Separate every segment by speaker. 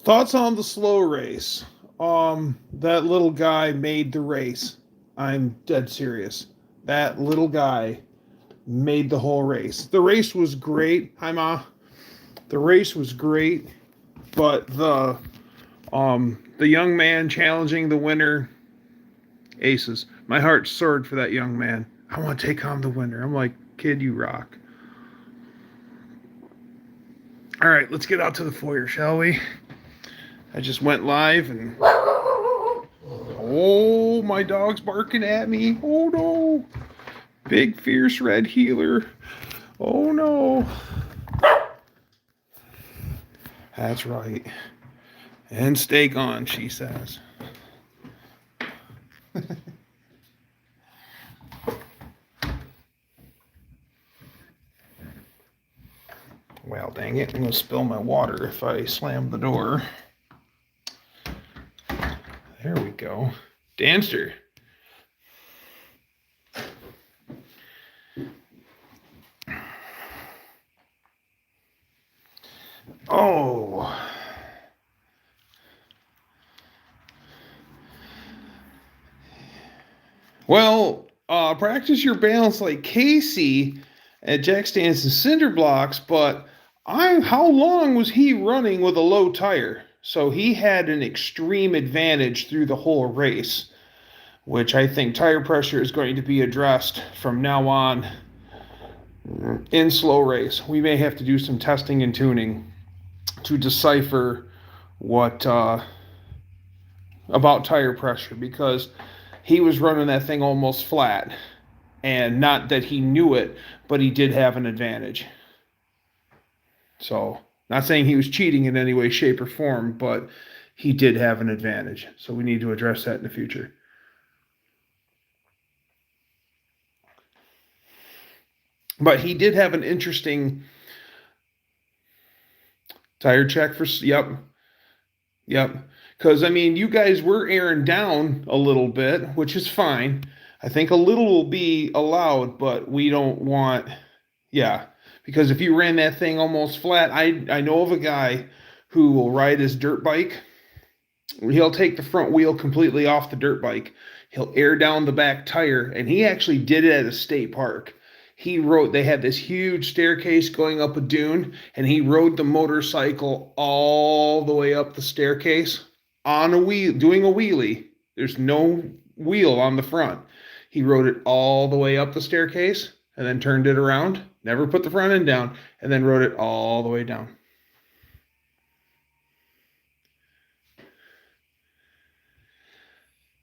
Speaker 1: Thoughts on the slow race? That little guy made the race. I'm dead serious. That little guy made the whole race. The race was great. Hi, Ma. The race was great, but the young man challenging the winner, aces. My heart soared for that young man. I want to take on the winner. I'm like, kid, you rock. All right, let's get out to the foyer, shall we? I just went live and oh, my dog's barking at me. Oh no. Big fierce red heeler. Oh no. That's right. And stay gone, she says. Well, dang it. I'm going to spill my water if I slam the door. There we go. Danster. Oh. Well, practice your balance like Casey at jack stands and cinder blocks, but how long was he running with a low tire? So he had an extreme advantage through the whole race, which I think tire pressure is going to be addressed from now on in slow race. We may have to do some testing and tuning to decipher what about tire pressure, because he was running that thing almost flat, and not that he knew it, but he did have an advantage. So, not saying he was cheating in any way, shape, or form, but he did have an advantage. So we need to address that in the future. But he did have an interesting tire check for, yep. Because, I mean, you guys were airing down a little bit, which is fine. I think a little will be allowed, but we don't want, yeah. Because if you ran that thing almost flat, I know of a guy who will ride his dirt bike. He'll take the front wheel completely off the dirt bike. He'll air down the back tire, and he actually did it at a state park. They had this huge staircase going up a dune, and he rode the motorcycle all the way up the staircase on a wheel, doing a wheelie. There's no wheel on the front. He rode it all the way up the staircase and then turned it around, never put the front end down, and then rode it all the way down.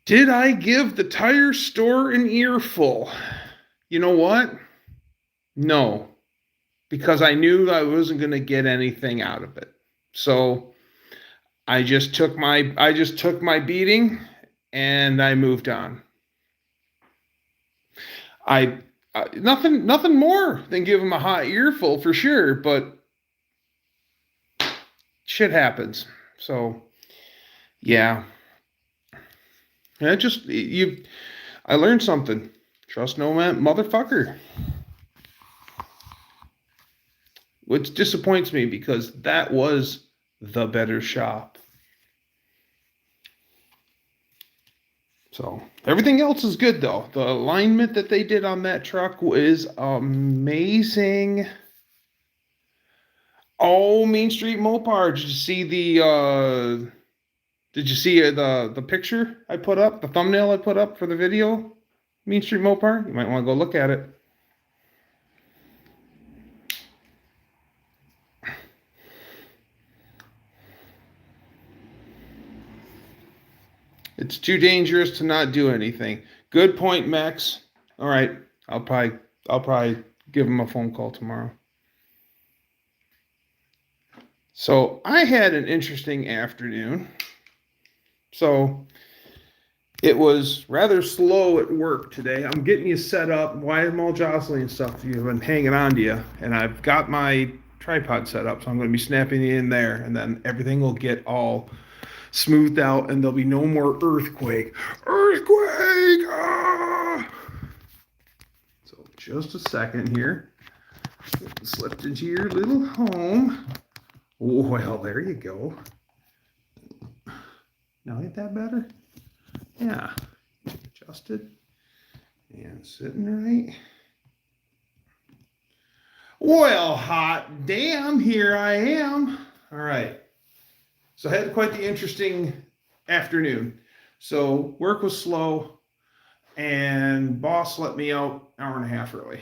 Speaker 1: Did I give the tire store an earful? You know what? No, because I knew I wasn't going to get anything out of it. So I just took my beating and I moved on. Nothing more than give him a hot earful for sure, but shit happens. So yeah. I learned something. Trust no man, motherfucker. Which disappoints me because that was the better shop. So everything else is good though. The alignment that they did on that truck is amazing. Oh, Main Street Mopar. Did you see the picture I put up, the thumbnail I put up for the video? Main Street Mopar? You might want to go look at it. It's too dangerous to not do anything. Good point, Max. All right, I'll probably give him a phone call tomorrow. So I had an interesting afternoon. So it was rather slow at work today. I'm getting you set up. Why am all jostling and stuff? You've been hanging on to you, and I've got my tripod set up, so I'm going to be snapping you in there, and then everything will get all smoothed out, and there'll be no more earthquake. Ah! So just a second here. Slipped into your little home. Oh, well, there you go. Now ain't that better? Yeah. Adjusted. And sitting right. Well, hot damn, here I am. All right. So I had quite the interesting afternoon. So work was slow, and boss let me out an hour and a half early.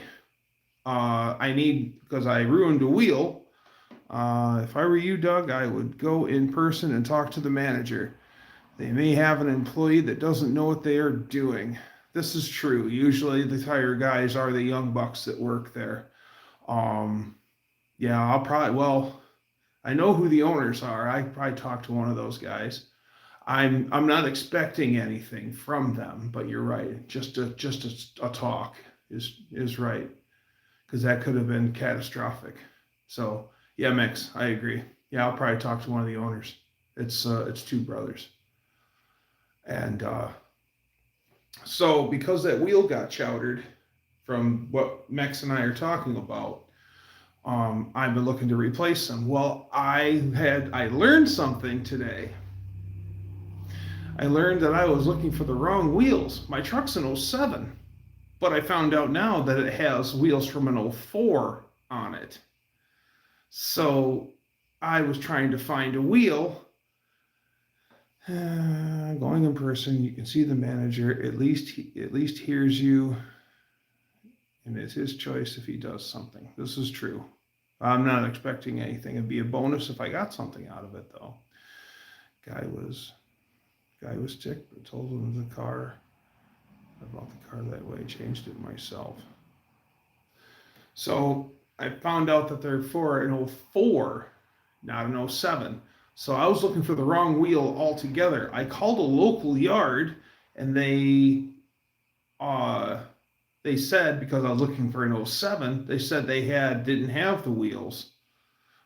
Speaker 1: Because I ruined a wheel. If I were you, Doug, I would go in person and talk to the manager. They may have an employee that doesn't know what they are doing. This is true. Usually the tire guys are the young bucks that work there. Yeah, I know who the owners are. I probably talk to one of those guys. I'm not expecting anything from them, but you're right. Just a talk is right, because that could have been catastrophic. So yeah, Mix, I agree. Yeah, I'll probably talk to one of the owners. It's two brothers, and so because that wheel got chowdered from what Mex and I are talking about, I've been looking to replace them. Well, I learned something today. I learned that I was looking for the wrong wheels. My truck's an '07, but I found out now that it has wheels from an '04 on it. So I was trying to find a wheel. Going in person, you can see the manager. At least hears you, and it's his choice if he does something. This is true. I'm not expecting anything. It'd be a bonus if I got something out of it, though. Guy was ticked, but told him I bought the car that way, changed it myself. So I found out that they're for an '04, not an '07. So I was looking for the wrong wheel altogether. I called a local yard, and they said, because I was looking for an '07, they said they didn't have the wheels,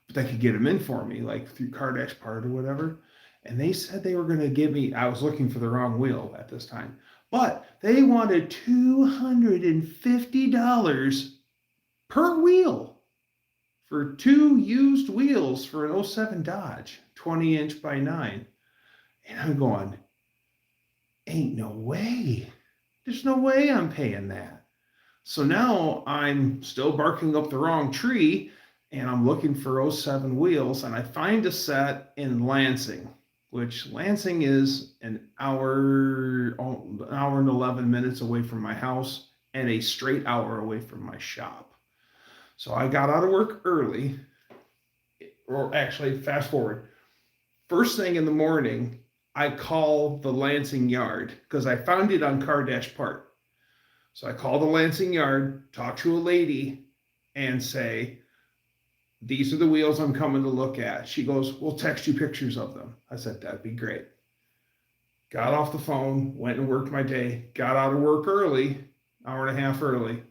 Speaker 1: but they could get them in for me, like through Cardash Part or whatever. And they said they were going to give me, I was looking for the wrong wheel at this time, but they wanted $250 per wheel for 2 used wheels for an '07 Dodge, 20-inch by 9. And I'm going, ain't no way. There's no way I'm paying that. So now I'm still barking up the wrong tree, and I'm looking for '07 wheels, and I find a set in Lansing, which Lansing is an hour and 11 minutes away from my house and a straight hour away from my shop. So I got out of work early, or actually fast forward. First thing in the morning, I call the Lansing yard because I found it on Cardash Part. So I call the Lansing yard, talk to a lady, and say, these are the wheels I'm coming to look at. She goes, we'll text you pictures of them. I said, that'd be great. Got off the phone, went and worked my day, got out of work early, hour and a half early.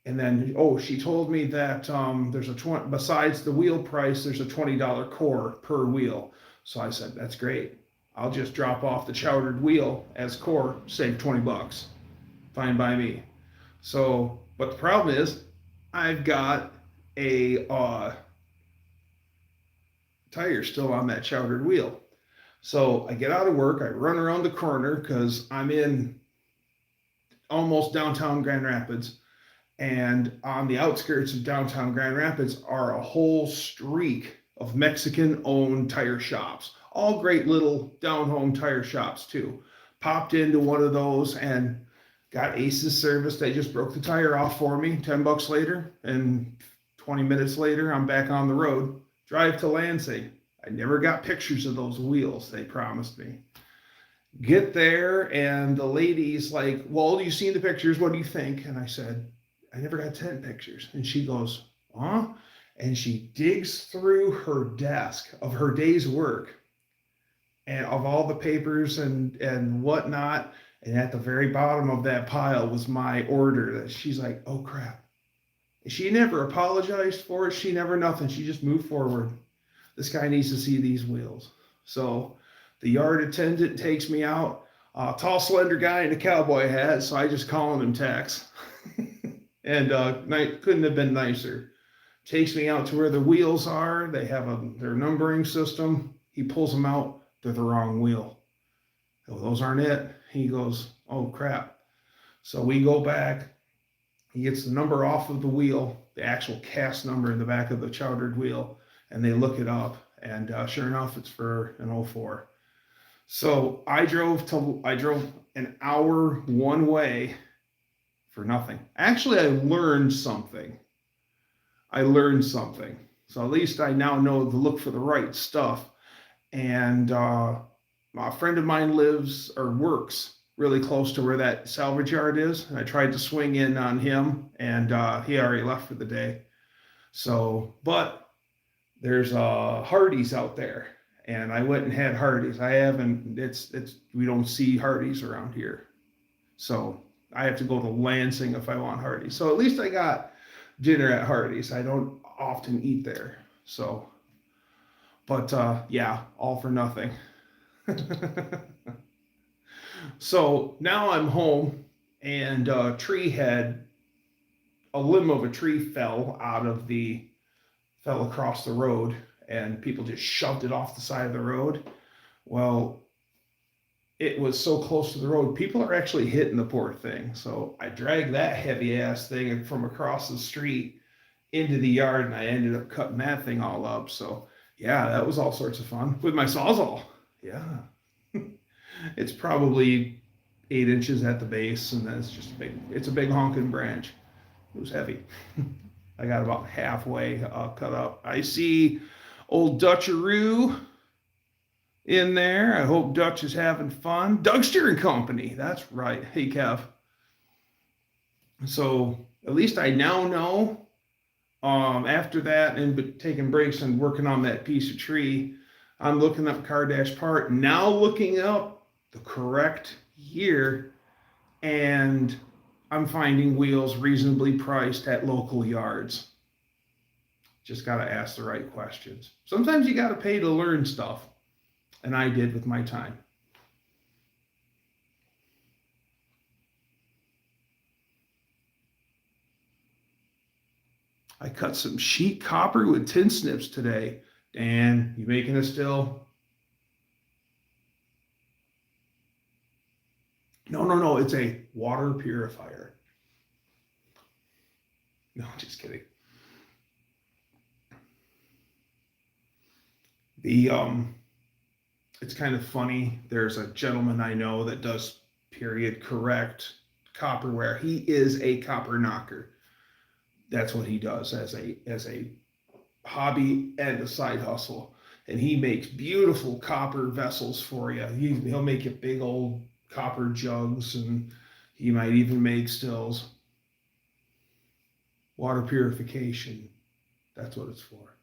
Speaker 1: And then, she told me that there's besides the wheel price, there's a $20 core per wheel. So I said, that's great. I'll just drop off the chowdered wheel as core, save $20. Fine by me. So, but the problem is, I've got a tire still on that chowdered wheel. So I get out of work, I run around the corner because I'm in almost downtown Grand Rapids, and on the outskirts of downtown Grand Rapids are a whole streak of Mexican-owned tire shops. All great little down-home tire shops too. Popped into one of those and got Ace's service. They just broke the tire off for me, $10 later, and 20 minutes later, I'm back on the road. Drive to Lansing. I never got pictures of those wheels they promised me. Get there, and the lady's like, well, you seen the pictures? What do you think? And I said, I never got 10 pictures. And she goes, huh? And she digs through her desk of her day's work and of all the papers and whatnot. And at the very bottom of that pile was my order. That she's like, oh, crap. She never apologized for it. She never nothing. She just moved forward. This guy needs to see these wheels. So the yard attendant takes me out, tall, slender guy in a cowboy hat. So I just call him and text. And couldn't have been nicer. Takes me out to where the wheels are. They have their numbering system. He pulls them out. They're the wrong wheel. Oh, those aren't it. He goes, oh crap. So we go back. He gets the number off of the wheel, the actual cast number in the back of the chowdered wheel, and they look it up. And sure enough, it's for an 04. So I drove an hour one way for nothing. Actually, I learned something. So at least I now know to look for the right stuff. And a friend of mine lives or works really close to where that salvage yard is. And I tried to swing in on him, and he already left for the day. So, but there's Hardee's out there, and I went and had Hardee's. I haven't. We don't see Hardee's around here, so I have to go to Lansing if I want Hardee's. So at least I got dinner at Hardee's. I don't often eat there, so. But yeah, all for nothing. So now I'm home, and a limb of a tree fell across the road, and people just shoved it off the side of the road. Well, it was so close to the road, people are actually hitting the poor thing. So I dragged that heavy ass thing from across the street into the yard, and I ended up cutting that thing all up. So yeah, that was all sorts of fun with my Sawzall. Yeah. It's probably 8 inches at the base, and that's just it's a big honking branch. It was heavy. I got about halfway cut up. I see old Dutcheroo in there. I hope Dutch is having fun. Dougster and Company. That's right. Hey, Kev. So at least I now know. After that, and taking breaks and working on that piece of tree, I'm looking up car dash part, now looking up the correct year, and I'm finding wheels reasonably priced at local yards. Just got to ask the right questions. Sometimes you got to pay to learn stuff, and I did with my time. I cut some sheet copper with tin snips today. Dan, you making it still? No, it's a water purifier. No, just kidding. It's kind of funny. There's a gentleman I know that does period correct copperware. He is a copper knocker. That's what he does as a hobby and a side hustle. And he makes beautiful copper vessels for you. He'll make you big old copper jugs, and he might even make stills. Water purification, that's what it's for.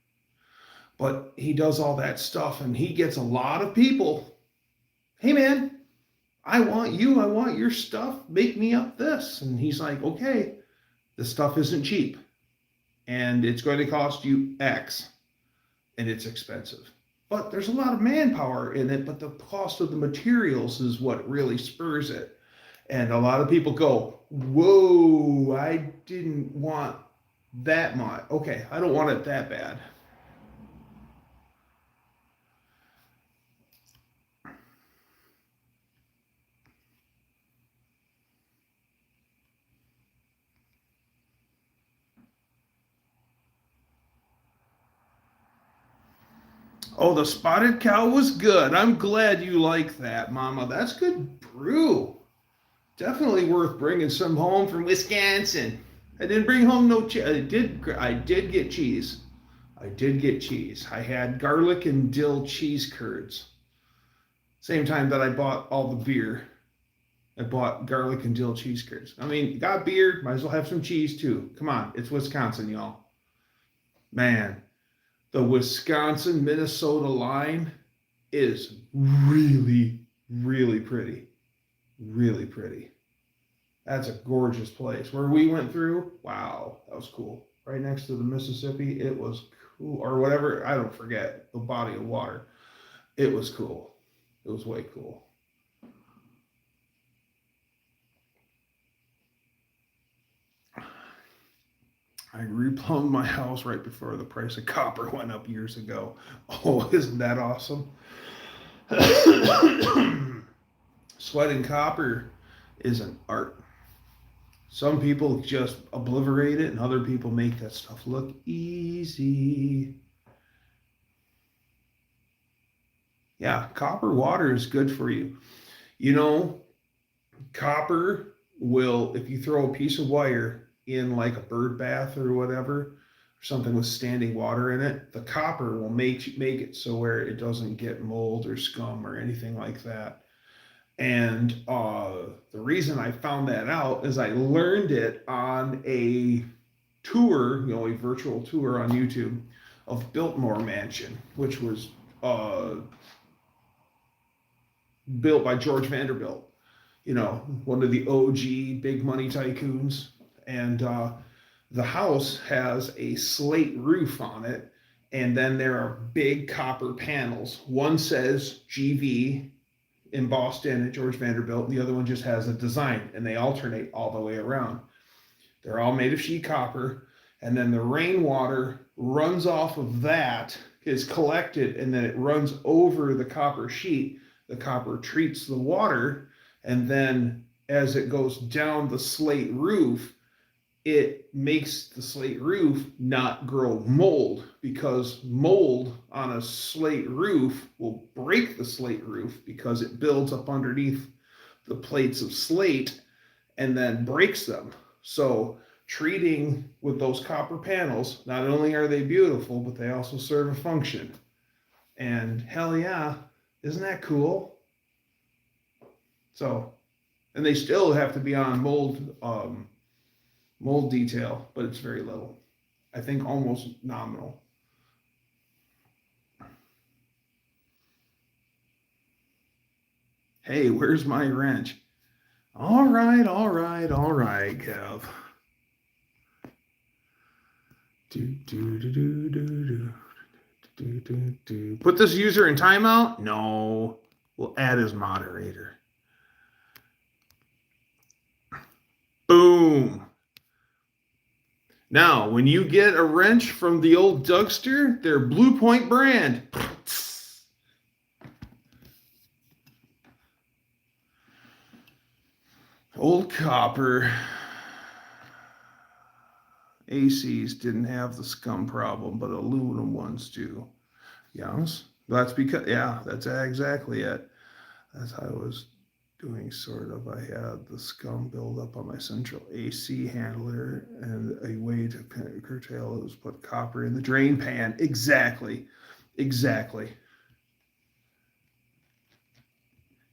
Speaker 1: But he does all that stuff, and he gets a lot of people. Hey man, I want your stuff, make me up this. And he's like, okay, the stuff isn't cheap, and it's going to cost you X, and it's expensive. But there's a lot of manpower in it, but the cost of the materials is what really spurs it. And a lot of people go, whoa, I didn't want that much. Okay, I don't want it that bad. Oh, the spotted cow was good. I'm glad you like that, Mama. That's good brew. Definitely worth bringing some home from Wisconsin. I didn't bring home no cheese. I did get cheese. I did get cheese. I had garlic and dill cheese curds. Same time that I bought all the beer, I bought garlic and dill cheese curds. I mean, got beer, might as well have some cheese too. Come on, it's Wisconsin, y'all. Man, the Wisconsin-Minnesota line is really, really pretty. Really pretty. That's a gorgeous place. Where we went through, wow, that was cool. Right next to the Mississippi, it was cool. Or whatever, I don't forget, the body of water. It was cool. It was way cool. I replumbed my house right before the price of copper went up years ago. Oh, isn't that awesome? Sweating copper is an art. Some people just obliterate it, and other people make that stuff look easy. Yeah, copper water is good for you. You know, copper will, if you throw a piece of wire in like a bird bath or whatever, or something with standing water in it, the copper will make it so where it doesn't get mold or scum or anything like that. And the reason I found that out is I learned it on a tour, a virtual tour on YouTube of Biltmore Mansion, which was built by George Vanderbilt, one of the OG big money tycoons. And the house has a slate roof on it, and then there are big copper panels. One says GV embossed in at George Vanderbilt, and the other one just has a design, and they alternate all the way around. They're all made of sheet copper, and then the rainwater runs off of that, is collected, and then it runs over the copper sheet. The copper treats the water, and then as it goes down the slate roof, it makes the slate roof not grow mold, because mold on a slate roof will break the slate roof because it builds up underneath the plates of slate and then breaks them. So treating with those copper panels, not only are they beautiful, but they also serve a function. And hell yeah, isn't that cool? So, and they still have to be on mold detail, but it's very little. I think almost nominal. Hey, where's my wrench? All right, Kev. Put this user in timeout? No. We'll add his moderator. Boom. Now, when you get a wrench from the old Dougster, they're Blue Point brand. Old copper. ACs didn't have the scum problem, but aluminum ones do. Yes, that's because, yeah, that's exactly it. That's how I was doing, sort of. I had the scum build up on my central AC handler, and a way to curtail it was put copper in the drain pan. Exactly.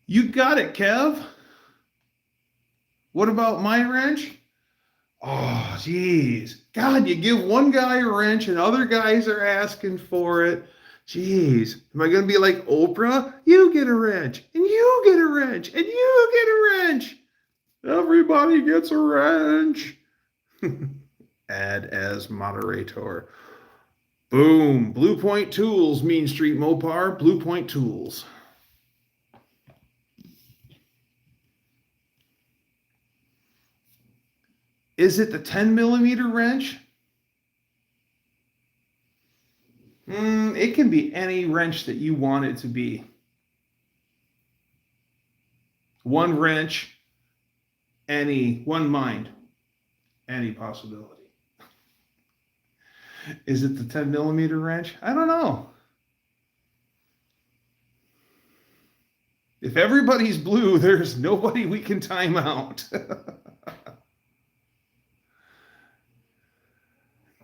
Speaker 1: You got it, Kev. What about my wrench? Oh, geez. God, you give one guy a wrench and other guys are asking for it. Jeez, am I going to be like Oprah? You get a wrench, and you get a wrench, and you get a wrench. Everybody gets a wrench. Add as moderator. Boom. Blue Point Tools, Mean Street Mopar. Blue Point Tools. Is it the 10 millimeter wrench? It can be any wrench that you want it to be. One wrench, one mind, any possibility. Is it the 10 millimeter wrench? I don't know. If everybody's blue, there's nobody we can time out.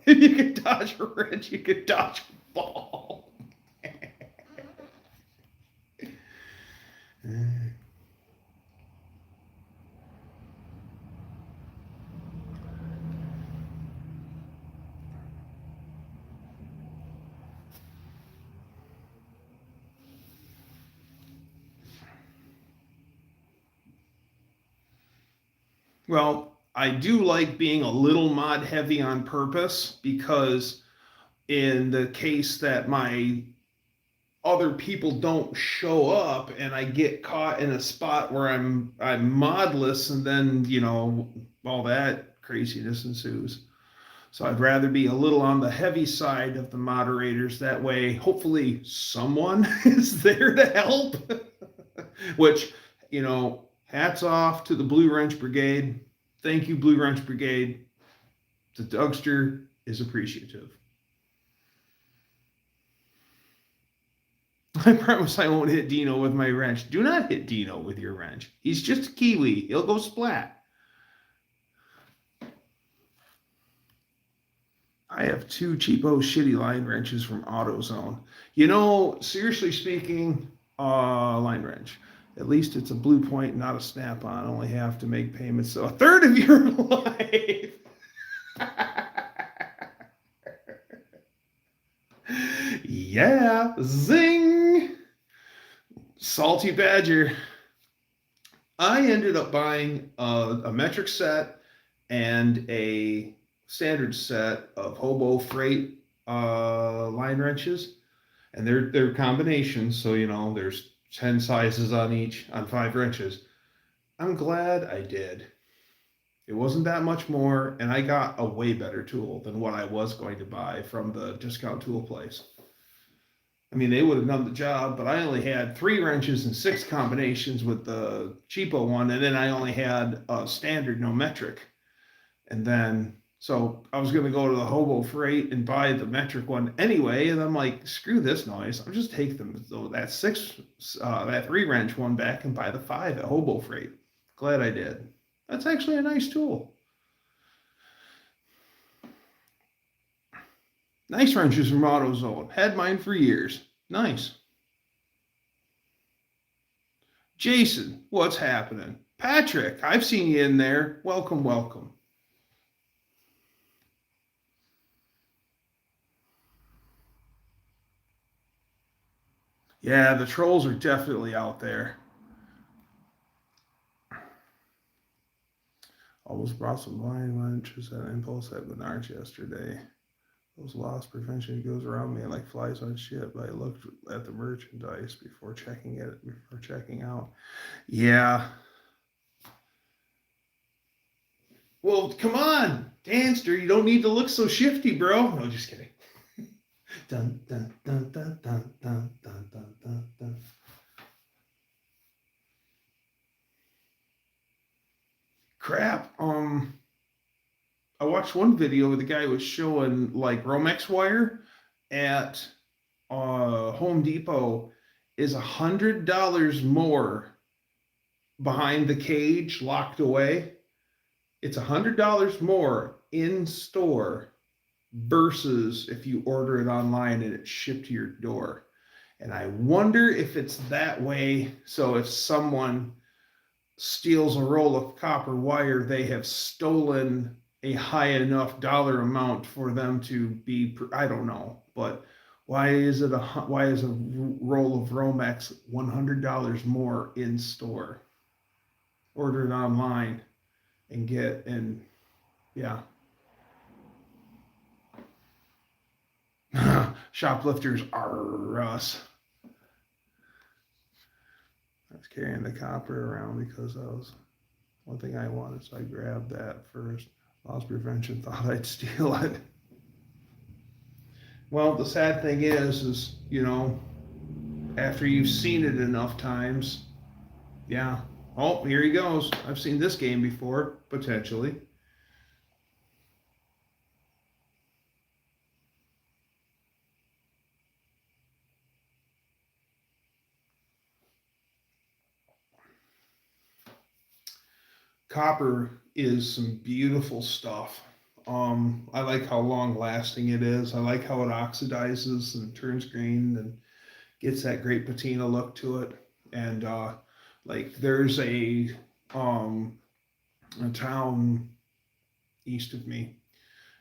Speaker 1: If you can dodge a wrench, you can dodge a ball. Well, I do like being a little mod heavy on purpose, because in the case that my other people don't show up and I get caught in a spot where I'm modless, and then, all that craziness ensues. So I'd rather be a little on the heavy side of the moderators. That way, hopefully someone is there to help, which you know, hats off to the Blue Wrench Brigade. Thank you, Blue Wrench Brigade. The Dougster is appreciative. I promise I won't hit Dino with my wrench. Do not hit Dino with your wrench. He's just a Kiwi. He'll go splat. I have two cheapo shitty line wrenches from AutoZone. You know, seriously speaking, line wrench. At least it's a Blue Point, not a Snap-on. Only have to make payments so a third of your life. Yeah, zing. Salty Badger. I ended up buying a metric set and a standard set of Hobo Freight line wrenches, and they're combinations. So you know, there's 10 sizes on each on 5 wrenches. I'm glad I did. It wasn't that much more, and I got a way better tool than what I was going to buy from the discount tool place. I mean, they would have done the job, but I only had 3 wrenches and 6 combinations with the cheapo one, and then I only had a standard no metric. And then, so I was going to go to the Hobo Freight and buy the metric one anyway, and I'm like, screw this noise. I'll just take them that 3 wrench one back and buy the 5 at Hobo Freight. Glad I did. That's actually a nice tool. Nice wrenches from AutoZone. Had mine for years. Nice. Jason, what's happening? Patrick, I've seen you in there. Welcome, welcome. Yeah, the trolls are definitely out there. Almost brought some line wrenches at Impulse at Menards yesterday. Those loss prevention goes around me like flies on shit, but I looked at the merchandise before checking out. Yeah. Well, come on, Danster, you don't need to look so shifty, bro. No, just kidding. Dun, dun, dun, dun, dun, dun, dun, dun, dun, dun. Crap. I watched one video where the guy was showing like Romex wire at Home Depot is $100 more behind the cage locked away. It's $100 more in store versus if you order it online and it's shipped to your door. And I wonder if it's that way. So if someone steals a roll of copper wire, they have stolen a high enough dollar amount for them to be, I don't know, but why is a roll of Romex $100 more in store? Order it online and yeah. Shoplifters are us. I was carrying the copper around because that was one thing I wanted, so I grabbed that first. Loss prevention thought I'd steal it. Well, the sad thing is, you know, after you've seen it enough times, yeah. Oh, here he goes. I've seen this game before, potentially. Copper is some beautiful stuff. I like how long lasting it is. I like how it oxidizes and turns green and gets that great patina look to it. And like there's a town east of me,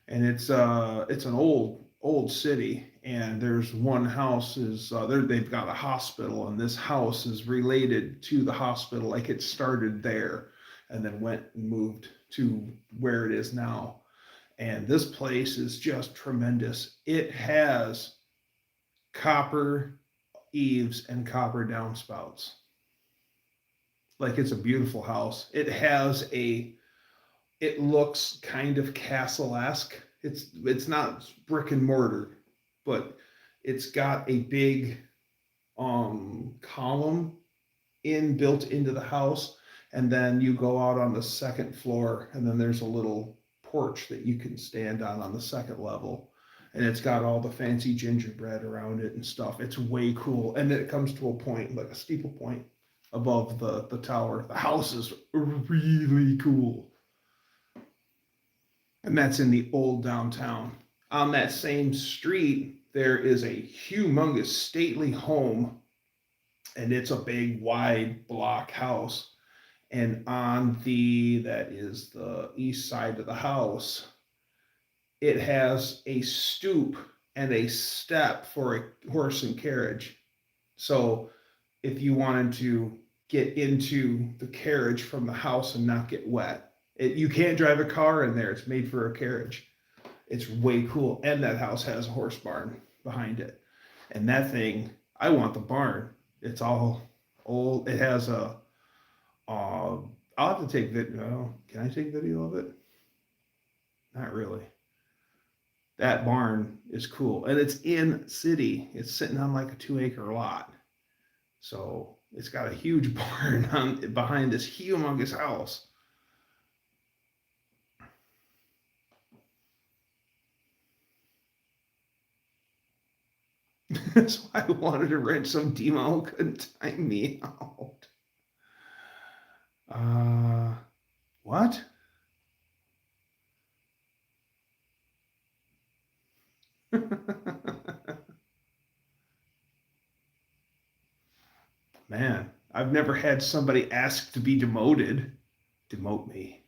Speaker 1: and it's an old city, and there's one house is they've got a hospital, and this house is related to the hospital, like it started there and then went and moved to where it is now. And this place is just tremendous. It has copper eaves and copper downspouts. Like it's a beautiful house. It looks kind of castle-esque. It's not brick and mortar, but it's got a big column built into the house, and then you go out on the second floor, and then there's a little porch that you can stand on the second level, and it's got all the fancy gingerbread around it and stuff. It's way cool, and then it comes to a point, like a steeple point above the tower. The house is really cool, and that's in the old downtown. On that same street, there is a humongous stately home, and it's a big wide block house. And that is the east side of the house, it has a stoop and a step for a horse and carriage. So if you wanted to get into the carriage from the house and not get wet, you can't drive a car in there. It's made for a carriage. It's way cool. And that house has a horse barn behind it. And that thing, I want the barn. It's all old. It has I'll have to take video. Can I take video of it? Not really. That barn is cool. And it's in city. It's sitting on like a 2-acre lot. So it's got a huge barn behind this humongous house. That's why I wanted to rent some demo, couldn't time me out. What? Man, I've never had somebody ask to be demoted. Demote me.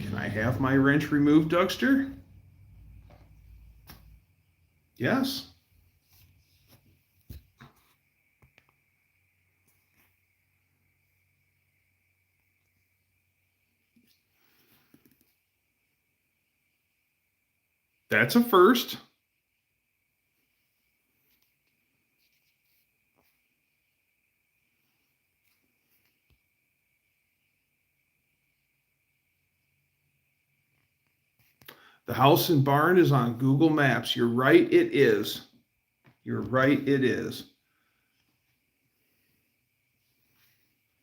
Speaker 1: Can I have my wrench removed, Dougster? Yes. That's a first. The house and barn is on Google Maps. You're right, it is. You're right, it is.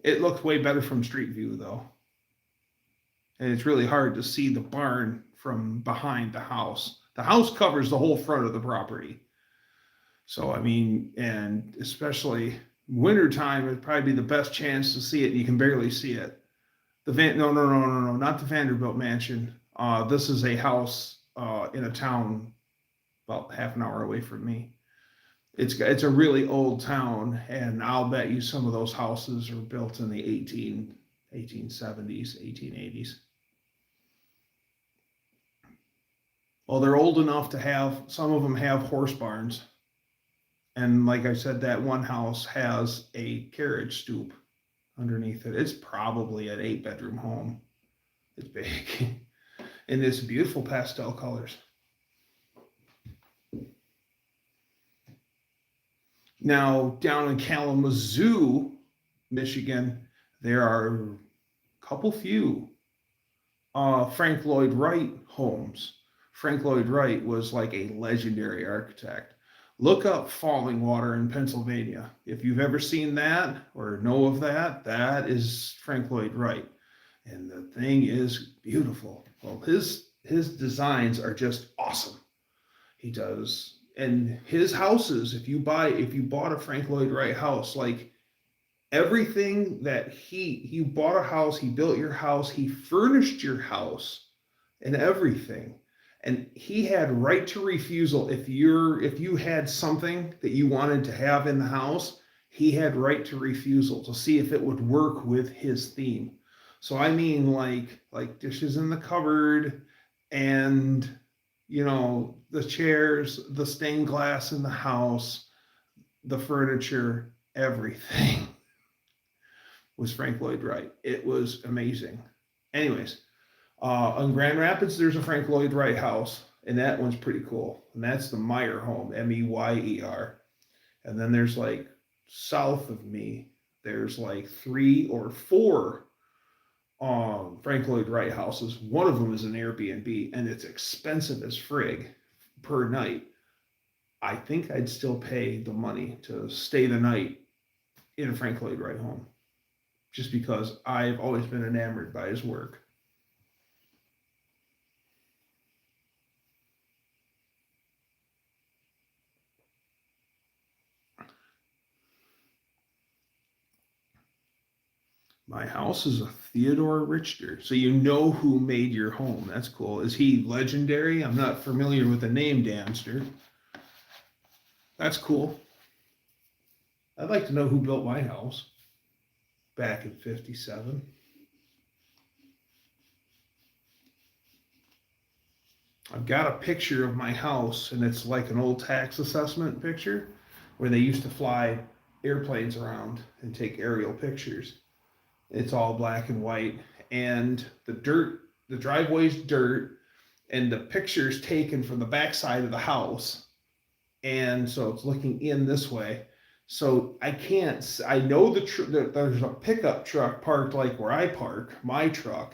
Speaker 1: It looked way better from street view, though. And it's really hard to see the barn from behind the house. The house covers the whole front of the property. So, I mean, and especially wintertime, it'd probably be the best chance to see it. You can barely see it. No, not the Vanderbilt mansion. This is a house in a town about half an hour away from me. It's a really old town, and I'll bet you some of those houses are built in the 1870s, 1880s. Well, they're old enough to have, some of them have horse barns. And like I said, that one house has a carriage stoop underneath it. It's probably an 8-bedroom home. It's big. And it's beautiful pastel colors. Now, down in Kalamazoo, Michigan, there are a few Frank Lloyd Wright homes. Frank Lloyd Wright was like a legendary architect. Look up Falling Water in Pennsylvania. If you've ever seen that or know of that, that is Frank Lloyd Wright. And the thing is beautiful. Well, his designs are just awesome. He does. And his houses, if you bought a Frank Lloyd Wright house, like everything that you bought a house, he built your house, he furnished your house and everything. And he had right to refusal. If you had something that you wanted to have in the house, he had right to refusal to see if it would work with his theme. So I mean, like dishes in the cupboard, and the chairs, the stained glass in the house, the furniture, everything was Frank Lloyd Wright. It was amazing. Anyways. On Grand Rapids, there's a Frank Lloyd Wright house, and that one's pretty cool. And that's the Meyer home, Meyer. And then there's south of me, there's 3 or 4 Frank Lloyd Wright houses. One of them is an Airbnb, and it's expensive as frig per night. I think I'd still pay the money to stay the night in a Frank Lloyd Wright home, just because I've always been enamored by his work. My house is a Theodore Richter. So you know who made your home. That's cool. Is he legendary? I'm not familiar with the name Danster. That's cool. I'd like to know who built my house back in 57. I've got a picture of my house, and it's like an old tax assessment picture where they used to fly airplanes around and take aerial pictures. It's all black and white, and the driveway's dirt, and the picture's taken from the backside of the house, and so it's looking in this way. So I know there's a pickup truck parked like where I park my truck,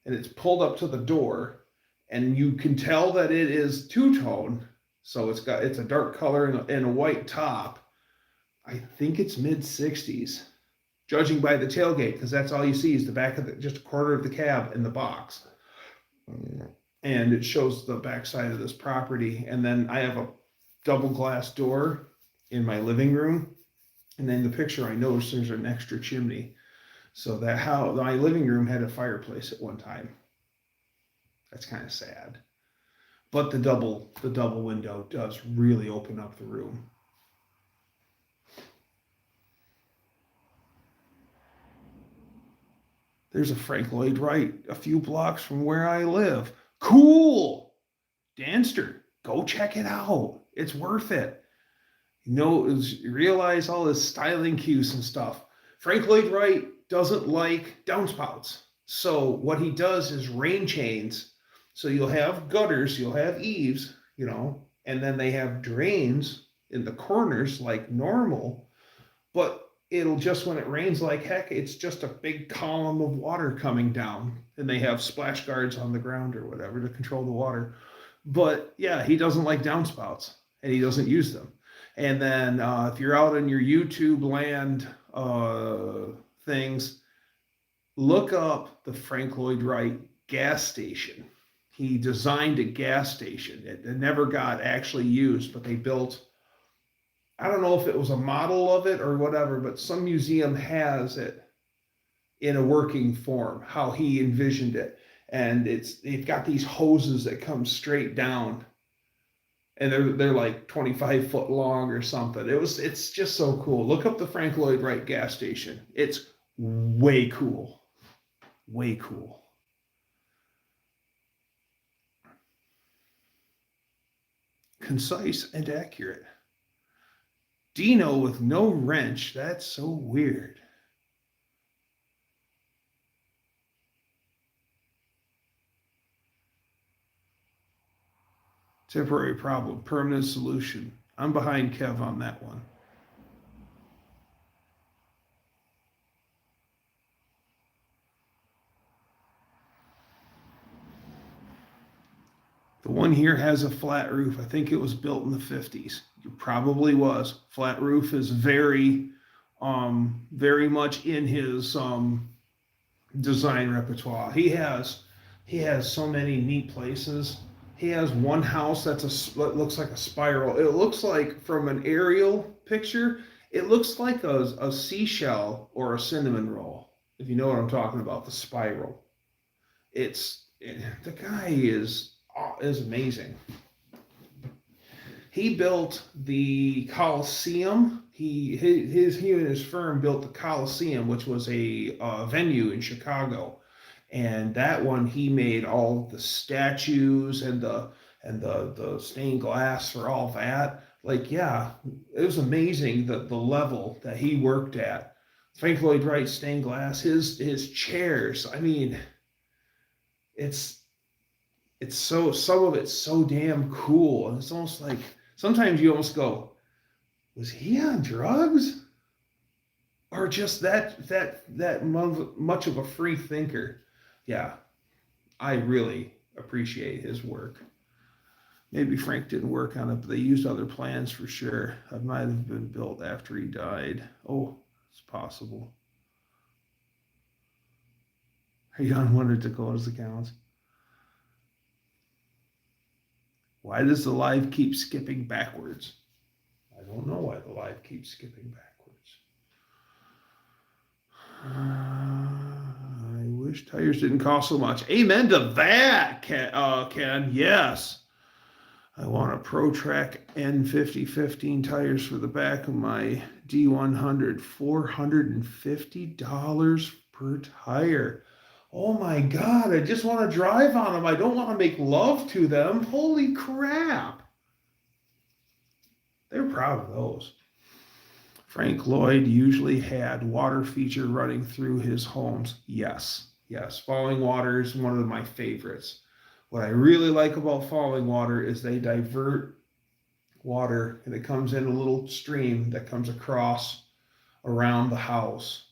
Speaker 1: and it's pulled up to the door, and you can tell that it is two-tone, so it's a dark color and a white top. I think it's mid-60s. Judging by the tailgate, because that's all you see is the back of just a quarter of the cab in the box. And it shows the backside of this property. And then I have a double glass door in my living room. And then the picture, I noticed there's an extra chimney. So my living room had a fireplace at one time. That's kind of sad. But the double window does really open up the room. There's a Frank Lloyd Wright a few blocks from where I live. Cool! Danster, go check it out. It's worth it. Realize all his styling cues and stuff. Frank Lloyd Wright doesn't like downspouts. So what he does is rain chains. So you'll have gutters, you'll have eaves, and then they have drains in the corners like normal. But it'll just, when it rains like heck, it's just a big column of water coming down, and they have splash guards on the ground or whatever to control the water. But yeah, he doesn't like downspouts, and he doesn't use them. And then if you're out in your YouTube land things, look up the Frank Lloyd Wright gas station. He designed a gas station. It never got actually used, but they built, I don't know if it was a model of it or whatever, but some museum has it in a working form, how he envisioned it. And they've got these hoses that come straight down, and they're like 25 foot long or something. It's just so cool. Look up the Frank Lloyd Wright gas station. It's way cool. Way cool. Concise and accurate. Dino with no wrench. That's so weird. Temporary problem, permanent solution. I'm behind Kev on that one. The one here has a flat roof. I think it was built in the 50s. It probably was. Flat roof is very much in his design repertoire. He has so many neat places. He has one house that looks like a spiral. It looks like, from an aerial picture, it looks like a seashell or a cinnamon roll. If you know what I'm talking about, the spiral. The guy is amazing. He built the Coliseum. He and his firm built the Coliseum, which was a venue in Chicago, and that one he made all the statues and the stained glass for all that. Like, yeah, it was amazing the level that he worked at. Frank Lloyd Wright stained glass, his chairs. I mean, it's so, some of it's so damn cool, and it's almost like sometimes you almost go, was he on drugs? or just that much of a free thinker. Yeah, I really appreciate his work. Maybe Frank didn't work on it, but they used other plans for sure. It might have been built after he died. Oh, it's possible. Are you on one of Dakota's accounts? Why does the live keep skipping backwards? I don't know why the live keeps skipping backwards. I wish tires didn't cost so much. Amen to that, Ken. Yes. I want a ProTrack N50 15 tires for the back of my D100. $450 per tire. Oh my God, I just want to drive on them. I don't want to make love to them. Holy crap. They're proud of those. Frank Lloyd usually had water feature running through his homes. Yes, yes. Falling water is one of my favorites. What I really like about falling water is they divert water and it comes in a little stream that comes across around the house.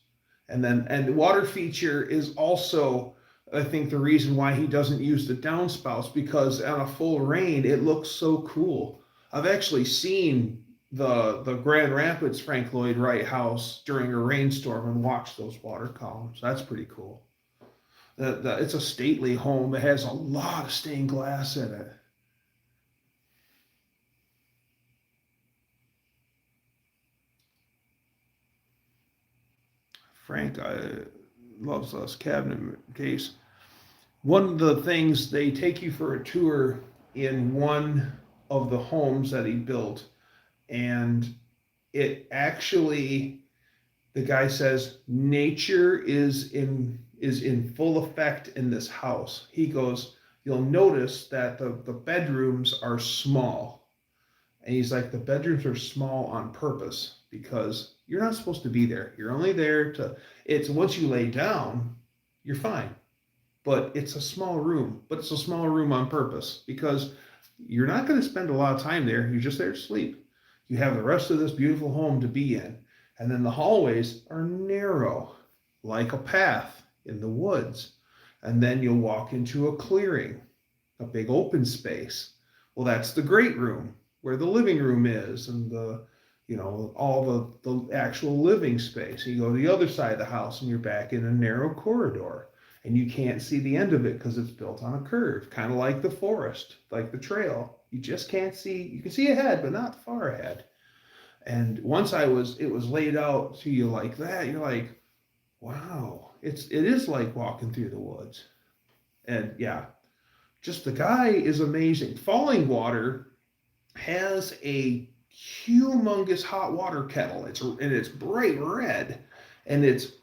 Speaker 1: And the water feature is also, I think, the reason why he doesn't use the downspouts, because on a full rain, it looks so cool. I've actually seen the Grand Rapids Frank Lloyd Wright house during a rainstorm and watched those water columns. That's pretty cool. It's a stately home. It has a lot of stained glass in it. Frank loves us cabinet case. One of the things, they take you for a tour in one of the homes that he built, and it actually, the guy says, nature is in full effect in this house. He goes, you'll notice that the bedrooms are small. And he's like, the bedrooms are small on purpose because you're not supposed to be there. You're only there to, it's once you lay down, you're fine. But it's a small room, but it's a small room on purpose because you're not going to spend a lot of time there. You're just there to sleep. You have the rest of this beautiful home to be in. And then the hallways are narrow, like a path in the woods. And then you'll walk into a clearing, a big open space. Well, that's the great room where the living room is and all the actual living space. You go to the other side of the house and you're back in a narrow corridor and you can't see the end of it because it's built on a curve, kind of like the forest, like the trail. You just can't see, you can see ahead, but not far ahead. And once it was laid out to you like that, you're like, wow, it is like walking through the woods. And yeah, just the guy is amazing. Falling Water has a humongous hot water kettle. It's bright red, and it's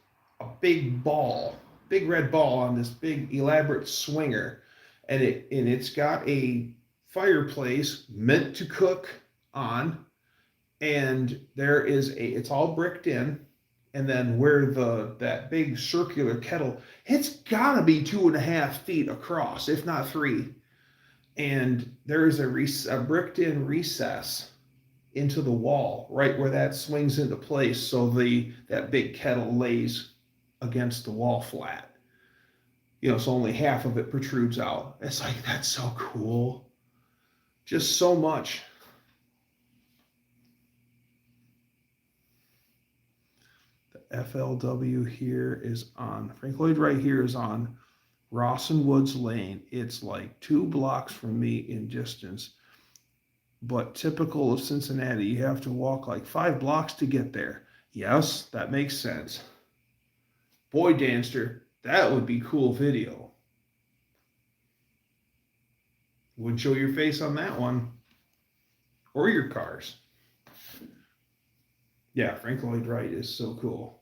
Speaker 1: a big red ball on this big elaborate swinger, and it's got a fireplace meant to cook on, and it's all bricked in, and then where that big circular kettle, it's gotta be 2.5 feet across, if not 3. And there is a bricked in recess into the wall right where that swings into place, so that big kettle lays against the wall flat. So only half of it protrudes out. It's like, that's so cool. Just so much. The FLW here is on, Frank Lloyd right here is on Rawson Woods Lane. It's like 2 blocks from me in distance, but typical of Cincinnati, you have to walk like 5 blocks to get there. Yes, that makes sense. Boy, Danster, that would be cool video. Wouldn't show your face on that one, or your cars. Yeah, Frank Lloyd Wright is so cool.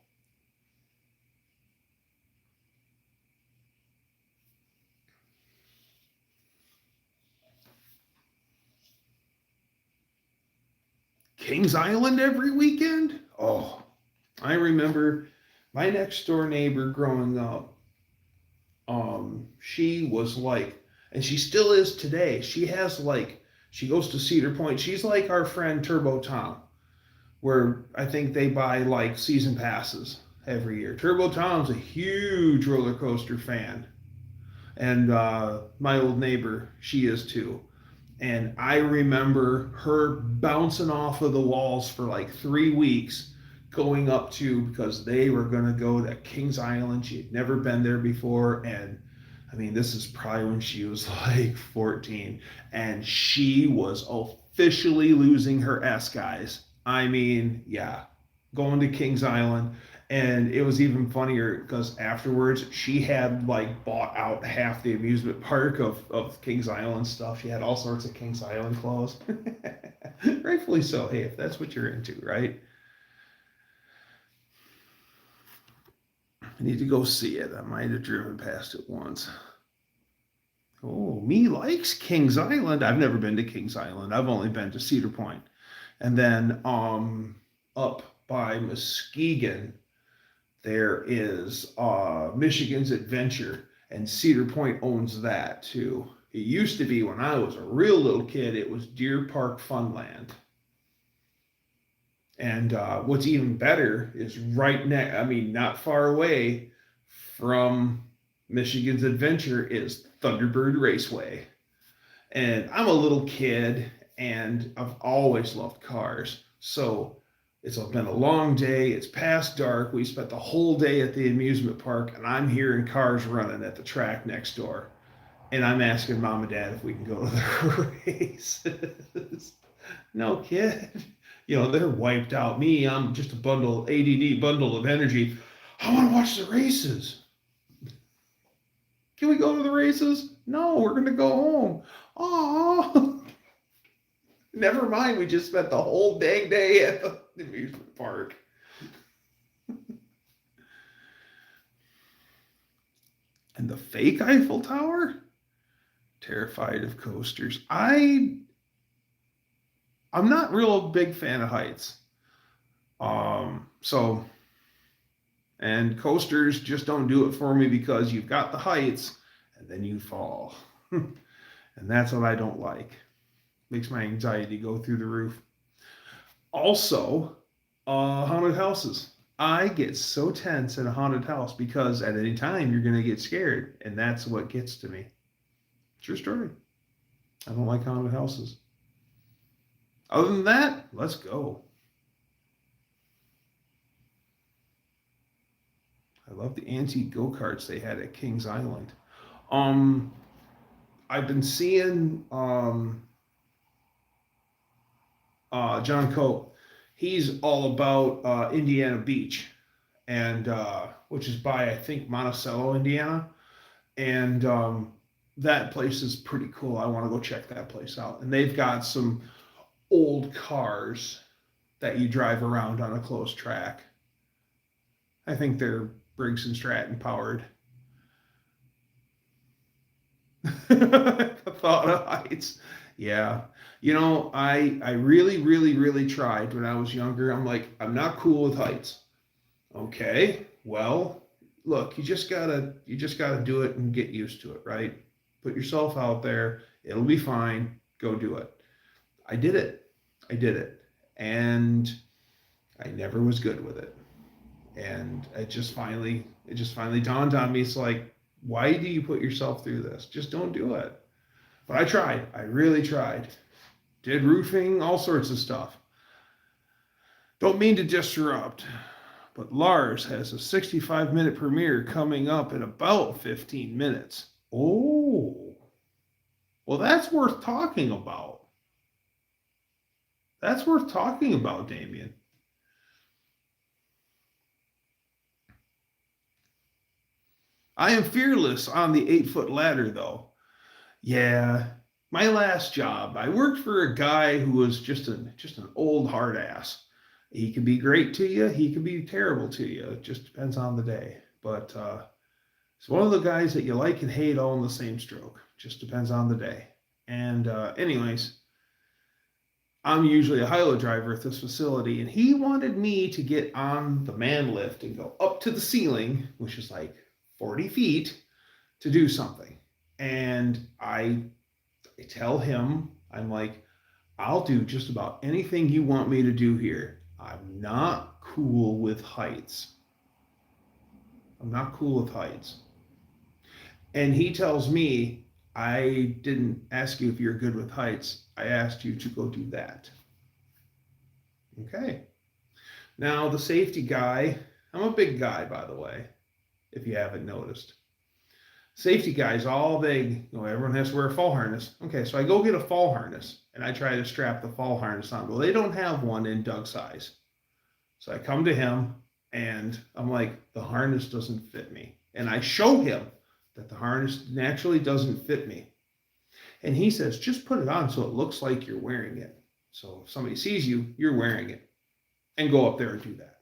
Speaker 1: Kings Island every weekend? Oh, I remember my next door neighbor growing up. She was like, and she still is today. She goes to Cedar Point. She's like our friend Turbo Tom. where I think they buy like season passes every year. Turbo Tom's a huge roller coaster fan, and my old neighbor, she is too. And I remember her bouncing off of the walls for like 3 weeks, going up to, because they were going to go to Kings Island. She had never been there before. And I mean, this is probably when she was like 14. And she was officially losing her S, guys. I mean, yeah, going to Kings Island. And it was even funnier because afterwards she had like bought out half the amusement park of Kings Island stuff. She had all sorts of Kings Island clothes. Rightfully so. Hey, if that's what you're into, right? I need to go see it. I might have driven past it once. Oh, me likes Kings Island. I've never been to Kings Island. I've only been to Cedar Point. And then up by Muskegon, there is Michigan's Adventure, and Cedar Point owns that too. It used to be, when I was a real little kid, it was Deer Park Funland. And what's even better is right next, I mean, not far away from Michigan's Adventure is Thunderbird Raceway. And I'm a little kid and I've always loved cars. So it's been a long day. It's past dark. We spent the whole day at the amusement park, and I'm hearing cars running at the track next door. And I'm asking mom and dad if we can go to the races. No, kid. You know, they're wiped out. Me, I'm just a ADD bundle of energy. I want to watch the races. Can we go to the races? No, we're going to go home. Oh, never mind. We just spent the whole dang day at the amusement park. And the fake Eiffel Tower? Terrified of coasters. I'm not real big fan of heights. So, and coasters just don't do it for me because you've got the heights and then you fall. And that's what I don't like. Makes my anxiety go through the roof. Also, haunted houses. I get so tense in a haunted house because at any time you're going to get scared, and that's what gets to me. True story. I don't like haunted houses. Other than that, let's go. I love the antique go-karts they had at Kings Island. I've been seeing John Cope. He's all about Indiana Beach, and which is by, I think, Monticello, Indiana. And that place is pretty cool. I want to go check that place out. And they've got some old cars that you drive around on a closed track. I think they're Briggs and Stratton powered. The thought of heights. Yeah. You know, I really, really, really tried when I was younger. I'm like, I'm not cool with heights. Okay. Well, look, you just gotta do it and get used to it, right? Put yourself out there. It'll be fine. Go do it. I did it. I did it. And I never was good with it. And it just finally dawned on me. It's like, why do you put yourself through this? Just don't do it. But I tried. I really tried. Did roofing, all sorts of stuff. Don't mean to disrupt, but Lars has a 65-minute premiere coming up in about 15 minutes. Oh, well, that's worth talking about. That's worth talking about, Damien. I am fearless on the 8-foot ladder, though. Yeah, my last job, I worked for a guy who was just an old hard ass. He can be great to you, he can be terrible to you. It just depends on the day. But it's one of the guys that you like and hate all in the same stroke. Just depends on the day. And anyways, I'm usually a high-low driver at this facility, and he wanted me to get on the man lift and go up to the ceiling, which is like 40 feet, to do something. And I tell him, I'm like, I'll do just about anything you want me to do here. I'm not cool with heights. I'm not cool with heights. And he tells me, I didn't ask you if you're good with heights. I asked you to go do that. Okay. Now, the safety guy, I'm a big guy, by the way, if you haven't noticed. Safety guys, all big, everyone has to wear a fall harness. Okay, so I go get a fall harness and I try to strap the fall harness on. Well, they don't have one in Doug's size. So I come to him and I'm like, the harness doesn't fit me. And I show him that the harness naturally doesn't fit me. And he says, just put it on so it looks like you're wearing it. So if somebody sees you, you're wearing it. And go up there and do that.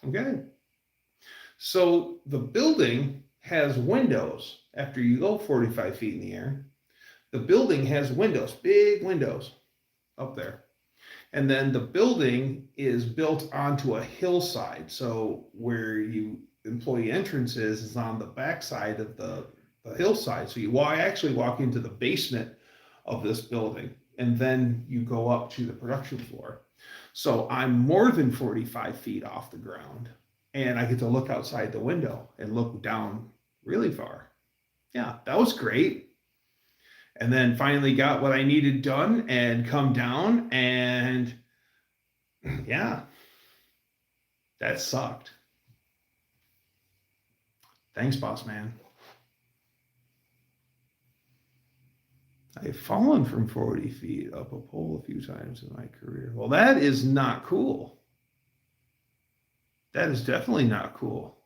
Speaker 1: Okay. So the building has windows. After you go 45 feet in the air, the building has windows, big windows up there. And then the building is built onto a hillside. So where you employee entrance is on the backside of the hillside. So you actually walk into the basement of this building, and then you go up to the production floor. So I'm more than 45 feet off the ground, and I get to look outside the window and look down really far. Yeah, that was great. And then finally got what I needed done and come down, and yeah, that sucked. Thanks, boss man. I've fallen from 40 feet up a pole a few times in my career. Well, that is not cool. That is definitely not cool.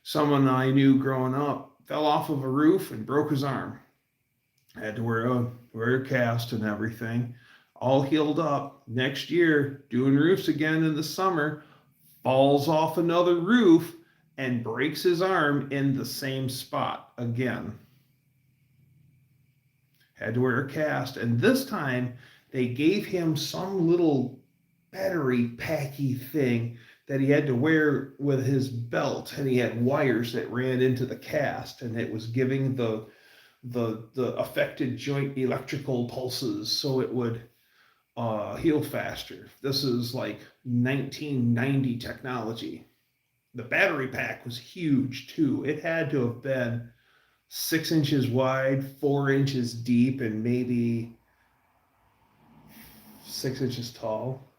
Speaker 1: Someone I knew growing up fell off of a roof and broke his arm. Had to wear a cast and everything. All healed up. Next year, doing roofs again in the summer, falls off another roof and breaks his arm in the same spot again. Had to wear a cast, and this time they gave him some little battery packy thing that he had to wear with his belt, and he had wires that ran into the cast, and it was giving the affected joint electrical pulses so it would heal faster. This is like 1990 technology. The battery pack was huge too. It had to have been 6 inches wide, 4 inches deep, and maybe 6 inches tall.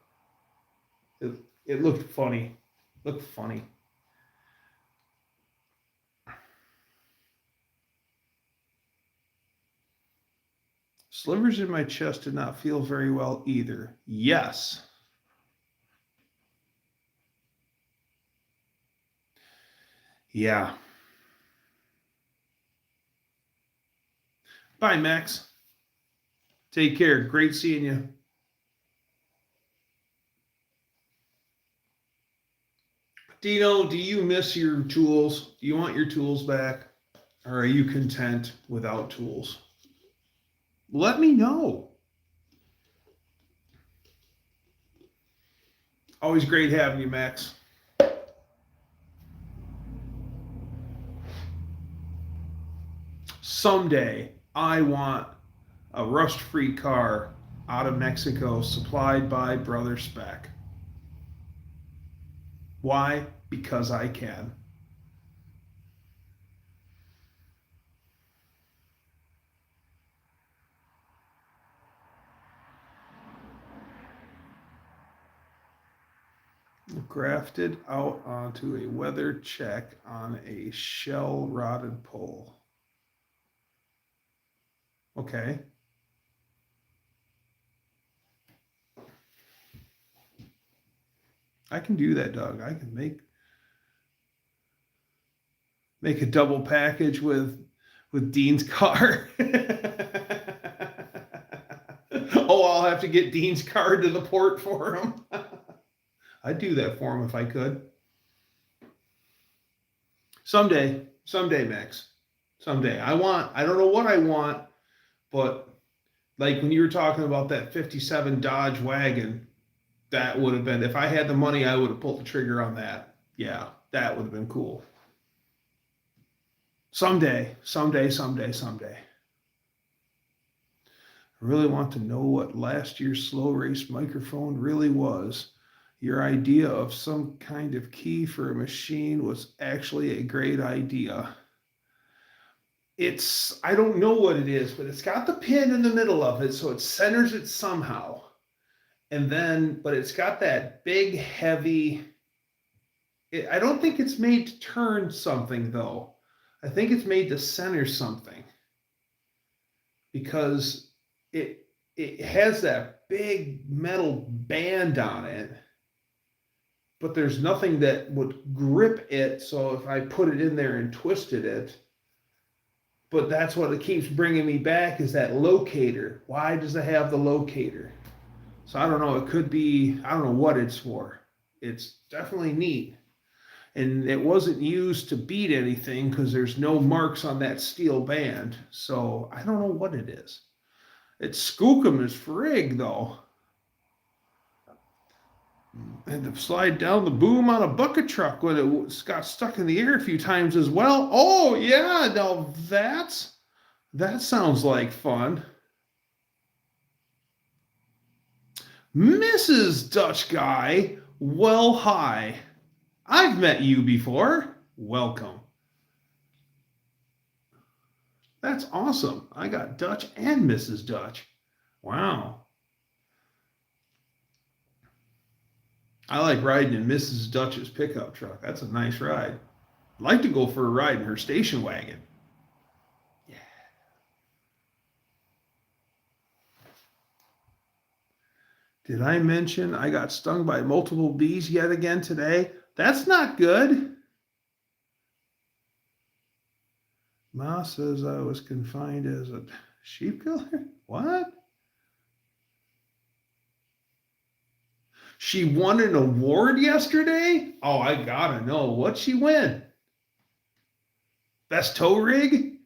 Speaker 1: It looked funny. Looked funny. Slivers in my chest did not feel very well either. Yes. Yeah. Bye, Max. Take care. Great seeing you. Dino, do you miss your tools? Do you want your tools back? Or are you content without tools? Let me know. Always great having you, Max. Someday, I want a rust-free car out of Mexico supplied by Brother Spec. Why? Because I can. Grafted out onto a weather check on a shell-rotted pole. Okay. I can do that, Doug. I can make a double package with Dean's car. Oh, I'll have to get Dean's car to the port for him. I'd do that for him if I could. Someday, Max. Someday. I don't know what I want, but like when you were talking about that 57 Dodge wagon, that would have been, if I had the money, I would have pulled the trigger on that. Yeah, that would have been cool. Someday. I really want to know what last year's slow race microphone really was. Your idea of some kind of key for a machine was actually a great idea. I don't know what it is, but it's got the pin in the middle of it, so it centers it somehow. And then, but it's got that big, heavy, I don't think it's made to turn something though. I think it's made to center something because it has that big metal band on it, but there's nothing that would grip it. So if I put it in there and twisted it, but that's what it keeps bringing me back is that locator. Why does it have the locator? So I don't know. It could be, I don't know what it's for. It's definitely neat. And it wasn't used to beat anything because there's no marks on that steel band. So I don't know what it is. It's skookum as frig, though. Had to slide down the boom on a bucket truck when it got stuck in the air a few times as well. Oh, yeah. Now that sounds like fun. Mrs. Dutch Guy, well, hi. I've met you before. Welcome. That's awesome. I got Dutch and Mrs. Dutch. Wow. I like riding in Mrs. Dutch's pickup truck. That's a nice ride. I'd like to go for a ride in her station wagon. Yeah. Did I mention I got stung by multiple bees yet again today? That's not good. Ma says I was confined as a sheep killer. What? She won an award yesterday? Oh, I gotta know. What'd she win? Best tow rig?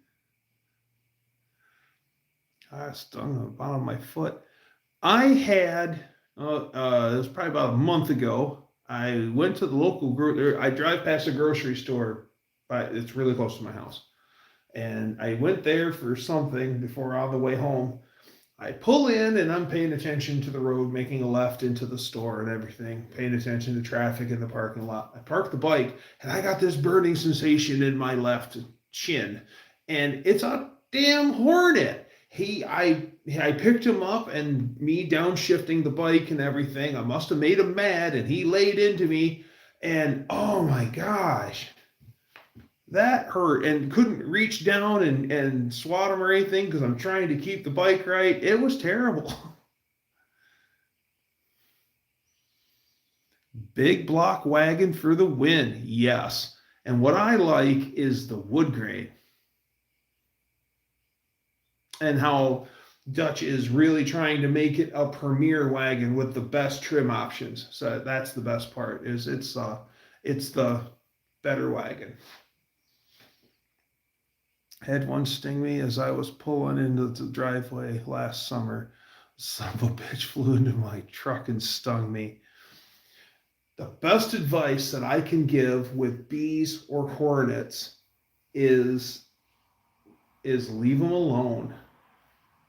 Speaker 1: I stung the bottom of my foot. I had, it was probably about a month ago. I went to the local I drive past a grocery store, but it's really close to my house. And I went there for something before on the way home. I pull in and I'm paying attention to the road, making a left into the store and everything, paying attention to traffic in the parking lot. I park the bike and I got this burning sensation in my left shin. And it's a damn hornet. I picked him up and me downshifting the bike and everything. I must have made him mad and he laid into me. And oh my gosh. That hurt and couldn't reach down and swat him or anything because I'm trying to keep the bike right. It was terrible. Big block wagon for the win. Yes. And what I like is the wood grain. And how Dutch is really trying to make it a premier wagon with the best trim options. So that's the best part is it's the better wagon. Had one sting me as I was pulling into the driveway last summer. Son of a bitch flew into my truck and stung me. The best advice that I can give with bees or hornets is leave them alone.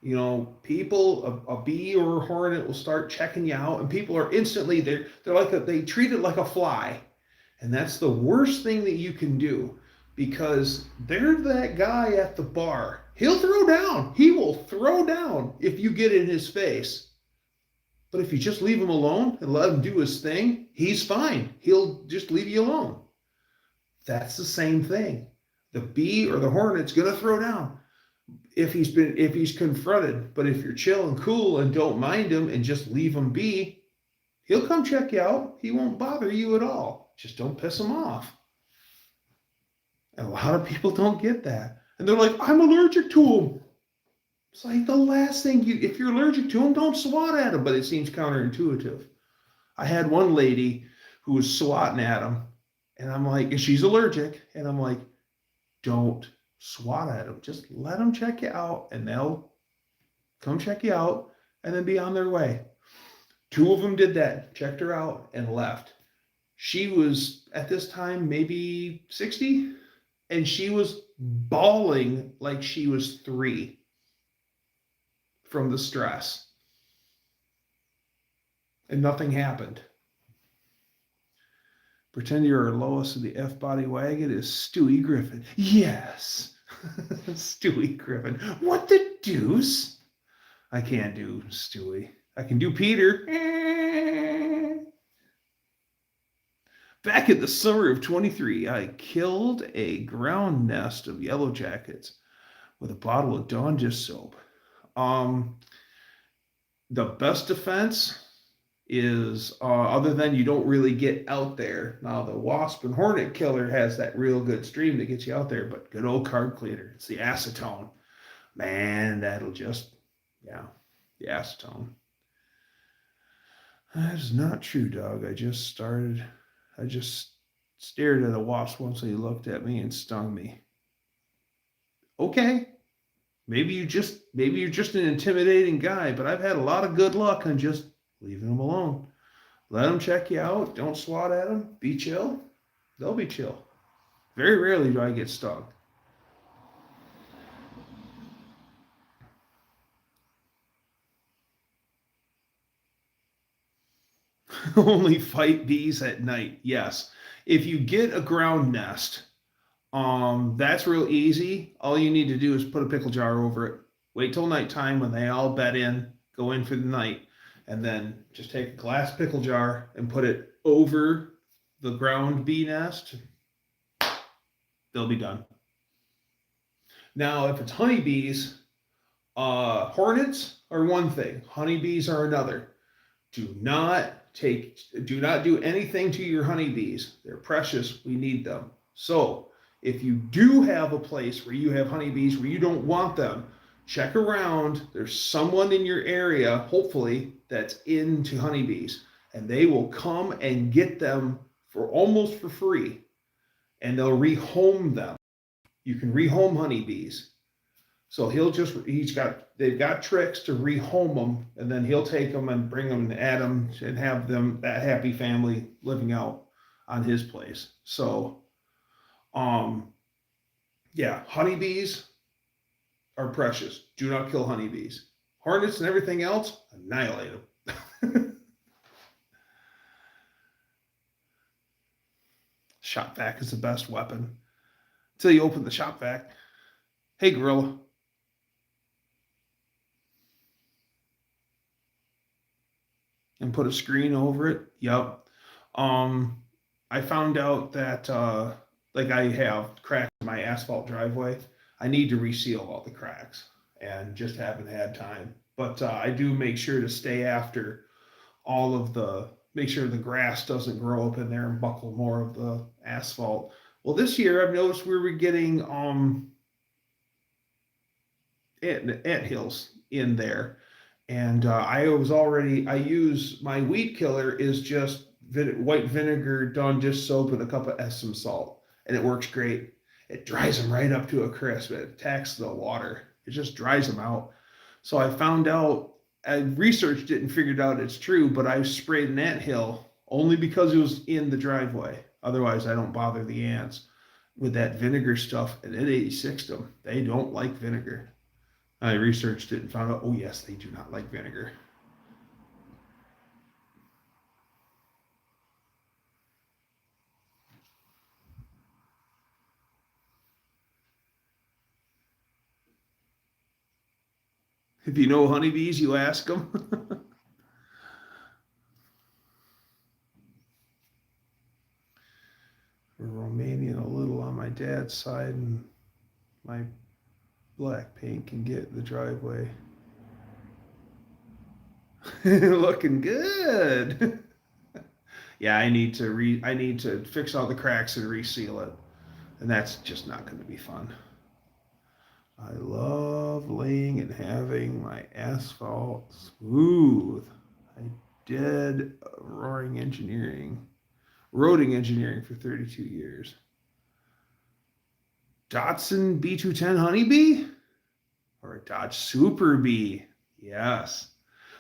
Speaker 1: You know, people, a bee or a hornet will start checking you out, and people are instantly they treat it like a fly, and that's the worst thing that you can do. Because they're that guy at the bar. He'll throw down. He will throw down if you get in his face. But if you just leave him alone and let him do his thing, he's fine. He'll just leave you alone. That's the same thing. The bee or the hornet's going to throw down if he's confronted. But if you're chill and cool and don't mind him and just leave him be, he'll come check you out. He won't bother you at all. Just don't piss him off. And a lot of people don't get that. And they're like, I'm allergic to them. It's like the last thing if you're allergic to them, don't swat at them. But it seems counterintuitive. I had one lady who was swatting at them. And I'm like, and she's allergic. And I'm like, don't swat at them. Just let them check you out. And they'll come check you out and then be on their way. 2 of them did that, checked her out and left. She was at this time maybe 60. And she was bawling like she was 3. from the stress. And nothing happened. Pretend you're Lois of the F-body wagon is Stewie Griffin. Yes. Stewie Griffin. What the deuce? I can't do Stewie. I can do Peter. Back in the summer of 23, I killed a ground nest of yellow jackets with a bottle of Dawn dish soap. The best defense is other than you don't really get out there. Now the wasp and hornet killer has that real good stream that gets you out there, but good old card cleaner, it's the acetone. Man, that'll just, yeah, the acetone. That is not true, Doug. I just stared at a wasp once and he looked at me and stung me. Okay. Maybe you're just an intimidating guy, but I've had a lot of good luck on just leaving them alone. Let them check you out. Don't swat at them. Be chill. They'll be chill. Very rarely do I get stung. Only fight bees at night. Yes. If you get a ground nest, that's real easy. All you need to do is put a pickle jar over it. Wait till nighttime when they all bed in, go in for the night, and then just take a glass pickle jar and put it over the ground bee nest. They'll be done. Now, if it's honeybees, hornets are one thing. Honeybees are another. Do not do anything to your honeybees. They're precious. We need them. So if you do have a place where you have honeybees where you don't want them, check around. There's someone in your area, hopefully, that's into honeybees, and they will come and get them for almost for free, and they'll rehome them. You can rehome honeybees. So they've got tricks to rehome them, and then he'll take them and bring them and add them and have them, that happy family living out on his place. So, yeah, honeybees are precious. Do not kill honeybees. Hornets and everything else, annihilate them. Shop vac is the best weapon. Until you open the shop vac. Hey, gorilla. And put a screen over it. Yep. I found out that like I have cracks in my asphalt driveway. I need to reseal all the cracks and just haven't had time. But I do make sure to stay after make sure the grass doesn't grow up in there and buckle more of the asphalt. Well, this year I've noticed we were getting anthills in there. And I use my weed killer is just white vinegar, Dawn dish soap, and a cup of Epsom salt. And it works great. It dries them right up to a crisp. It attacks the water. It just dries them out. So I found out, I researched it and figured out it's true, but I sprayed an anthill only because it was in the driveway. Otherwise, I don't bother the ants with that vinegar stuff. And it 86'd them. They don't like vinegar. I researched it and found out, oh yes, they do not like vinegar. If you know honeybees, you ask them. We're Romanian a little on my dad's side, and my black paint can get the driveway. Looking good. Yeah, I need to fix all the cracks and reseal it. And that's just not going to be fun. I love laying and having my asphalt smooth. I did roading engineering for 32 years. Datsun B210 Honeybee or a Dodge Super Bee? Yes.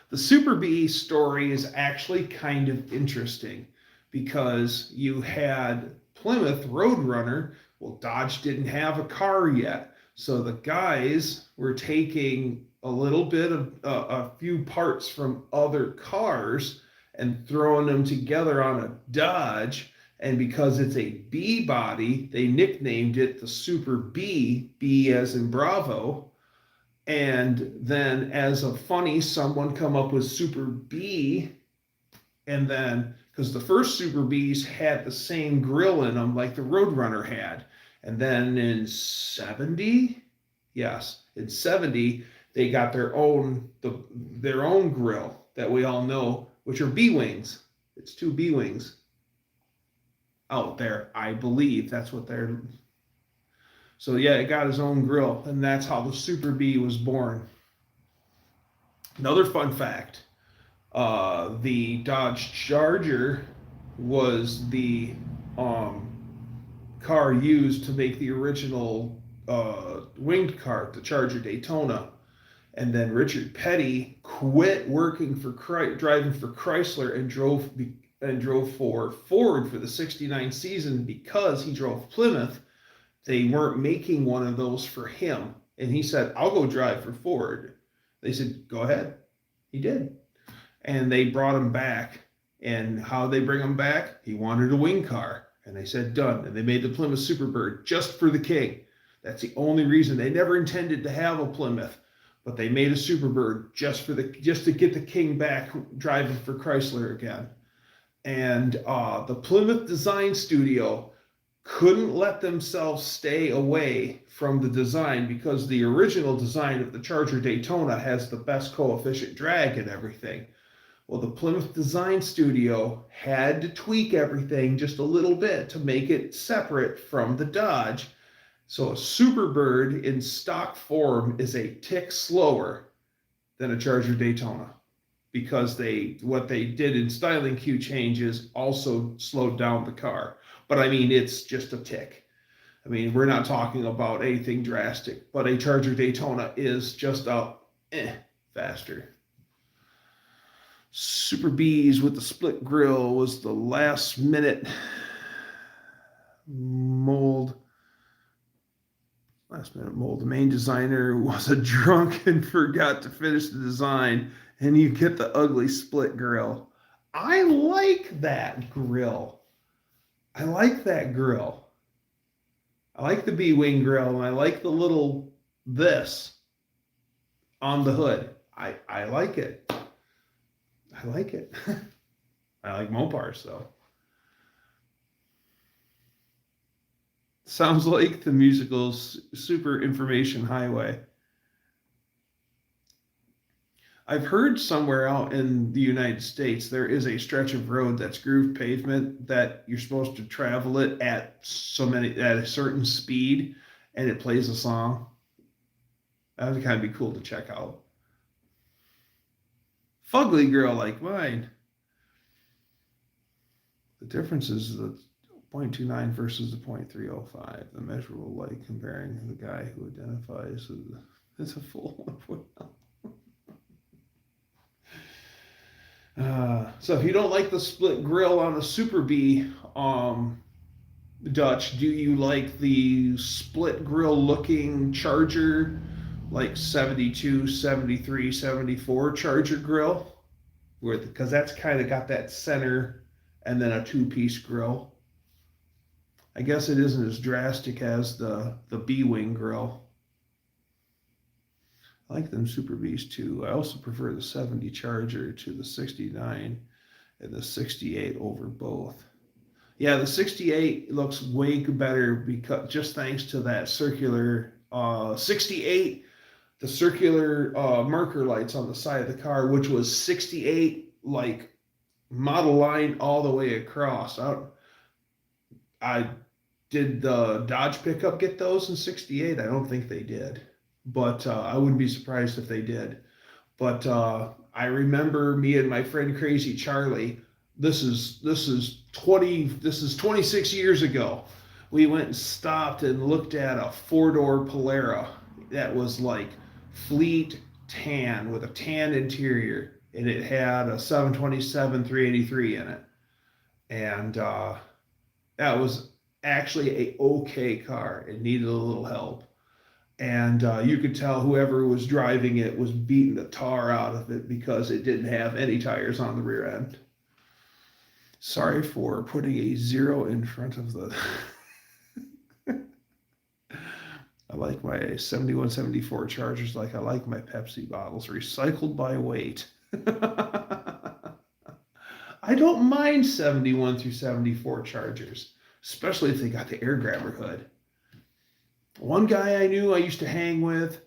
Speaker 1: The Super Bee story is actually kind of interesting because you had Plymouth Roadrunner. Well, Dodge didn't have a car yet. So the guys were taking a little bit of a few parts from other cars and throwing them together on a Dodge. And because it's a B body, they nicknamed it the Super B, B as in Bravo. And then as a funny, someone come up with Super B, and then because the first Super Bs had the same grill in them like the Roadrunner had. And then in 70, yes, in 70, they got their own grill that we all know, which are B wings. It's two B wings out there, I believe. That's what they're. So yeah, it got his own grill, and that's how the Super B was born. Another fun fact: the Dodge Charger was the car used to make the original winged cart, the Charger Daytona. And then Richard Petty quit working for driving for Chrysler and drove for Ford for the '69 season because he drove Plymouth. They weren't making one of those for him, and he said, "I'll go drive for Ford." They said, "Go ahead." He did, and they brought him back. And how they bring him back? He wanted a wing car, and they said, "Done." And they made the Plymouth Superbird just for the king. That's the only reason. They never intended to have a Plymouth, but they made a Superbird just to get the king back driving for Chrysler again. And the Plymouth Design Studio couldn't let themselves stay away from the design because the original design of the Charger Daytona has the best coefficient drag and everything. Well, the Plymouth Design Studio had to tweak everything just a little bit to make it separate from the Dodge. So a Superbird in stock form is a tick slower than a Charger Daytona because what they did in styling cue changes also slowed down the car. But I mean, it's just a tick. I mean, we're not talking about anything drastic, but a Charger Daytona is just faster. Super B's with the split grill was the last minute mold. The main designer was a drunk and forgot to finish the design, and you get the ugly split grill. I like that grill. I like the B-wing grill, and I like the little this on the hood. I like it. I like it. I like Mopars, though. Sounds like the musical Super Information Highway. I've heard somewhere out in the United States there is a stretch of road that's groove pavement that you're supposed to travel it at a certain speed, and it plays a song. That would kind of be cool to check out. Fugly girl like mine. The difference is the 0.29 versus the 0.305. The measurable light comparing the guy who identifies as a full 1.0. So if you don't like the split grill on the Super B Dutch, do you like the split grill looking Charger, like 72, 73, 74 Charger grill? Because that's kind of got that center and then a two-piece grill. I guess it isn't as drastic as the B-wing grill. I like them Super Bs too. I also prefer the 70 Charger to the 69 and the 68 over both. Yeah, the 68 looks way better because just thanks to that circular 68, the circular marker lights on the side of the car, which was 68 like model line all the way across. I did the Dodge pickup get those in 68? I don't think they did. But I wouldn't be surprised if they did. But I remember me and my friend Crazy Charlie. This is 26 years ago. We went and stopped and looked at a 4-door Polara that was like fleet tan with a tan interior, and it had a 727 383 in it, and that was actually a okay car. It needed a little help. And you could tell whoever was driving it was beating the tar out of it because it didn't have any tires on the rear end. Sorry for putting a 0 in front of the... I like my 71, 74 Chargers like I like my Pepsi bottles, recycled by weight. I don't mind 71 through 74 Chargers, especially if they got the air grabber hood. One guy I knew I used to hang with,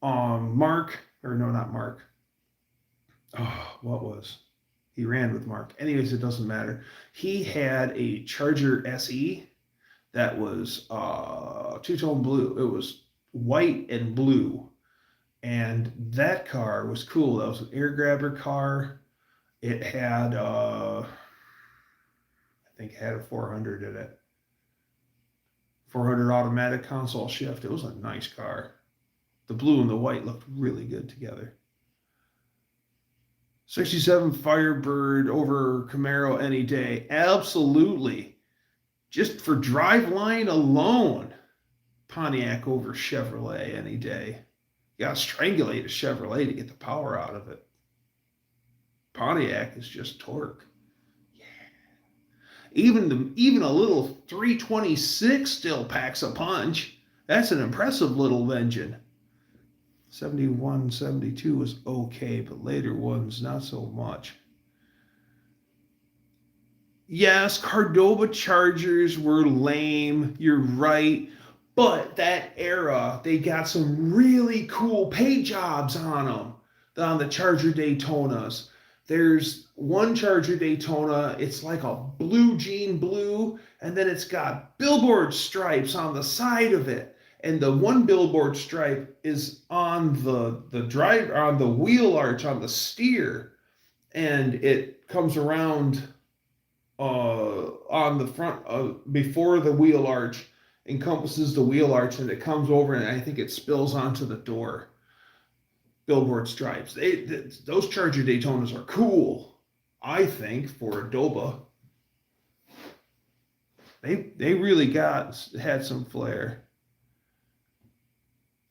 Speaker 1: Mark, or no, not Mark. Oh, what was? He ran with Mark. Anyways, it doesn't matter. He had a Charger SE that was two-tone blue. It was white and blue. And that car was cool. That was an air grabber car. It had, I think it had a 400 in it. 400 automatic console shift. It was a nice car. The blue and the white looked really good together. 67 Firebird over Camaro any day. Absolutely. Just for driveline alone, Pontiac over Chevrolet any day. You gotta strangulate a Chevrolet to get the power out of it. Pontiac is just torque. Yeah. Even a little 326 still packs a punch. That's an impressive little engine. 71, 72 was okay, but later ones not so much. Yes, Cordoba Chargers were lame. You're right. But that era, they got some really cool paint jobs on them, on the Charger Daytonas. There's one Charger Daytona, it's like a blue jean blue, and then it's got billboard stripes on the side of it. And the one billboard stripe is on on the wheel arch on the steer, and it comes around on the front before the wheel arch, encompasses the wheel arch, and it comes over, and I think it spills onto the door. Billboard stripes. Those Charger Daytonas are cool, I think, for Adoba. They really had some flair.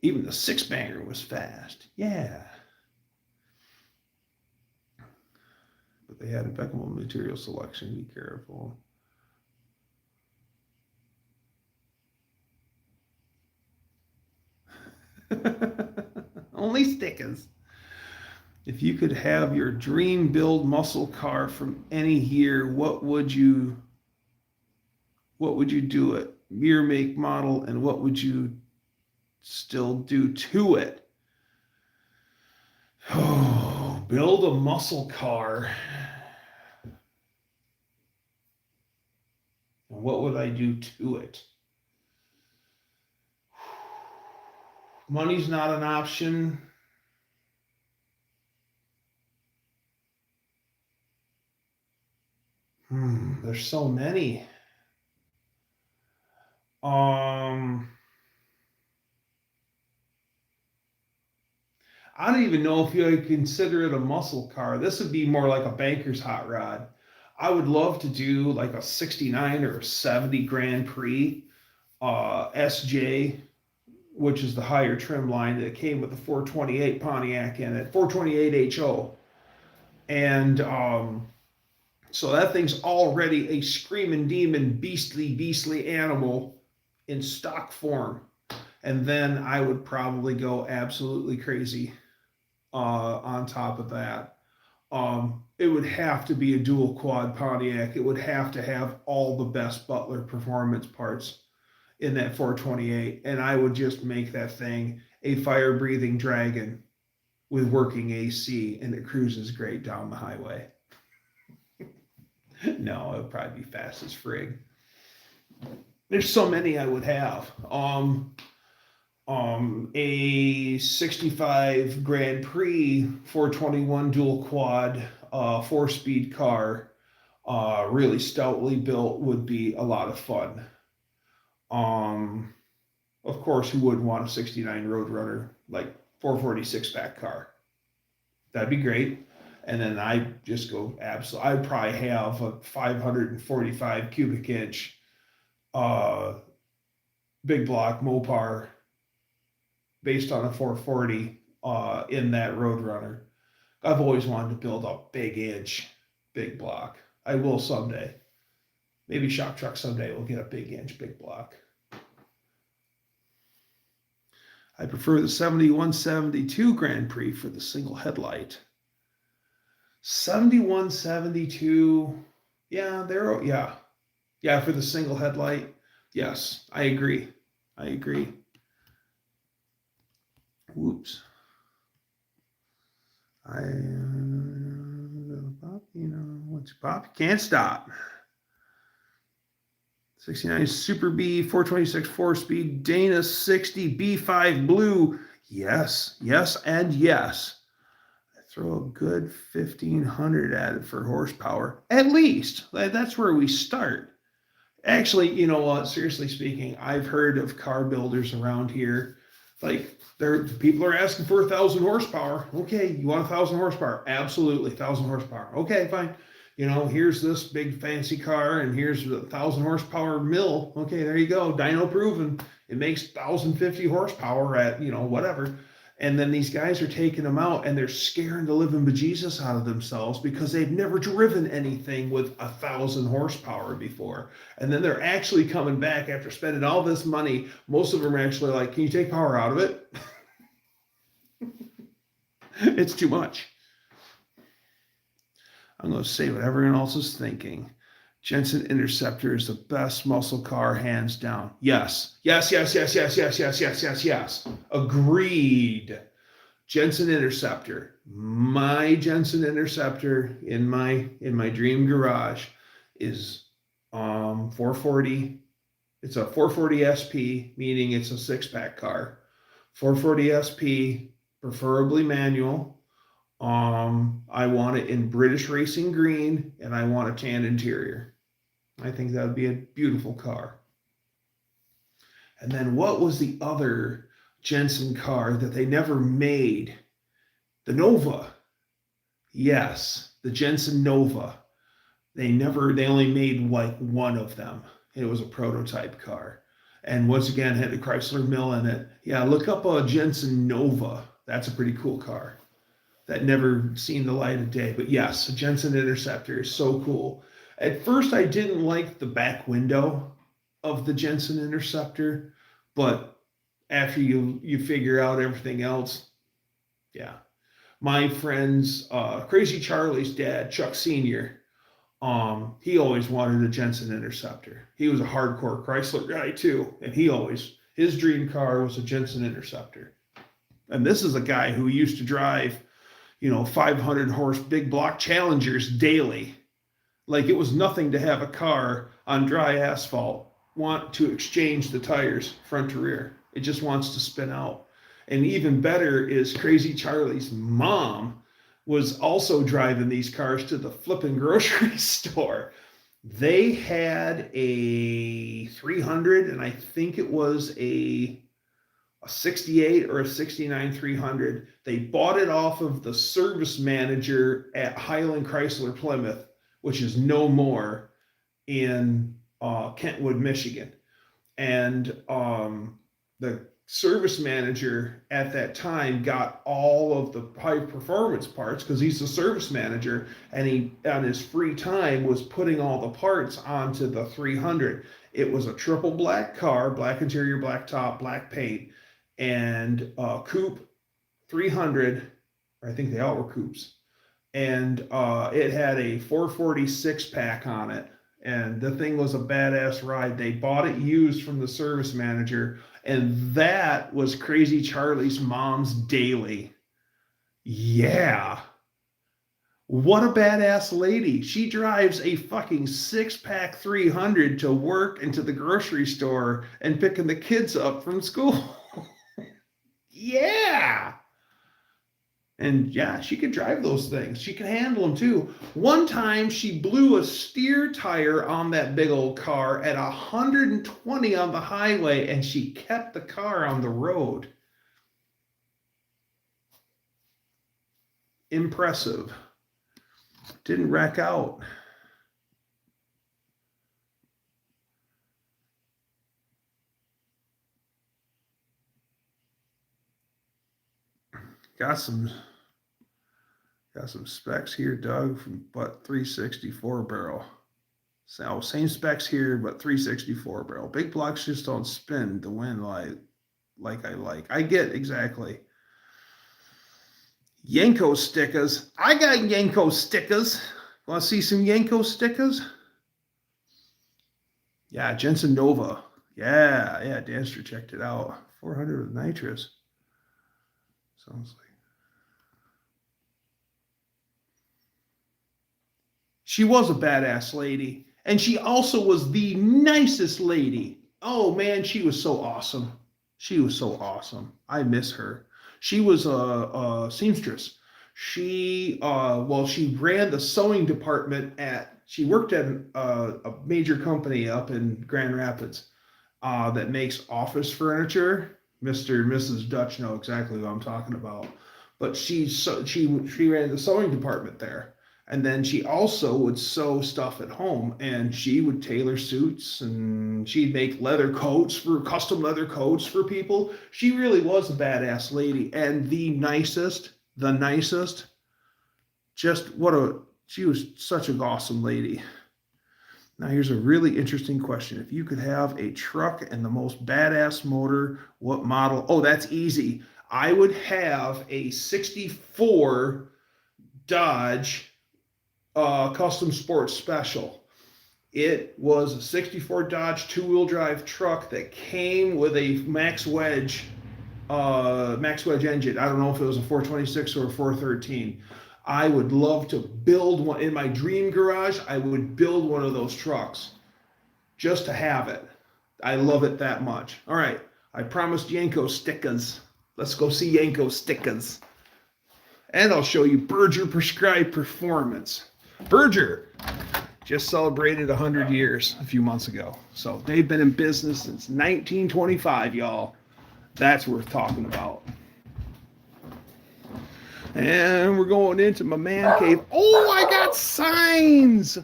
Speaker 1: Even the six-banger was fast. Yeah. But they had impeccable material selection. Be careful. Only stickers. If you could have your dream build muscle car from any year, what would you do it? Year, make, model, and what would you still do to it? Oh, build a muscle car. And what would I do to it? Money's not an option. There's so many. I don't even know if you consider it a muscle car. This would be more like a banker's hot rod. I would love to do like a 69 or 70 Grand Prix SJ, which is the higher trim line that came with the 428 Pontiac in it, 428 HO. And so that thing's already a screaming demon, beastly animal in stock form. And then I would probably go absolutely crazy on top of that. It would have to be a dual quad Pontiac. It would have to have all the best Butler performance parts in that 428. And I would just make that thing a fire-breathing dragon with working AC, and it cruises great down the highway. No, it would probably be fast as frig. There's so many I would have. A 65 Grand Prix 421 dual quad 4-speed car, really stoutly built, would be a lot of fun. Of course, who wouldn't want a 69 Roadrunner, like 446 pack car? That'd be great. And then I just go absolutely, I'd probably have a 545 cubic inch big block Mopar based on a 440 in that Roadrunner. I've always wanted to build a big inch, big block. I will someday. Maybe Shock Truck someday will get a big inch, big block. I prefer the 7172 Grand Prix for the single headlight. 7172, yeah, yeah, for the single headlight. Yes, I agree. I agree. Whoops. Once you pop, you can't stop. 69 Super B, 426 4-speed, Dana 60 B5 Blue. Yes, yes, and yes. I throw a good 1,500 at it for horsepower. At least. That's where we start. Actually, you know what? Seriously speaking, I've heard of car builders around here. Like, people are asking for 1,000 horsepower. Okay, you want 1,000 horsepower? Absolutely, 1,000 horsepower. Okay, fine. You know, here's this big fancy car, and here's the 1,000 horsepower mill. Okay, there you go. Dyno proven. It makes 1,050 horsepower at, you know, whatever. And then these guys are taking them out, and they're scaring the living bejesus out of themselves because they've never driven anything with 1,000 horsepower before. And then they're actually coming back after spending all this money. Most of them are actually like, can you take power out of it? It's too much. I'm going to say what everyone else is thinking. Jensen Interceptor is the best muscle car, hands down. Yes. Yes, yes, yes, yes, yes, yes, yes, yes, yes. Agreed. Jensen Interceptor. My Jensen Interceptor in my dream garage is 440. It's a 440 SP, meaning it's a 6-pack car. 440 SP, preferably manual. I want it in British Racing Green, and I want a tan interior. I think that would be a beautiful car. And then what was the other Jensen car that they never made? The Nova. Yes, the Jensen Nova. They only made like one of them. It was a prototype car. And once again, had a Chrysler mill in it. Yeah, look up a Jensen Nova. That's a pretty cool car. That never seen the light of day. But yes, a Jensen Interceptor is so cool. At first, I didn't like the back window of the Jensen Interceptor, but after you figure out everything else, yeah. My friend's Crazy Charlie's dad, Chuck Sr., he always wanted a Jensen Interceptor. He was a hardcore Chrysler guy too, and his dream car was a Jensen Interceptor. And this is a guy who used to drive, 500 horse big block Challengers daily. Like it was nothing to have a car on dry asphalt want to exchange the tires front to rear. It just wants to spin out. And even better is Crazy Charlie's mom was also driving these cars to the flipping grocery store. They had a 300, and I think it was a 68 or a 69 300. They bought it off of the service manager at Highland Chrysler Plymouth, which is no more, in Kentwood, Michigan. And the service manager at that time got all of the high performance parts because he's the service manager, and he on his free time was putting all the parts onto the 300. It was a triple black car, black interior, black top, black paint, and coupe 300, or I think they all were coupes. And it had a 446 pack on it, and the thing was a badass ride. They bought it used from the service manager, and that was Crazy Charlie's mom's daily. Yeah. What a badass lady. She drives a fucking 6-pack 300 to work and to the grocery store and picking the kids up from school. Yeah. And yeah, she could drive those things. She could handle them too. One time she blew a steer tire on that big old car at 120 on the highway, and she kept the car on the road. Impressive. Didn't wreck out. got some specs here, Doug, from but 364 barrel. So same specs here, but 364 barrel. Big blocks just don't spin the wind like I like. I get exactly. Yanko stickers. I got Yanko stickers. Want to see some Yanko stickers? Yeah, Jensen Nova. Yeah, Danster checked it out. 400 with nitrous. Sounds like. She was a badass lady. And she also was the nicest lady. Oh man, she was so awesome. She was so awesome. I miss her. She was a seamstress. She she ran the sewing department she worked at a major company up in Grand Rapids that makes office furniture. Mr. and Mrs. Dutch know exactly what I'm talking about. But she ran the sewing department there. And then she also would sew stuff at home, and she would tailor suits, and she'd make custom leather coats for people. She really was a badass lady, and the nicest. She was such an awesome lady. Now here's a really interesting question. If you could have a truck and the most badass motor, what model? Oh, that's easy. I would have a 64 Dodge Custom Sports Special. It was a 64 Dodge two-wheel drive truck that came with a max wedge engine. I don't know if it was a 426 or a 413. I would love to build one in my dream garage. I would build one of those trucks just to have it. I love it that much. All right, I promised Yanko stickers. Let's go see Yanko stickers. And I'll show you Berger Prescribed Performance. Berger just celebrated 100 years a few months ago. So they've been in business since 1925, y'all. That's worth talking about. And we're going into my man cave. Oh, I got signs.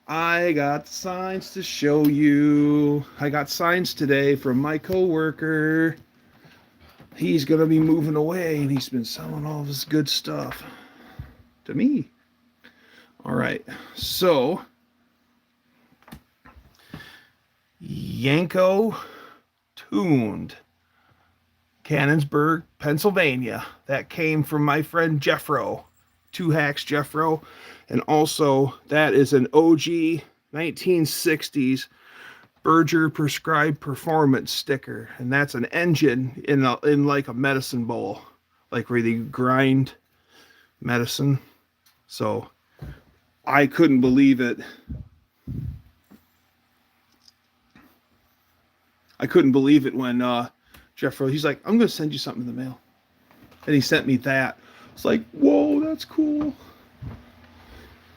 Speaker 1: I got signs to show you. I got signs today from my coworker. He's going to be moving away, and he's been selling all of his good stuff to me. All right, so Yanko tuned, Cannonsburg, Pennsylvania. That came from my friend Jeffro, Two Hacks Jeffro, and also that is an OG 1960s Berger Prescribed Performance sticker, and that's an engine in like a medicine bowl, like where they grind medicine. So I couldn't believe it. I couldn't believe it when Jeffro, he's like, I'm going to send you something in the mail. And he sent me that. It's like, whoa, that's cool.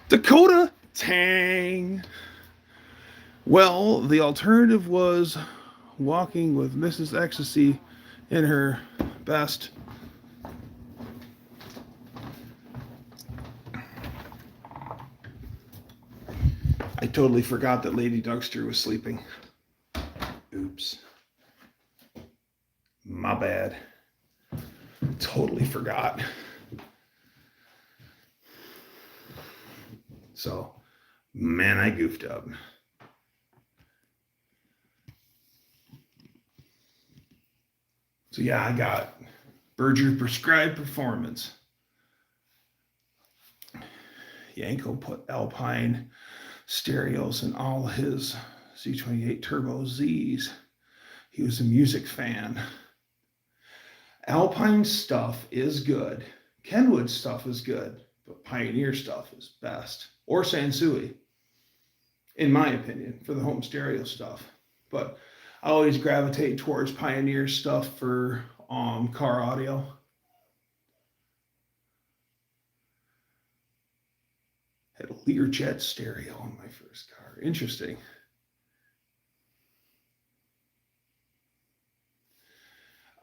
Speaker 1: Dakota Tang. Well, the alternative was walking with Mrs. Ecstasy in her best. I totally forgot that Lady Dougster was sleeping. Oops. My bad. Totally forgot. So, man, I goofed up. So yeah, I got Berger Prescribed Performance. Yanko put Alpine stereos in all his Z28 Turbo Zs. He was a music fan. Alpine stuff is good. Kenwood stuff is good, but Pioneer stuff is best. Or Sansui, in my opinion, for the home stereo stuff. But I always gravitate towards Pioneer stuff for car audio. Had a Learjet stereo on my first car. Interesting.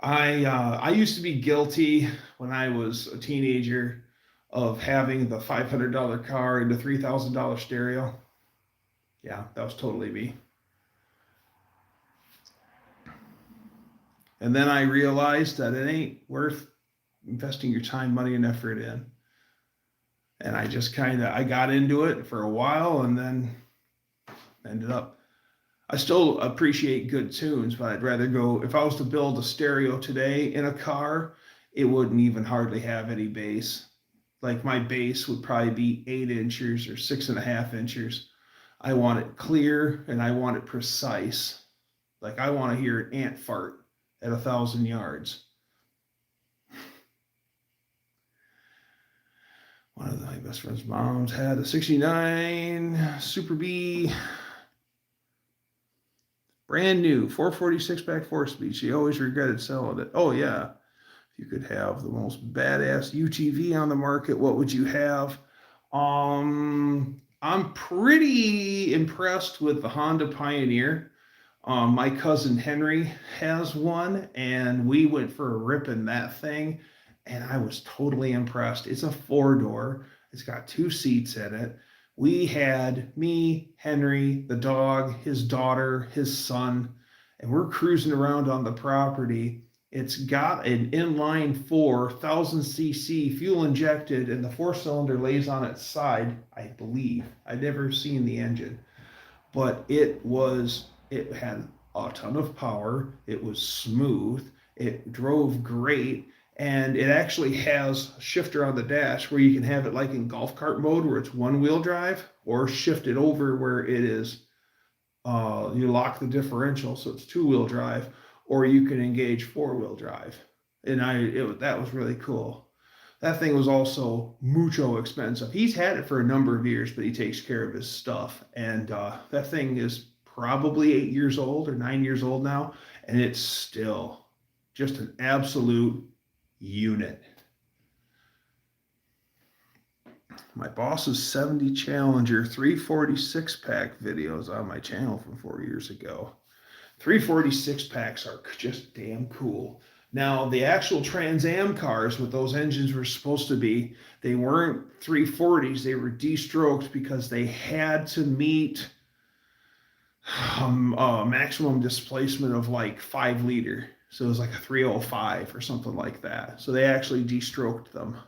Speaker 1: I used to be guilty when I was a teenager of having the $500 car and the $3,000 stereo. Yeah, that was totally me. And then I realized that it ain't worth investing your time, money, and effort in. And I just I got into it for a while and then ended up, I still appreciate good tunes, but I'd rather go, if I was to build a stereo today in a car, it wouldn't even hardly have any bass. Like my bass would probably be 8 inches or 6.5 inches. I want it clear and I want it precise. Like I want to hear an ant fart at 1,000 yards. One of my best friend's moms had a 69 Super B, brand new, 446 back 4-speed. She always regretted selling it. Oh yeah. If you could have the most badass UTV on the market, what would you have? I'm pretty impressed with the Honda Pioneer. My cousin Henry has one, and we went for a rip in that thing, and I was totally impressed. It's a 4-door. It's got 2 seats in it. We had me, Henry, the dog, his daughter, his son, and we're cruising around on the property. It's got an inline 4, 1,000cc fuel injected, and the 4-cylinder lays on its side, I believe. I've never seen the engine, but it had a ton of power. It was smooth. It drove great. And it actually has a shifter on the dash where you can have it like in golf cart mode where it's 1-wheel drive, or shift it over where it is, you lock the differential so it's 2-wheel drive, or you can engage 4-wheel drive. And that was really cool. That thing was also mucho expensive. He's had it for a number of years, but he takes care of his stuff. And that thing is probably 8 years old or 9 years old now, and it's still just an absolute unit. My boss's 70 Challenger 346 pack videos on my channel from 4 years ago. 346 packs are just damn cool. Now, the actual Trans Am cars, what those engines were supposed to be, they weren't 340s. They were de-stroked because they had to meet maximum displacement of like 5 liter. So it was like a 305 or something like that. So they actually de-stroked them.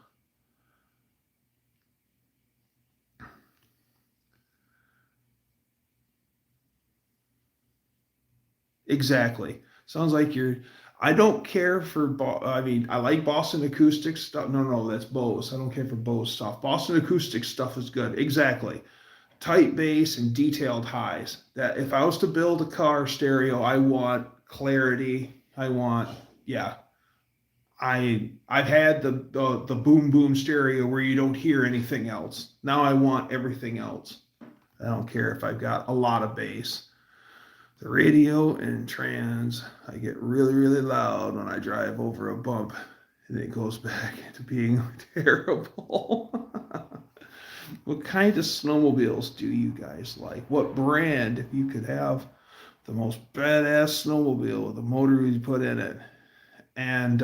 Speaker 1: Exactly. Sounds like I don't care for, I mean, I like Boston Acoustic stuff. No, that's Bose. I don't care for Bose stuff. Boston Acoustic stuff is good. Exactly. Tight bass and detailed highs. That if I was to build a car stereo, I want clarity. Yeah. I've had the boom boom stereo where you don't hear anything else. Now I want everything else. I don't care if I've got a lot of bass. The radio and trans, I get really, really loud when I drive over a bump, and it goes back to being terrible. What kind of snowmobiles do you guys like? What brand, if you could have the most badass snowmobile with the motor you put in it? And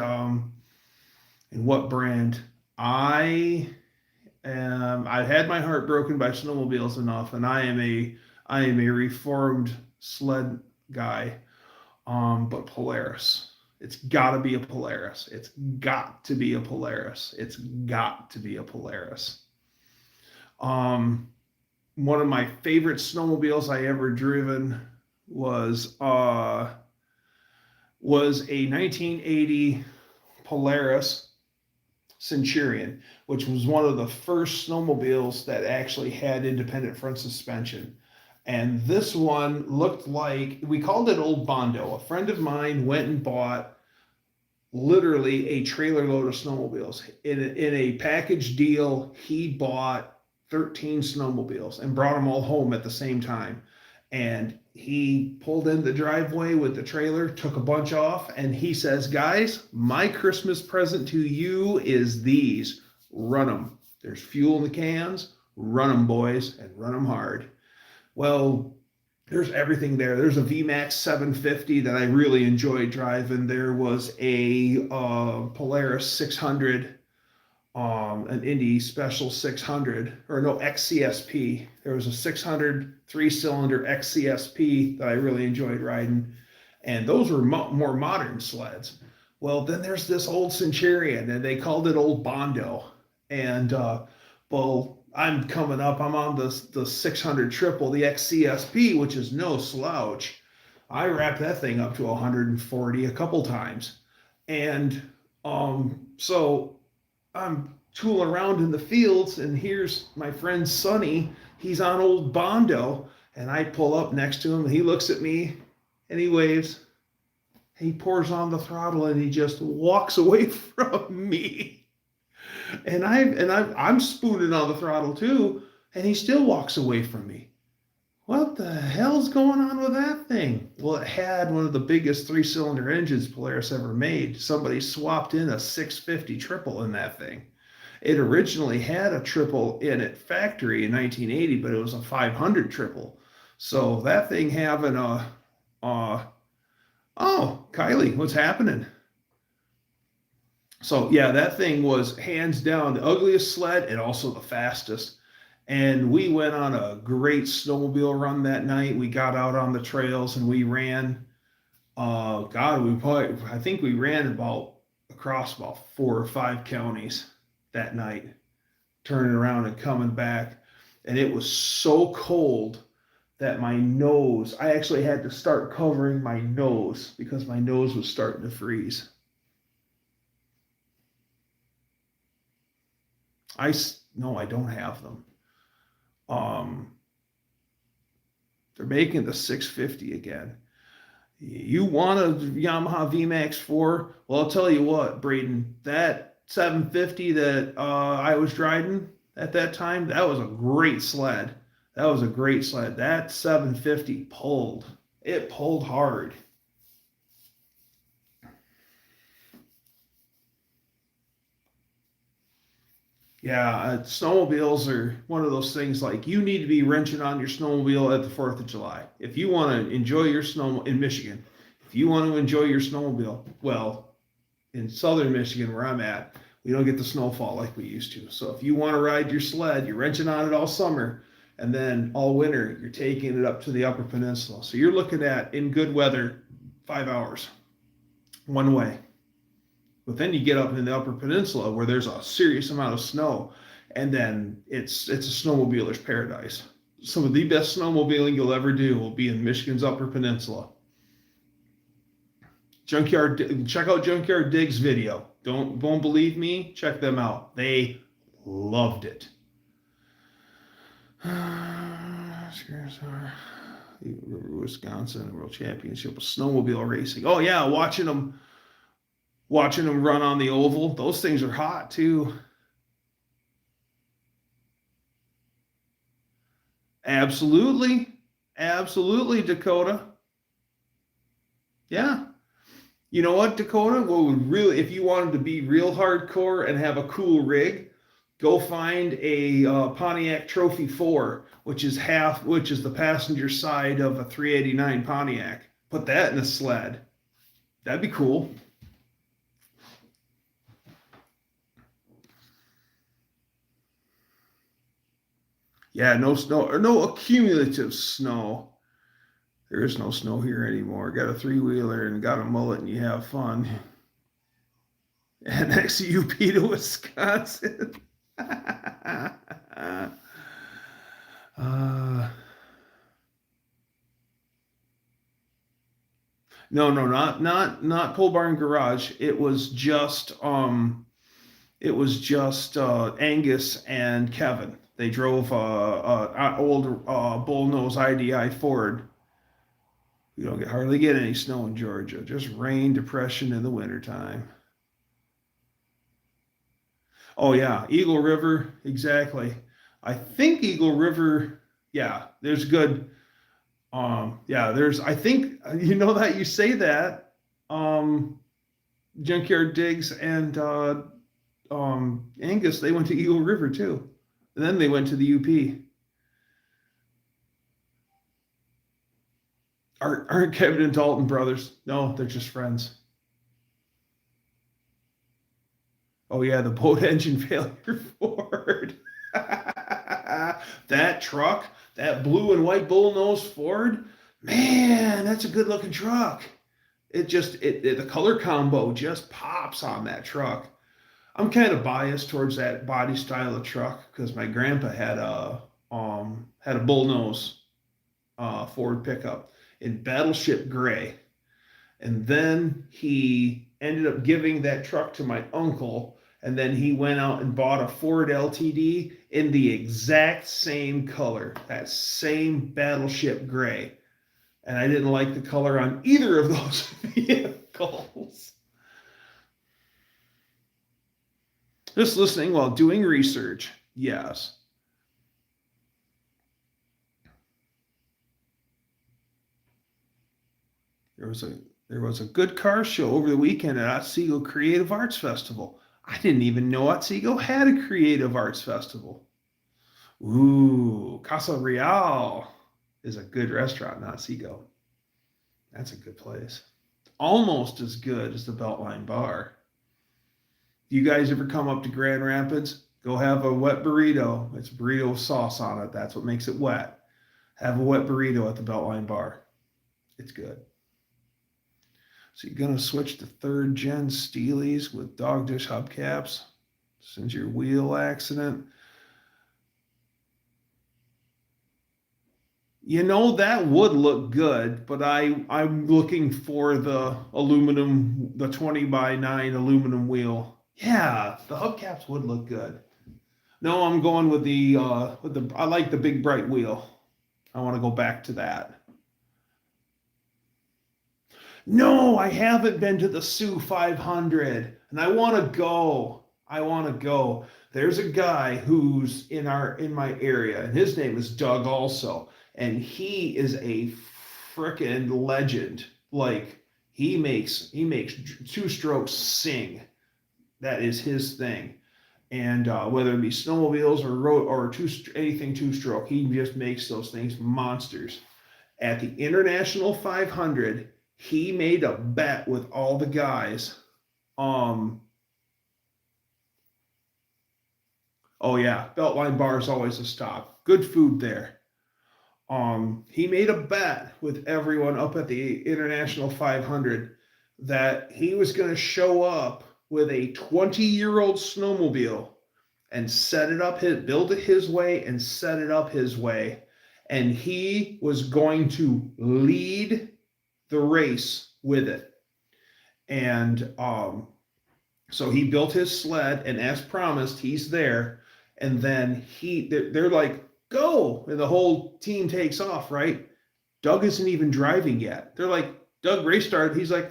Speaker 1: what brand? I've had my heart broken by snowmobiles enough, and I am a reformed sled guy. But Polaris. It's got to be a Polaris. It's got to be a Polaris. It's got to be a Polaris. One of my favorite snowmobiles I ever driven was a 1980 Polaris Centurion, which was one of the first snowmobiles that actually had independent front suspension. And this one looked like, we called it Old Bondo. A friend of mine went and bought literally a trailer load of snowmobiles. In a package deal, he bought 13 snowmobiles and brought them all home at the same time. And he pulled in the driveway with the trailer, took a bunch off, and he says, guys, my Christmas present to you is these. Run them. There's fuel in the cans. Run them, boys, and run them hard. Well, there's everything there. There's a VMAX 750 that I really enjoyed driving. There was a Polaris 600, an Indy Special 600, or no, XCSP. There was a 600 3-cylinder XCSP that I really enjoyed riding. And those were more modern sleds. Well, then there's this old Centurion, and they called it Old Bondo. And well, I'm coming up. I'm on the 600 triple, the XCSP, which is no slouch. I wrapped that thing up to 140 a couple times, and so I'm tooling around in the fields, and here's my friend Sonny. He's on Old Bondo, and I pull up next to him, and he looks at me, and he waves. He pours on the throttle and he just walks away from me. I'm spooning on the throttle too, and he still walks away from me. What the hell's going on with that thing? Well, it had one of the biggest 3-cylinder engines Polaris ever made. Somebody swapped in a 650 triple in that thing. It originally had a triple in it factory in 1980, but it was a 500 triple. So that thing having oh, Kylie, what's happening? So yeah, that thing was hands down the ugliest sled and also the fastest. And we went on a great snowmobile run that night. We got out on the trails and we ran. I think we ran across about 4 or 5 counties that night, turning around and coming back. And it was so cold that my nose, I actually had to start covering my nose because my nose was starting to freeze. No, I don't have them. They're making the 650 again. You want a Yamaha VMAX 4? Well, I'll tell you what, Braden, that 750 that I was driving at that time, that was a great sled. That was a great sled. That 750 pulled. It pulled hard. Yeah, snowmobiles are one of those things like you need to be wrenching on your snowmobile at the 4th of July. If you want to enjoy your snow in Michigan, if you want to enjoy your snowmobile, well, in southern Michigan where I'm at, we don't get the snowfall like we used to. So if you want to ride your sled, you're wrenching on it all summer. And then all winter, you're taking it up to the Upper Peninsula. So you're looking at, in good weather, 5 hours one way. But then you get up in the Upper Peninsula where there's a serious amount of snow. And then it's a snowmobiler's paradise. Some of the best snowmobiling you'll ever do will be in Michigan's Upper Peninsula. Check out Junkyard Dig's video. Don't believe me? Check them out. They loved it. Wisconsin World Championship of Snowmobile Racing. Oh yeah, watching them run on the oval. Those things are hot too. Absolutely, Dakota. Yeah. You know what, Dakota? What would really, if you wanted to be real hardcore and have a cool rig, go find a Pontiac Trophy 4, which is the passenger side of a 389 Pontiac. Put that in a sled. That'd be cool. Yeah, no snow, or no accumulative snow. There is no snow here anymore. Got a 3-wheeler and got a mullet and you have fun. And next to UP to Wisconsin. No, not Pole Barn Garage. It was just Angus and Kevin. They drove a old bullnose IDI Ford. We don't hardly get any snow in Georgia. Just rain, depression in the wintertime. Oh yeah, Eagle River, exactly. I think Eagle River, yeah, there's good. I think, that you say that, Junkyard Digs and Angus, they went to Eagle River too. And then they went to the UP. Aren't Kevin and Dalton brothers? No, they're just friends. Oh yeah, the boat engine failure Ford. That truck, that blue and white bullnose Ford, man, that's a good looking truck. The color combo just pops on that truck. I'm kind of biased towards that body style of truck because my grandpa had a bullnose Ford pickup in Battleship Gray, and then he ended up giving that truck to my uncle, and then he went out and bought a Ford LTD in the exact same color, that same Battleship Gray, and I didn't like the color on either of those vehicles. Just listening while doing research, yes. There was a good car show over the weekend at Otsego Creative Arts Festival. I didn't even know Otsego had a creative arts festival. Ooh, Casa Real is a good restaurant in Otsego. That's a good place. Almost as good as the Beltline Bar. You guys ever come up to Grand Rapids? Go have a wet burrito. It's burrito with sauce on it. That's what makes it wet. Have a wet burrito at the Beltline Bar. It's good. So you're going to switch to third gen Steelies with dog dish hubcaps since your wheel accident. You know, that would look good, but I'm looking for the 20x9 aluminum wheel. Yeah, the hubcaps would look good. No, I'm going with I like the big bright wheel. I want to go back to that. No, I haven't been to the Sioux 500, and I want to go. I want to go. There's a guy who's in my area, and his name is Doug also, and he is a frickin' legend. Like he makes two strokes sing. That is his thing. And whether it be snowmobiles or anything two stroke, he just makes those things monsters. At the International 500, he made a bet with all the guys. Oh yeah, Beltline Bar is always a stop. Good food there. He made a bet with everyone up at the International 500 that he was going to show up with a 20-year-old snowmobile and build it his way and set it up his way. And he was going to lead the race with it. And so he built his sled, and as promised, he's there. And then they're like, go, and the whole team takes off, right? Doug isn't even driving yet. They're like, Doug, race started. He's like,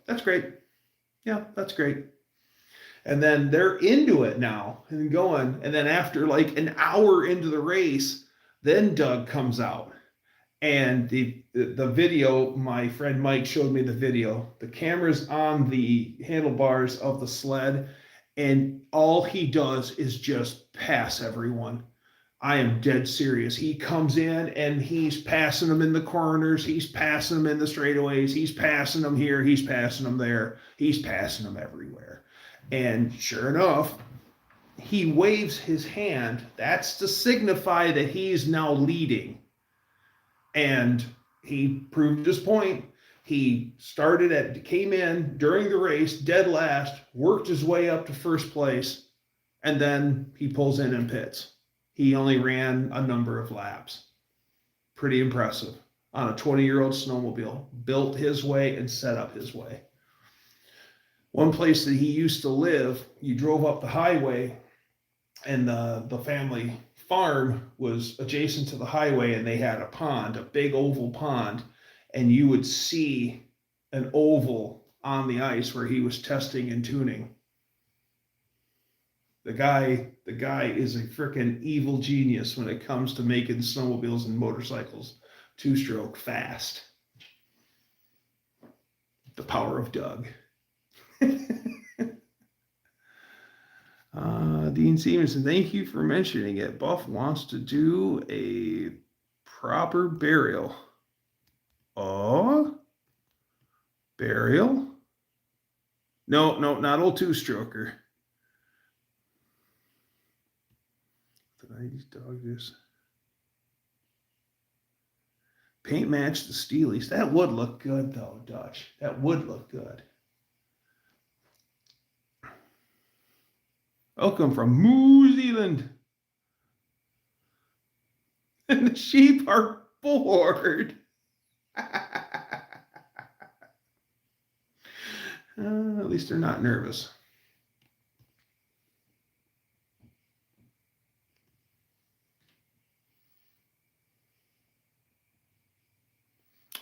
Speaker 1: that's great. Yeah, that's great. And then they're into it now and going. And then after like an hour into the race, then Doug comes out. And the video, my friend Mike showed me the video. The camera's on the handlebars of the sled, and all he does is just pass everyone. I am dead serious. He comes in and he's passing them in the corners. He's passing them in the straightaways. He's passing them here. He's passing them there. He's passing them everywhere. And sure enough, he waves his hand. That's to signify that he's now leading. And he proved his point. He came in during the race, dead last, worked his way up to first place, and then he pulls in and pits. He only ran a number of laps. Pretty impressive. On a 20-year-old snowmobile, built his way and set up his way. One place that he used to live, you drove up the highway, and the family farm was adjacent to the highway, and they had a pond, a big oval pond, and you would see an oval on the ice where he was testing and tuning. The guy is a freaking evil genius when it comes to making snowmobiles and motorcycles two-stroke fast. The power of Doug. Dean Stevenson, thank you for mentioning it. Buff wants to do a proper burial. Oh, burial? No, not old two-stroker. The 90s dog juice. Paint match the Steelies. That would look good, though, Dutch. That would look good. Welcome from New Zealand. And the sheep are bored. At least they're not nervous.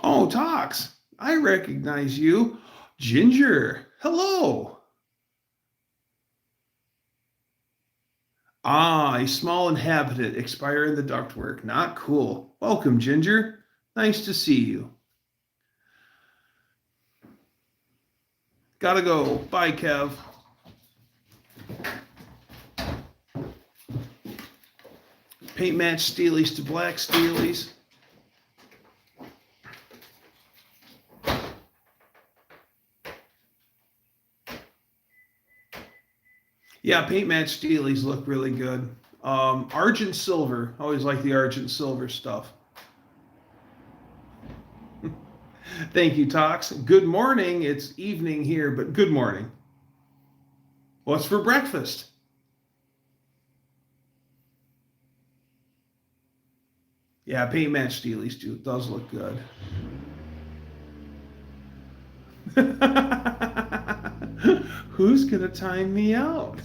Speaker 1: Oh, Tox, I recognize you. Ginger, hello. Ah, a small inhabitant expire in the ductwork. Not cool. Welcome, Ginger. Nice to see you. Gotta go. Bye, Kev. Paint match Steelies to black Steelies. Yeah, paint match Steelies look really good. Argent silver. Always like the argent silver stuff. Thank you, Tox. Good morning. It's evening here, but good morning. What's for breakfast? Yeah, paint match Steelies too. It does look good. Who's gonna time me out?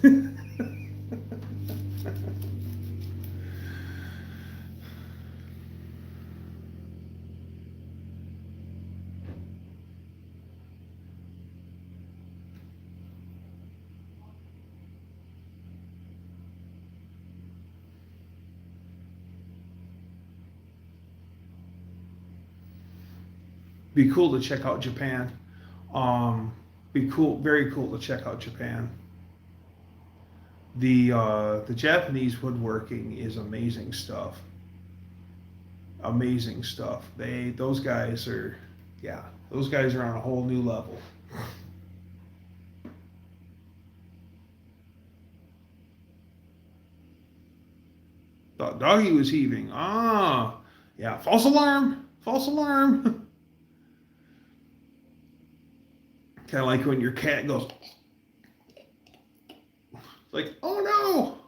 Speaker 1: Be cool to check out Japan. Be cool, very cool to check out Japan. The Japanese woodworking is amazing stuff. Amazing stuff. Those guys are, yeah, those guys are on a whole new level. Doggy was heaving. Ah, yeah. False alarm. False alarm. Kind of like when your cat goes, like, oh no.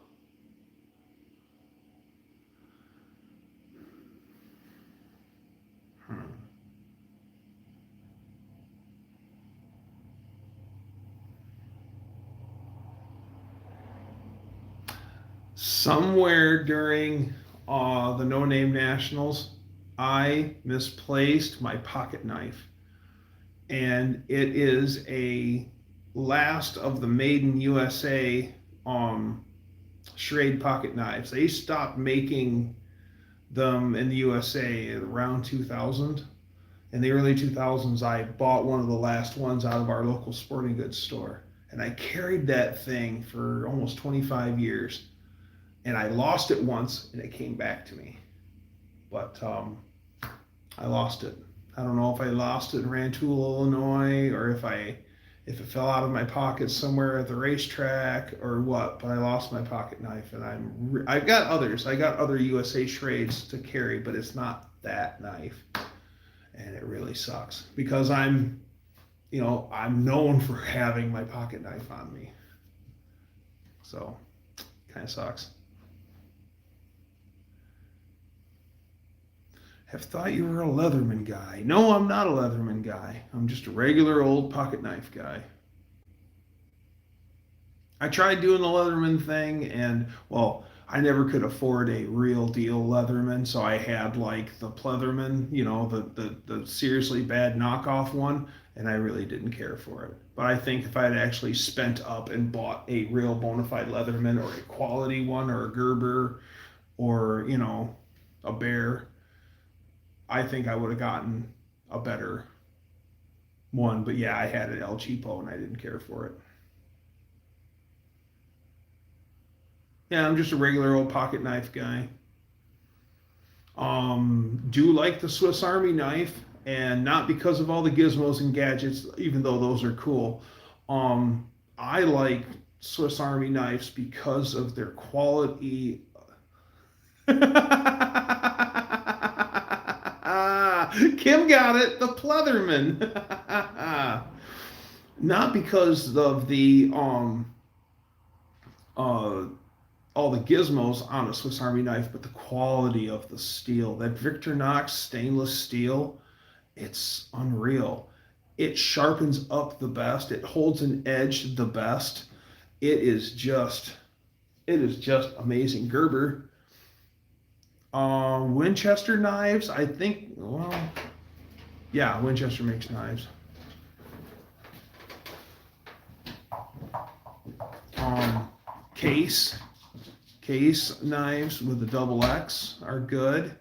Speaker 1: Somewhere during the No Name Nationals, I misplaced my pocket knife. And it is a last of the Made in USA Schrade pocket knives. They stopped making them in the USA around 2000. In the early 2000s, I bought one of the last ones out of our local sporting goods store. And I carried that thing for almost 25 years. And I lost it once, and it came back to me. But I lost it. I don't know if I lost it in Rantoul, Illinois, or if it fell out of my pocket somewhere at the racetrack or what. But I lost my pocket knife, and I've got others. I got other USA Schrades to carry, but it's not that knife, and it really sucks because I'm known for having my pocket knife on me. So, kind of sucks. Have thought you were a Leatherman guy. No, I'm not a Leatherman guy. I'm just a regular old pocket knife guy. I tried doing the Leatherman thing, and well, I never could afford a real deal Leatherman, so I had like the Pleatherman, the seriously bad knockoff one, and I really didn't care for it. But I think if I had actually spent up and bought a real bona fide Leatherman or a quality one or a Gerber or, a Bear, I think I would have gotten a better one. But yeah, I had an El Cheapo and I didn't care for it. Yeah, I'm just a regular old pocket knife guy. Do like the Swiss Army knife, and not because of all the gizmos and gadgets, even though those are cool. I like Swiss Army knives because of their quality. Kim got it, the Pleatherman. Not because of the uh all the gizmos on a Swiss Army knife, but the quality of the steel. That Victorinox stainless steel, it's unreal. It sharpens up the best. It holds an edge the best. It is just, it is just amazing. Gerber. Winchester knives, I think, well, yeah, Winchester makes knives. Case. Case knives with the double X are good.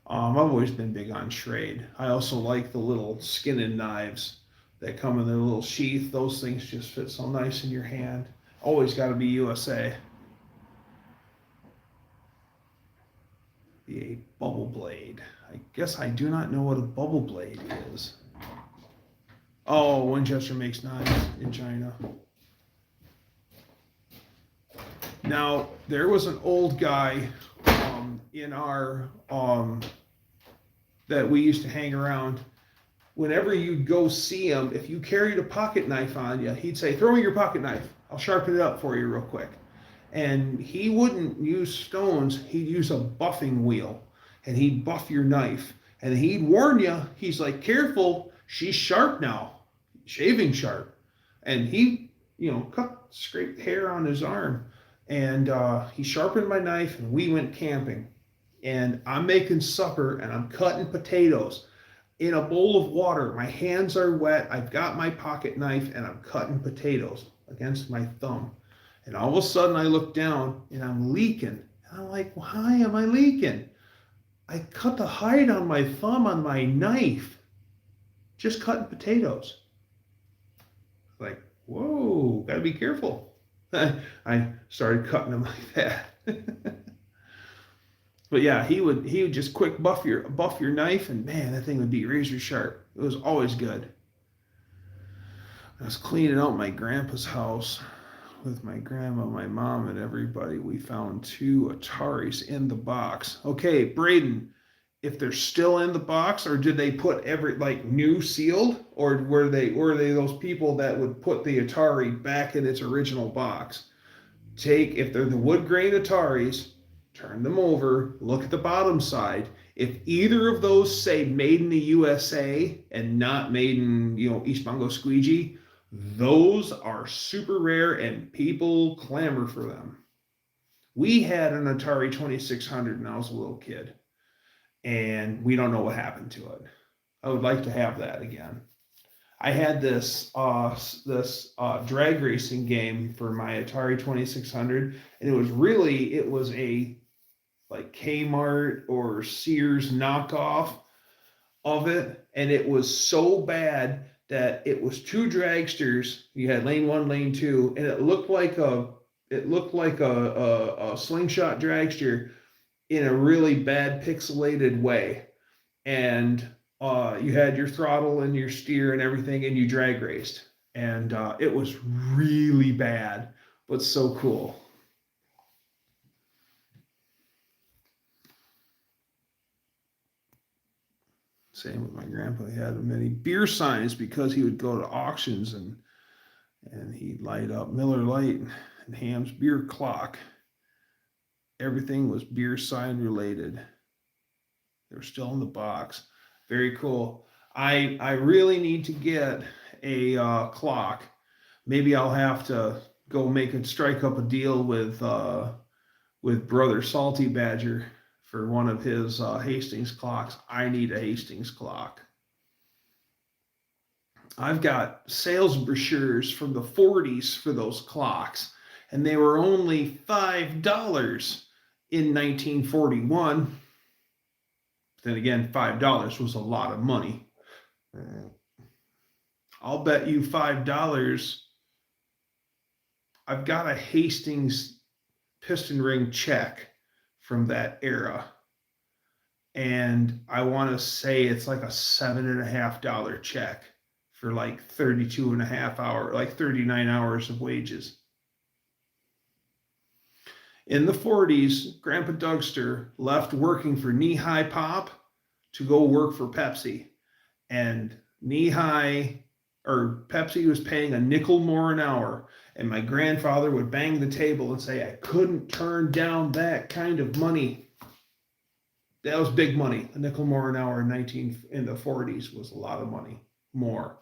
Speaker 1: I've always been big on Schrade. I also like the little skinning knives that come in their little sheath. Those things just fit so nice in your hand. Always got to be USA. A bubble blade. I guess I do not know what a bubble blade is. Oh, Winchester makes knives in China. Now, there was an old guy in our, that we used to hang around. Whenever you'd go see him, if you carried a pocket knife on you, he'd say, throw me your pocket knife. I'll sharpen it up for you real quick. And he wouldn't use stones. He'd use a buffing wheel. And he'd buff your knife. And he'd warn you. He's like, careful, she's sharp now. Shaving sharp. And he, scraped hair on his arm. And he sharpened my knife, and we went camping. And I'm making supper, and I'm cutting potatoes in a bowl of water. My hands are wet. I've got my pocket knife, and I'm cutting potatoes against my thumb. And all of a sudden, I look down, and I'm leaking. And I'm like, why am I leaking? I cut the hide on my thumb on my knife, just cutting potatoes. Like, whoa, gotta be careful. I started cutting them like that. But yeah, he would just quick buff your knife, and man, that thing would be razor sharp. It was always good. I was cleaning out my grandpa's house with my grandma, my mom, and everybody. We found 2 Ataris in the box. Okay, Braden, if they're still in the box, or did they put new sealed, or were they those people that would put the Atari back in its original box? If they're the wood grain Ataris, turn them over, look at the bottom side. If either of those say made in the USA and not made in, East Bongo Squeegee, those are super rare and people clamor for them. We had an Atari 2600 when I was a little kid, and we don't know what happened to it. I would like to have that again. I had this drag racing game for my Atari 2600, and it was a like Kmart or Sears knockoff of it, and it was so bad that it was 2 dragsters. You had lane 1, lane 2, and it looked like a slingshot dragster in a really bad pixelated way. And you had your throttle and your steer and everything, and you drag raced. And it was really bad, but so cool. Same with my grandpa. He had many beer signs because he would go to auctions, and he'd light up Miller Lite and Ham's beer clock. Everything was beer sign related. They were still in the box. Very cool. I really need to get a clock. Maybe I'll have to go strike up a deal with Brother Salty Badger for one of his Hastings clocks. I need a Hastings clock. I've got sales brochures from the 40s for those clocks, and they were only $5 in 1941. Then again, $5 was a lot of money. I'll bet you $5. I've got a Hastings piston ring check from that era, and I want to say it's like a $7.50 check for like 32.5 hours, like 39 hours of wages. In the 40s, Grandpa Dougster left working for Knee High Pop to go work for Pepsi, and knee-high, or Pepsi was paying a nickel more an hour, and my grandfather would bang the table and say, I couldn't turn down that kind of money. That was big money. A nickel more an hour in the 40s was a lot of money more.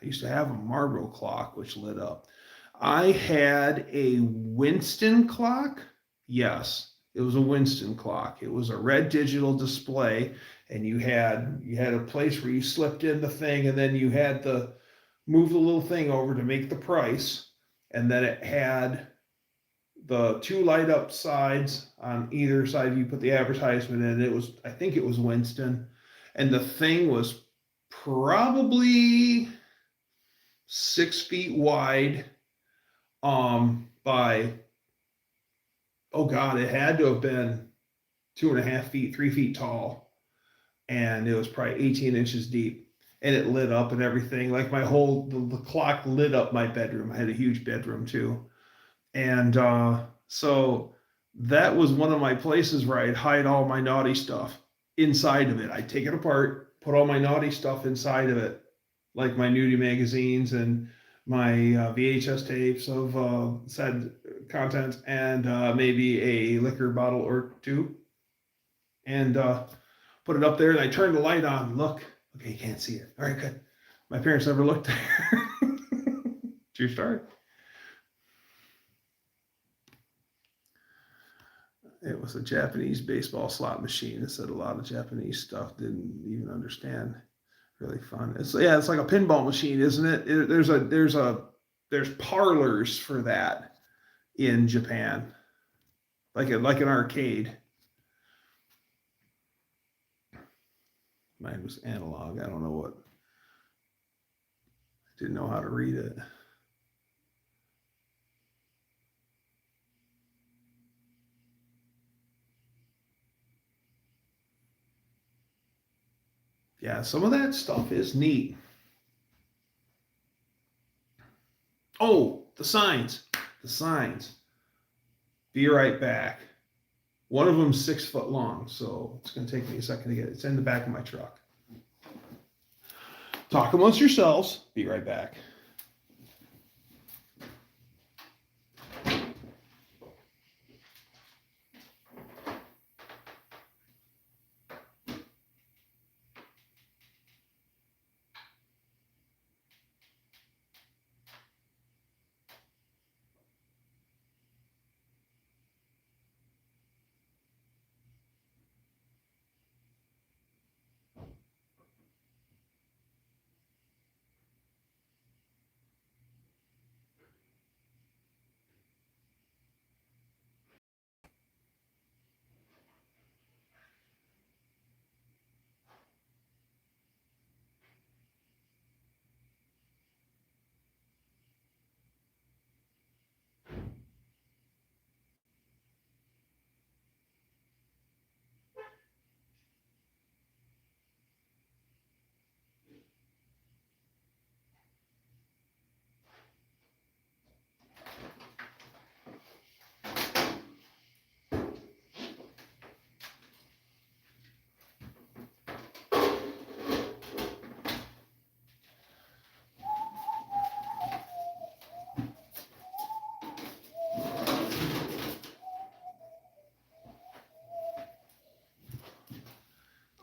Speaker 1: I used to have a Marlboro clock which lit up. I had a Winston clock. Yes, it was a Winston clock. It was a red digital display, and you had a place where you slipped in the thing, and then you had to move the little thing over to make the price, and then it had the two light up sides on either side. You put the advertisement in. It was, I think it was Winston, and the thing was probably 6 feet wide, by, oh God, it had to have been 2.5 feet, 3 feet tall, and it was probably 18 inches deep, and it lit up and everything. Like the clock lit up my bedroom. I had a huge bedroom too. And so that was one of my places where I'd hide all my naughty stuff inside of it. I'd take it apart, put all my naughty stuff inside of it, like my nudie magazines and my VHS tapes of said content, and maybe a liquor bottle or two, and put it up there. And I turned the light on. Look, okay, you can't see it. All right, good. My parents never looked there. True story. It was a Japanese baseball slot machine. It said a lot of Japanese stuff didn't even understand. Really fun. It's like a pinball machine, isn't it? There's parlors for that in Japan, like an arcade. Mine was analog. I don't know what. I didn't know how to read it. Yeah, some of that stuff is neat. Oh, the signs. The signs. Be right back. One of them's 6 foot long, so it's going to take me a second to get it. It's in the back of my truck. Talk amongst yourselves. Be right back.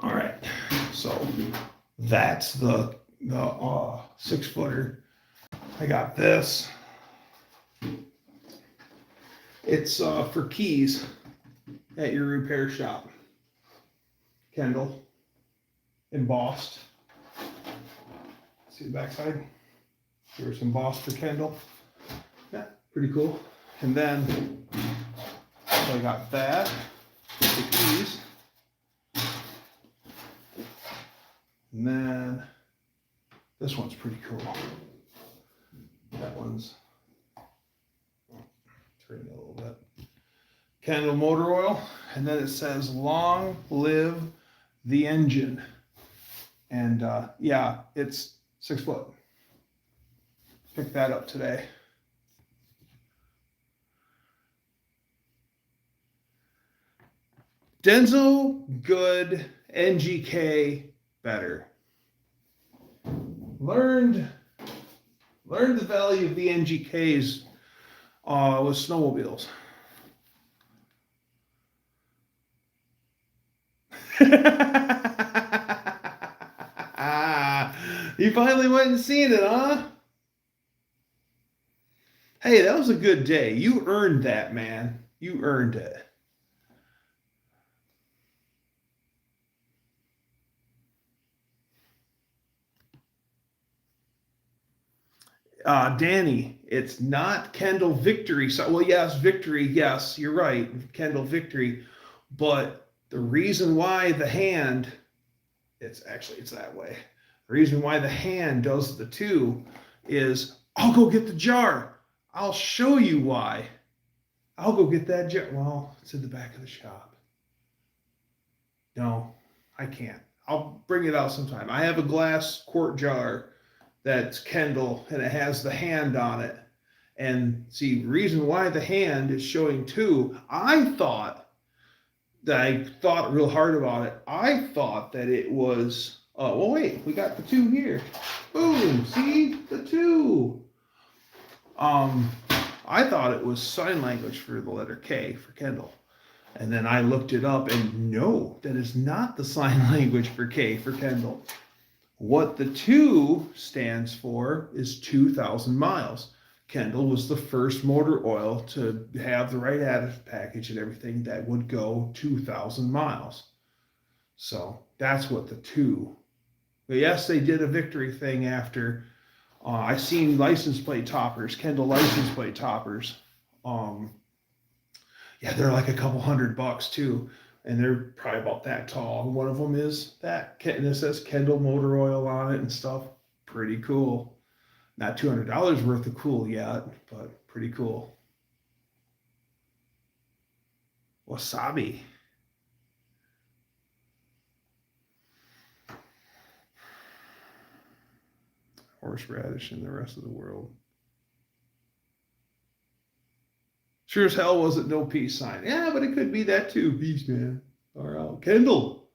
Speaker 1: All right, so that's the 6 footer. I got this. It's for keys at your repair shop. Kendall, embossed. See the backside? Here's embossed for Kendall. Yeah, pretty cool. And then so I got that, the keys. And then this one's pretty cool. That one's, turn it a little bit. Kendall motor oil, and then it says long live the engine. And yeah, it's 6 foot. Picked that up today. Denso, good. NGK, better. Learned the value of the NGKs with snowmobiles. You finally went and seen it, huh? Hey, that was a good day. You earned that, man. You earned it. Danny, it's not Kendall Victory. So, well, yes, Victory. Yes, you're right. Kendall Victory. But the reason why the hand, it's that way. The reason why the hand does the two is I'll go get the jar. I'll show you why. I'll go get that jar. Well, it's in the back of the shop. No, I can't. I'll bring it out sometime. I have a glass quart jar that's Kendall and it has the hand on it. And see, reason why the hand is showing two, I thought real hard about it. I thought that it was, well, wait, we got the two here. Boom, see the two. I thought it was sign language for the letter K for Kendall. And then I looked it up and no, that is not the sign language for K for Kendall. What the 2 stands for is 2,000 miles. Kendall was the first motor oil to have the right additive package and everything that would go 2,000 miles. So that's what the 2. But yes, they did a victory thing after. I seen license plate toppers, Kendall license plate toppers. Yeah, they're like a couple $100 too. And they're probably about that tall. One of them is that, and it says Kendall motor oil on it and stuff. Pretty cool. Not $200 worth of cool yet, but pretty cool. Wasabi. Horseradish in the rest of the world. Sure as hell wasn't no peace sign. Yeah, but it could be that too. Peace, man. All right, Kendall.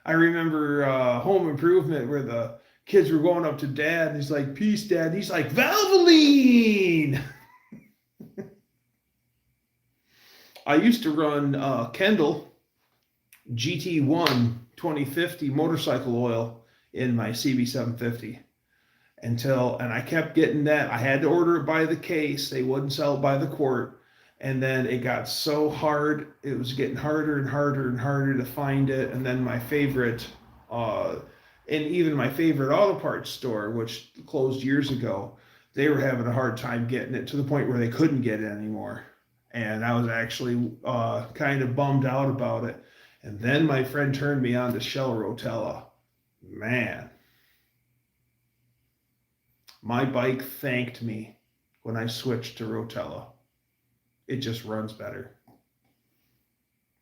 Speaker 1: I remember Home Improvement where the kids were going up to Dad, and he's like, "Peace, Dad." And he's like, "Valvoline." I used to run Kendall GT1 2050 motorcycle oil in my CB750 and I kept getting that. I had to order it by the case. They wouldn't sell it by the quart. And then it got so hard, it was getting harder and harder and harder to find it. And then my favorite, and even my favorite auto parts store, which closed years ago, they were having a hard time getting it to the point where they couldn't get it anymore. And I was actually kind of bummed out about it. And then my friend turned me on to Shell Rotella. Man, my bike thanked me when I switched to Rotella. It just runs better.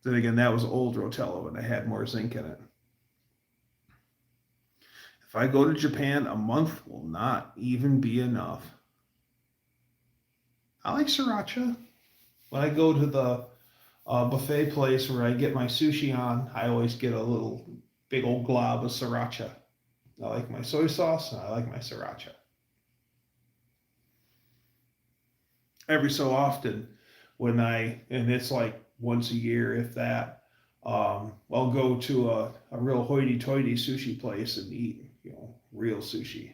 Speaker 1: Then again, that was old Rotella when I had more zinc in it. If I go to Japan, a month will not even be enough. I like sriracha. When I go to the buffet place where I get my sushi on, I always get a little big old glob of sriracha. I like my soy sauce and I like my sriracha. Every so often, and it's like once a year, if that, I'll go to a real hoity-toity sushi place and eat, real sushi.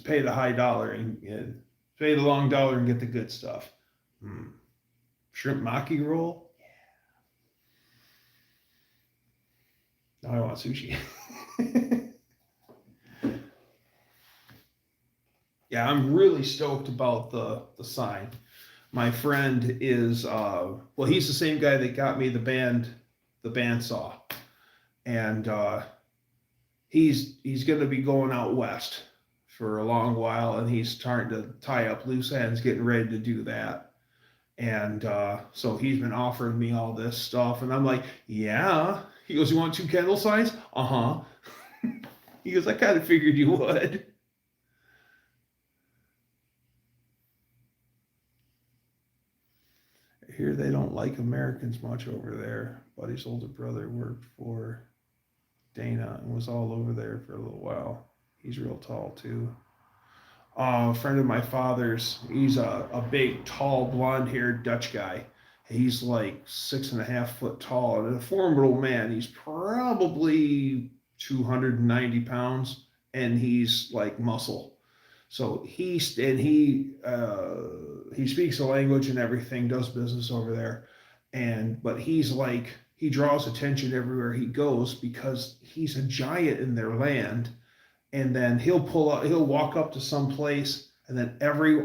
Speaker 1: Pay the high dollar and pay the long dollar and get the good stuff. Shrimp maki roll? Yeah. Now I want sushi. Yeah, I'm really stoked about the sign. My friend is he's the same guy that got me the bandsaw, and he's going to be going out west for a long while, and he's starting to tie up loose ends, getting ready to do that. And so he's been offering me all this stuff, and I'm like, yeah. He goes, "You want 2 Kendall signs?" Uh-huh. He goes, "I kind of figured you would." Here they don't like Americans much over there. Buddy's older brother worked for Dana and was all over there for a little while. He's real tall too. A friend of my father's, he's a big, tall, blonde-haired Dutch guy. He's like 6.5 foot tall and a formidable man. He's probably 290 pounds and he's like muscle. So he speaks the language and everything, does business over there. But he's like, he draws attention everywhere he goes because he's a giant in their land. And then he'll walk up to some place, and then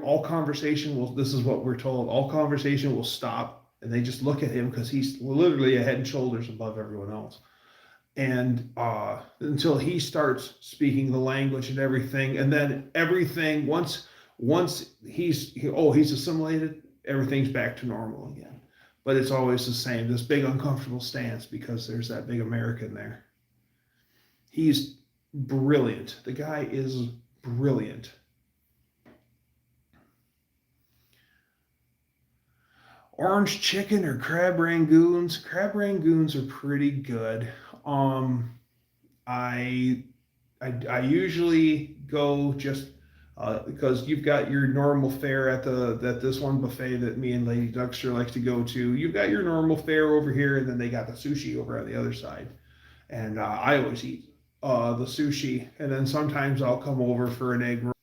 Speaker 1: all conversation will, this is what we're told, all conversation will stop, and they just look at him because he's literally a head and shoulders above everyone else. And until he starts speaking the language and everything, and then everything, once he's assimilated, everything's back to normal again. But it's always the same, this big uncomfortable stance because there's that big American there. He's brilliant. The guy is brilliant. Orange chicken or crab rangoons? Crab rangoons are pretty good. I usually go just because you've got your normal fare at this one buffet that me and Lady Dougster likes to go to. You've got your normal fare over here, and then they got the sushi over on the other side. And I always eat the sushi, and then sometimes I'll come over for an egg roll.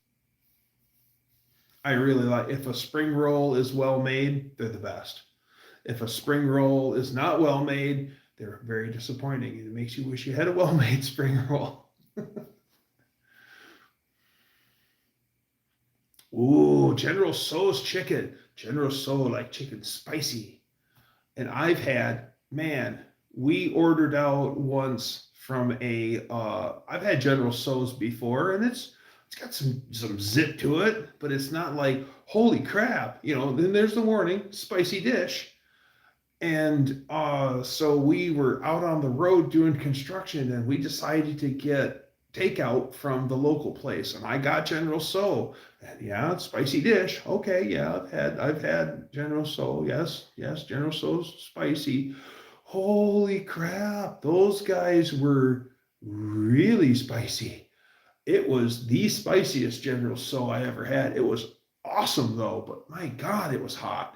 Speaker 1: I really like, if a spring roll is well made, they're the best. If a spring roll is not well made, they're very disappointing. It makes you wish you had a well-made spring roll. Ooh, General Tso's chicken. General Tso like chicken spicy. And we ordered out once from I've had General Tso's before, and it's got some zip to it, but it's not like, holy crap, then there's the warning, spicy dish. And so we were out on the road doing construction, and we decided to get takeout from the local place. And I got General Tso. And yeah, it's spicy dish. Okay, yeah, I've had General Tso. Yes, General Tso's spicy. Holy crap, those guys were really spicy. It was the spiciest General Tso I ever had. It was awesome though, but my God, it was hot.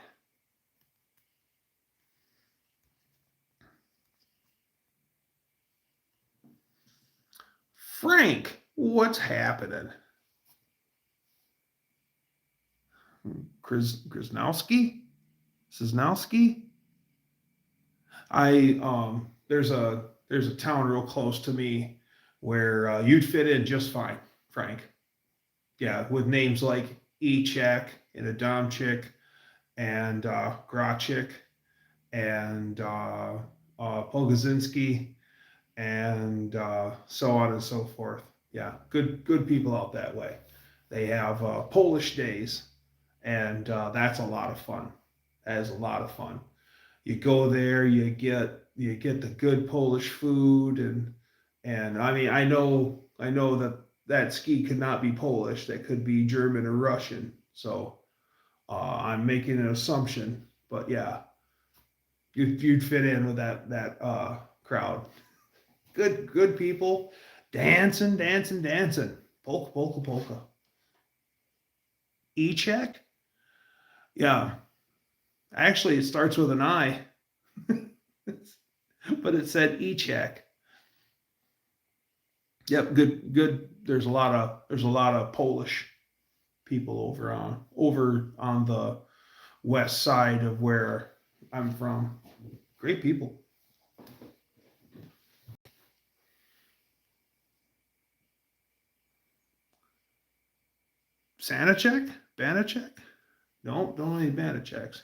Speaker 1: Frank, what's happening? Krasnowski? There's a town real close to me where you'd fit in just fine, Frank. Yeah, with names like Echek and Adamczyk and Grachik and Pogozinski and so on and so forth. Yeah, good people out that way. They have Polish days, and that's a lot of fun. That is a lot of fun. You go there, you get the good Polish food, and I mean, I know that ski could not be Polish. That could be German or Russian. So I'm making an assumption, but yeah, you'd fit in with that crowd. Good people, dancing. Polka. E-check? Yeah. Actually, it starts with an I, but it said e-check. Yep, good. There's a lot of Polish people over on the west side of where I'm from. Great people. Banachek? No, don't eat Banacheks.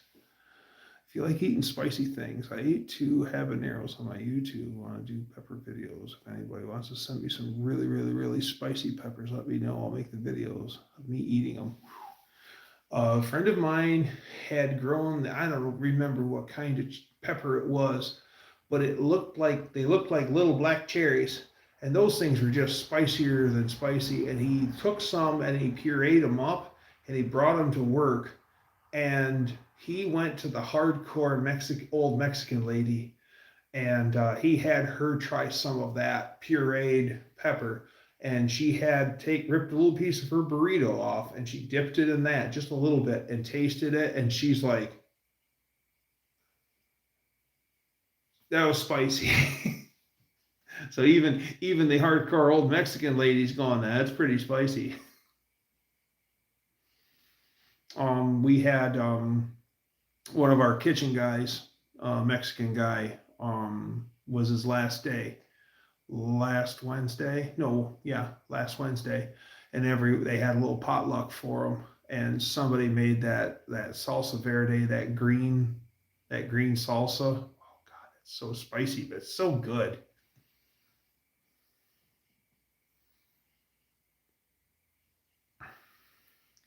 Speaker 1: If you like eating spicy things, I ate 2 habaneros on my YouTube. Want to do pepper videos. If anybody wants to send me some really, really, really spicy peppers, let me know. I'll make the videos of me eating them. A friend of mine had grown, I don't remember what kind of pepper it was, but they looked like little black cherries. And those things were just spicier than spicy. And he took some and he pureed them up and he brought them to work. And he went to the hardcore old Mexican lady, and he had her try some of that pureed pepper, and she had ripped a little piece of her burrito off, and she dipped it in that just a little bit and tasted it, and she's like, that was spicy. So even the hardcore old Mexican lady's going, that's pretty spicy. We had one of our kitchen guys, Mexican guy, was his last day last Wednesday. No, yeah, last Wednesday, and they had a little potluck for him, and somebody made that salsa verde, that green salsa. Oh God, it's so spicy, but it's so good.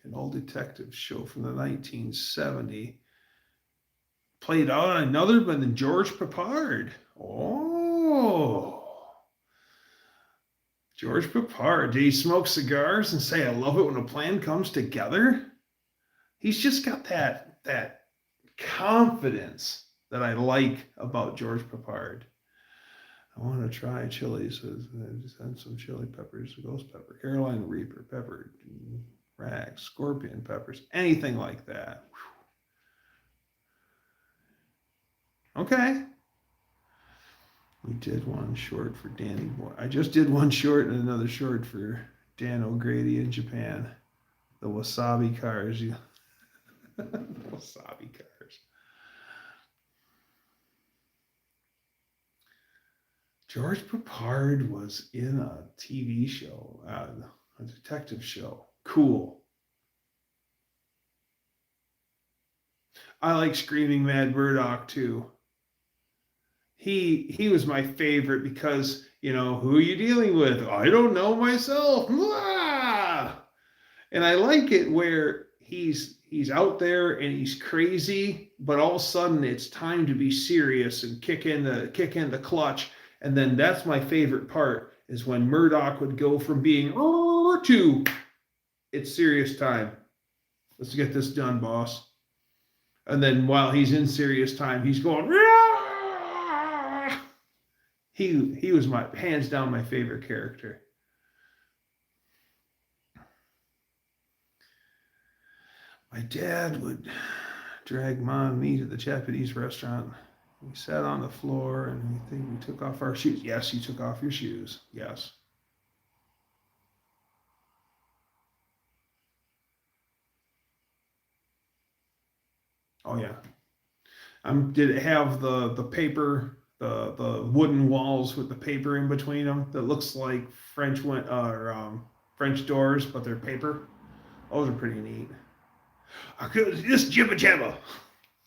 Speaker 1: An old detective show from the 1970 played out on another than George Peppard. Oh, George Peppard. Did he smoke cigars and say, I love it when a plan comes together? He's just got that confidence that I like about George Peppard. I want to try chilies. I just had some chili peppers, ghost pepper, Carolina Reaper pepper, rags, scorpion peppers, anything like that. Okay. We did one short for Danny Boy. I just did one short and another short for Dan O'Grady in Japan. The wasabi cars. Wasabi cars. George Peppard was in a TV show, a detective show. Cool. I like Screaming Mad Murdoch too. He was my favorite because, who are you dealing with? I don't know myself. Ah! And I like it where he's out there and he's crazy, but all of a sudden it's time to be serious and kick in the clutch. And then that's my favorite part, is when Murdoch would go from being to it's serious time. Let's get this done, boss. And then while he's in serious time, he's going. He was my hands down my favorite character. My dad would drag Mom and me to the Japanese restaurant. We sat on the floor and we took off our shoes. Yes, you took off your shoes. Yes. Oh yeah. Did it have the paper, the wooden walls with the paper in between them that looks like French doors, but they're paper? Those are pretty neat. This Jibba Jabba.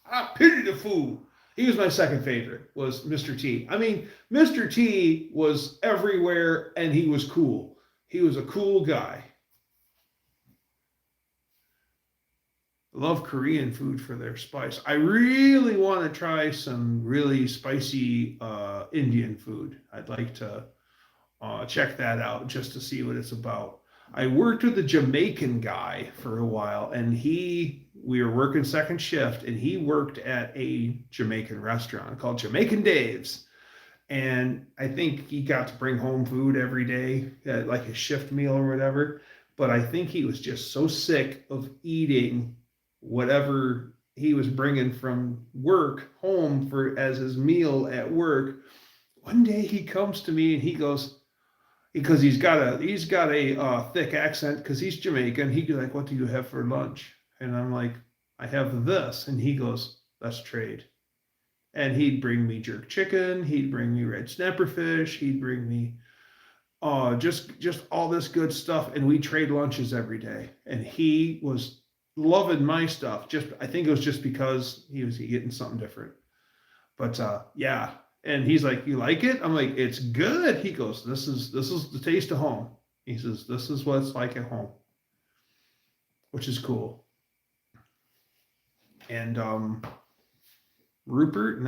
Speaker 1: I pity the fool. He was my second favorite, was Mr. T. I mean, Mr. T was everywhere and he was cool. He was a cool guy. Love Korean food for their spice. I really want to try some really spicy Indian food. I'd like to check that out just to see what it's about. I worked with a Jamaican guy for a while, and we were working second shift, and he worked at a Jamaican restaurant called Jamaican Dave's. And I think he got to bring home food every day, like his shift meal or whatever. But I think he was just so sick of eating whatever he was bringing from work home as his meal at work. One day he comes to me and he goes, because he's got a thick accent because he's Jamaican. He goes like, "What do you have for lunch?" And I'm like, "I have this." And he goes, "Let's trade." And he'd bring me jerk chicken. He'd bring me red snapper fish. He'd bring me just all this good stuff. And we trade lunches every day. And he was loving my stuff. I think it was just because he was getting something different. But yeah. And he's like, "You like it?" I'm like, "It's good." He goes, This is the taste of home." He says, "This is what it's like at home," which is cool. And Rupert,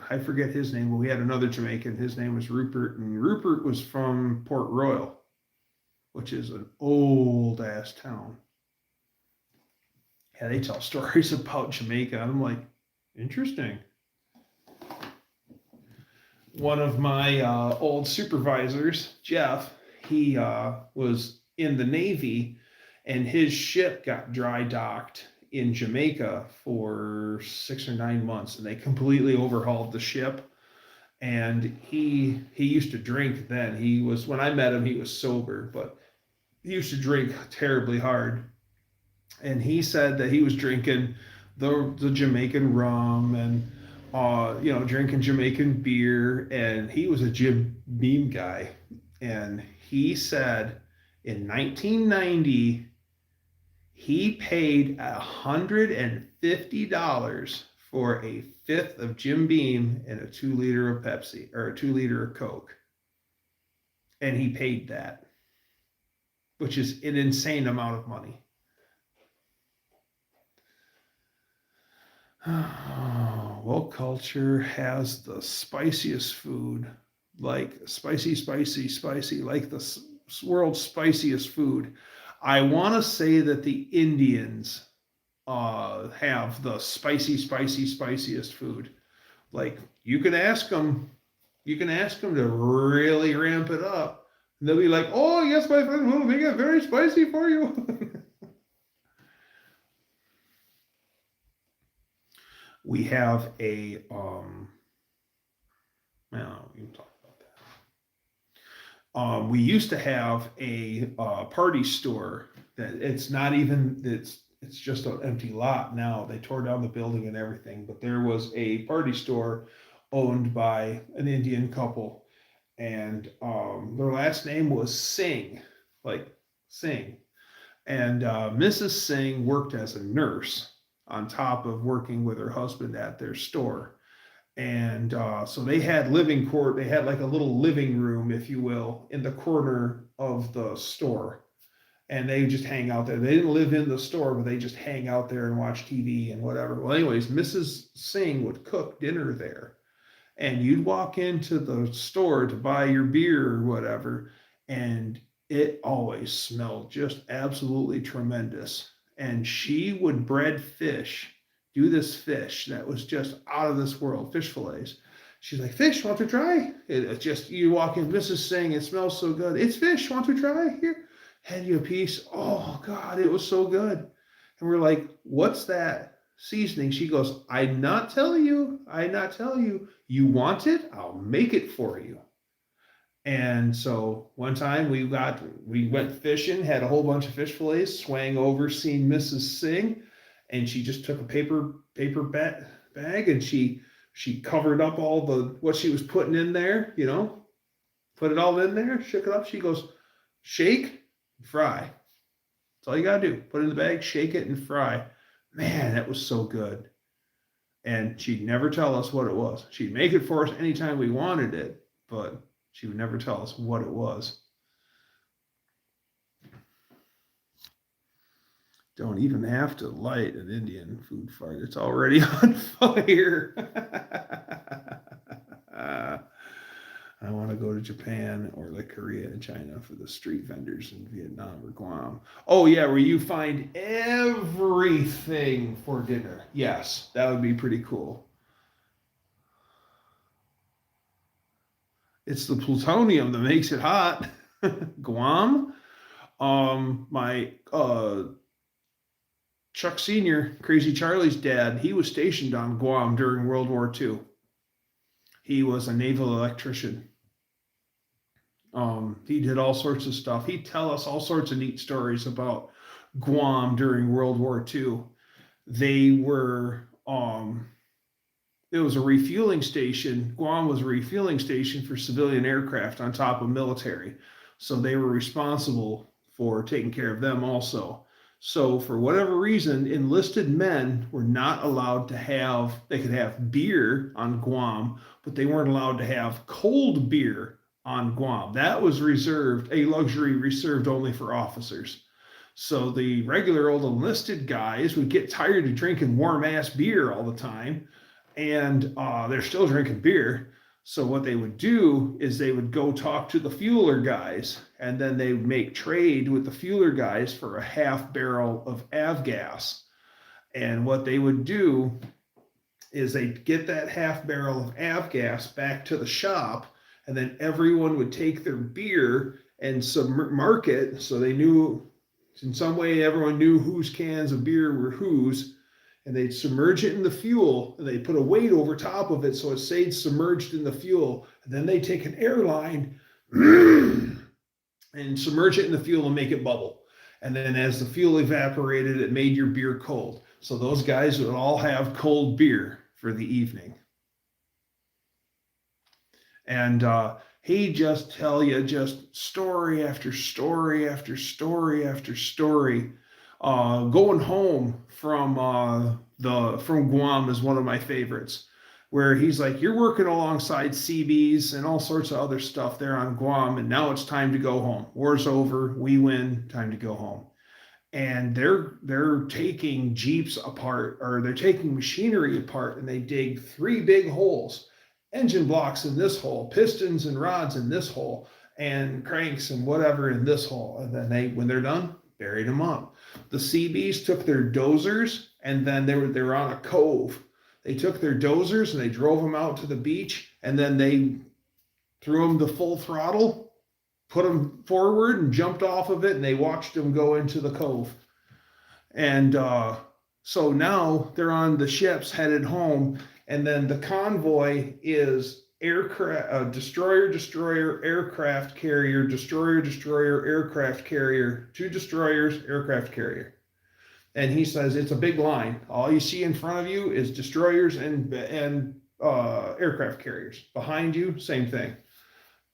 Speaker 1: I forget his name, but we had another Jamaican. His name was Rupert, and Rupert was from Port Royal, which is an old ass town. Yeah, they tell stories about Jamaica. I'm like, interesting. One of my old supervisors, Jeff, he was in the Navy, and his ship got dry docked in Jamaica for 6 or 9 months, and they completely overhauled the ship. And he used to drink then. He was, when I met him, he was sober, but he used to drink terribly hard. And he said that he was drinking the Jamaican rum and drinking Jamaican beer, and he was a Jim Beam guy. And he said in 1990 he paid $150 for a fifth of Jim Beam and a 2 liter of Pepsi or a 2 liter of Coke. And he paid that, which is an insane amount of money. Woke culture has the spiciest food, like spicy, like the world's spiciest food. I want to say that the Indians have the spiciest food. Like you can ask them to really ramp it up. And they'll be like, "Oh yes, my friend, we'll make it very spicy for you." We have a well, we can talk about that. We used to have a party store that it's not even it's just an empty lot now. They tore down the building and everything, but there was a party store owned by an Indian couple, and their last name was Singh, like Singh, and Mrs. Singh worked as a nurse on top of working with her husband at their store. And so they had they had like a little living room, if you will, in the corner of the store. And they just hang out there. They didn't live in the store, but they just hang out there and watch TV and whatever. Well, anyways, Mrs. Singh would cook dinner there. And you'd walk into the store to buy your beer or whatever, and it always smelled just absolutely tremendous. And she would bread fish, do this fish that was just out of this world, fish fillets. She's like, "Fish, want to try?" It's just, you walk in, Mrs. Singh, it smells so good. "It's fish, want to try? Here, hand you a piece." Oh God, it was so good. And we're like, "What's that seasoning?" She goes, I not tell you. You want it? I'll make it for you." And so one time we went fishing, had a whole bunch of fish fillets, swang over, seen Mrs. Singh, and she just took a paper bag, and she covered up all the what she was putting in there, put it all in there, shook it up. She goes, "Shake, fry. That's all you gotta do. Put it in the bag, shake it, and fry." Man, that was so good. And she'd never tell us what it was. She'd make it for us anytime we wanted it, but she would never tell us what it was. Don't even have to light an Indian food fire. It's already on fire. I want to go to Japan or like Korea and China for the street vendors in Vietnam or Guam. Oh yeah, where you find everything for dinner. Yes, that would be pretty cool. It's the plutonium that makes it hot. Guam. My Chuck Sr., Crazy Charlie's dad, he was stationed on Guam during World War II. He was a naval electrician. He did all sorts of stuff. He'd tell us all sorts of neat stories about Guam during World War II. They were, it was a refueling station. Guam was a refueling station for civilian aircraft on top of military. So they were responsible for taking care of them also. So for whatever reason, enlisted men were not allowed to have, they could have beer on Guam, but they weren't allowed to have cold beer on Guam. That was reserved, a luxury reserved only for officers. So the regular old enlisted guys would get tired of drinking warm ass beer all the time, and they're still drinking beer. So what they would do is they would go talk to the fueler guys, and then they would make trade with the fueler guys for a half barrel of avgas. And what they would do is they'd get that half barrel of avgas back to the shop, and then everyone would take their beer and mark it so they knew in some way everyone knew whose cans of beer were whose, and they'd submerge it in the fuel, and they'd put a weight over top of it so it stayed submerged in the fuel, and then they'd take an airline and submerge it in the fuel and make it bubble. And then as the fuel evaporated, it made your beer cold. So those guys would all have cold beer for the evening. And he just tell you just story after story after story after story. Going home from Guam is one of my favorites, where he's like, you're working alongside CBs and all sorts of other stuff there on Guam, and now it's time to go home. War's over, we win, time to go home. And they're taking Jeeps apart, or they're taking machinery apart, and they dig 3 big holes, engine blocks in this hole, pistons and rods in this hole, and cranks and whatever in this hole. And then when they're done, buried them up. The CBs took their dozers, and then they were on a cove. They took their dozers and they drove them out to the beach, and then they threw them the full throttle, put them forward and jumped off of it, and they watched them go into the cove. And so now they're on the ships headed home, and then the convoy is destroyer, aircraft carrier, destroyer, aircraft carrier, 2 destroyers, aircraft carrier. And he says it's a big line. All you see in front of you is destroyers and aircraft carriers. Behind you, same thing.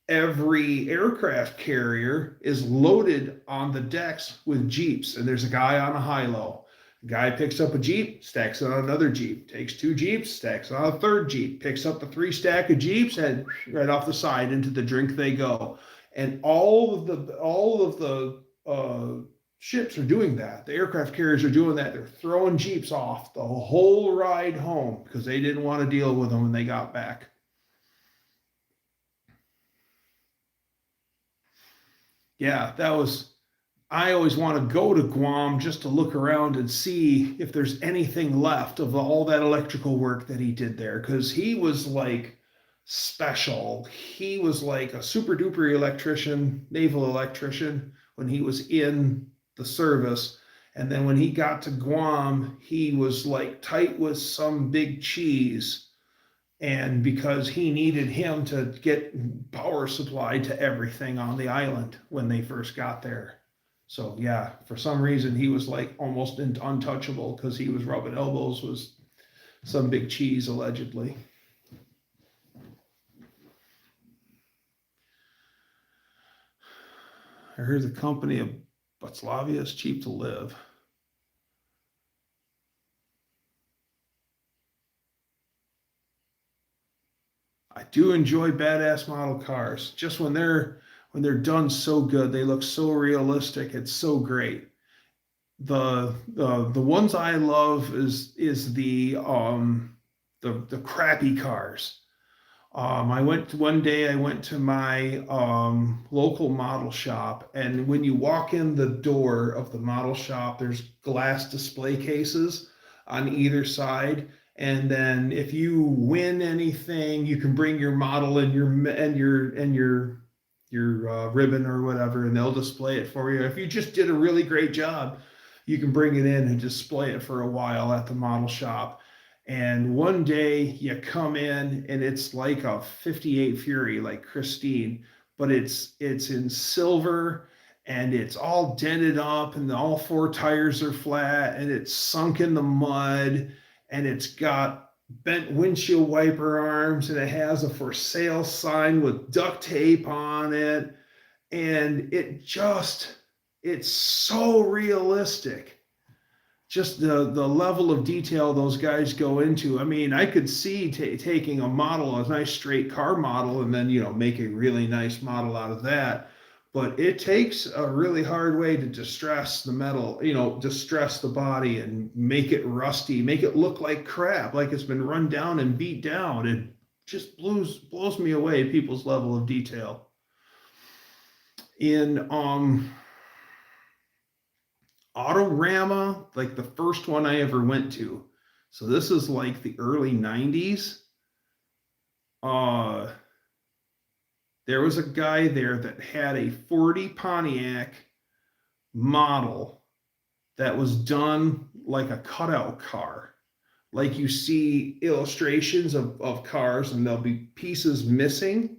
Speaker 1: Every aircraft carrier is loaded on the decks with Jeeps, and there's a guy on a high-low. The guy picks up a Jeep, stacks it on another Jeep, takes 2 Jeeps, stacks it on a third Jeep, picks up the 3 stack of Jeeps, and right off the side into the drink they go. And all of the ships are doing that. The aircraft carriers are doing that. They're throwing Jeeps off the whole ride home because they didn't want to deal with them when they got back. Yeah, I always want to go to Guam just to look around and see if there's anything left of all that electrical work that he did there, because he was like special. He was like a super duper electrician, naval electrician, when he was in the service. And then when he got to Guam, he was like tight with some big cheese. And because he needed him to get power supply to everything on the island when they first got there. So yeah, for some reason he was like almost untouchable because he was rubbing elbows with some big cheese, allegedly. I heard the company of Buttslavia is cheap to live. I do enjoy badass model cars. Just when they're done so good, they look so realistic. It's so great. The ones I love is the crappy cars. I went to my local model shop, and when you walk in the door of the model shop, there's glass display cases on either side. And then if you win anything, you can bring your model and your ribbon or whatever, and they'll display it for you. If you just did a really great job, you can bring it in and display it for a while at the model shop. And one day you come in and it's like a 58 Fury, like Christine, but it's in silver, and it's all dented up, and all 4 tires are flat, and it's sunk in the mud, and it's got bent windshield wiper arms, and it has a for sale sign with duct tape on it. And it's so realistic. Just the level of detail those guys go into. I mean, I could see taking a nice straight car model, and then, make a really nice model out of that. But it takes a really hard way to distress the metal, distress the body and make it rusty, make it look like crap, like it's been run down and beat down. It just blows me away, people's level of detail. In Autorama, like the first one I ever went to. So this is like the early 90s. There was a guy there that had a 40 Pontiac model that was done like a cutout car. Like you see illustrations of cars and there'll be pieces missing.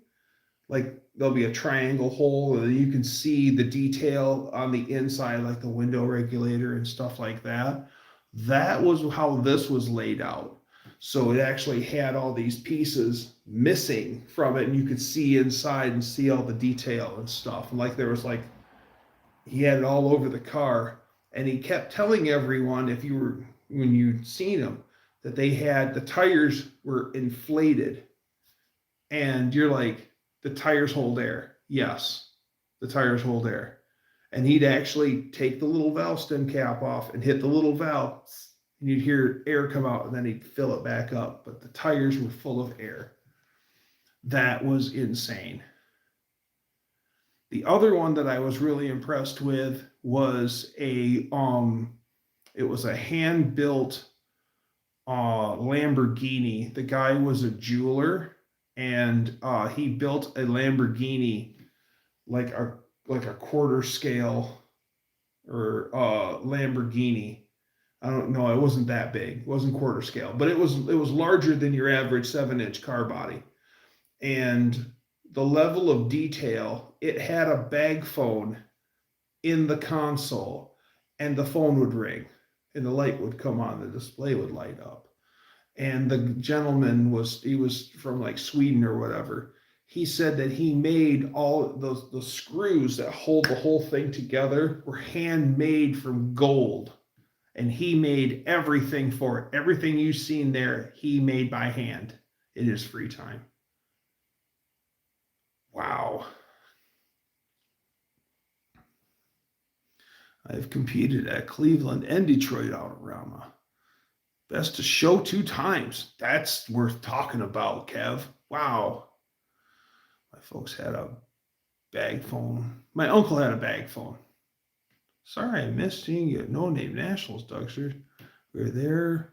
Speaker 1: Like there'll be a triangle hole and you can see the detail on the inside, like the window regulator and stuff like that. That was how this was laid out. So it actually had all these pieces missing from it and you could see inside and see all the detail and stuff. And like there was like, he had it all over the car and he kept telling everyone when you'd seen him, that they had, the tires were inflated. And you're like, the tires hold air. Yes, the tires hold air. And he'd actually take the little valve stem cap off and hit the little valve, and you'd hear air come out, and then he'd fill it back up. But the tires were full of air. That was insane. The other one that I was really impressed with was it was a hand-built Lamborghini. The guy was a jeweler, and he built a Lamborghini like a quarter scale or Lamborghini. I don't know, it wasn't that big. It wasn't quarter scale, but it was larger than your average 7-inch car body. And the level of detail, it had a bag phone in the console, and the phone would ring and the light would come on, the display would light up. And the gentleman he was from like Sweden or whatever. He said that he made all the screws that hold the whole thing together were handmade from gold. And he made everything for it. Everything you've seen there, he made by hand in his free time. Wow. I've competed at Cleveland and Detroit Autorama. Best to show 2 times. That's worth talking about, Kev. Wow. My folks had a bag phone. My uncle had a bag phone. Sorry, I missed seeing you at No Name Nationals, Dougster. We were there.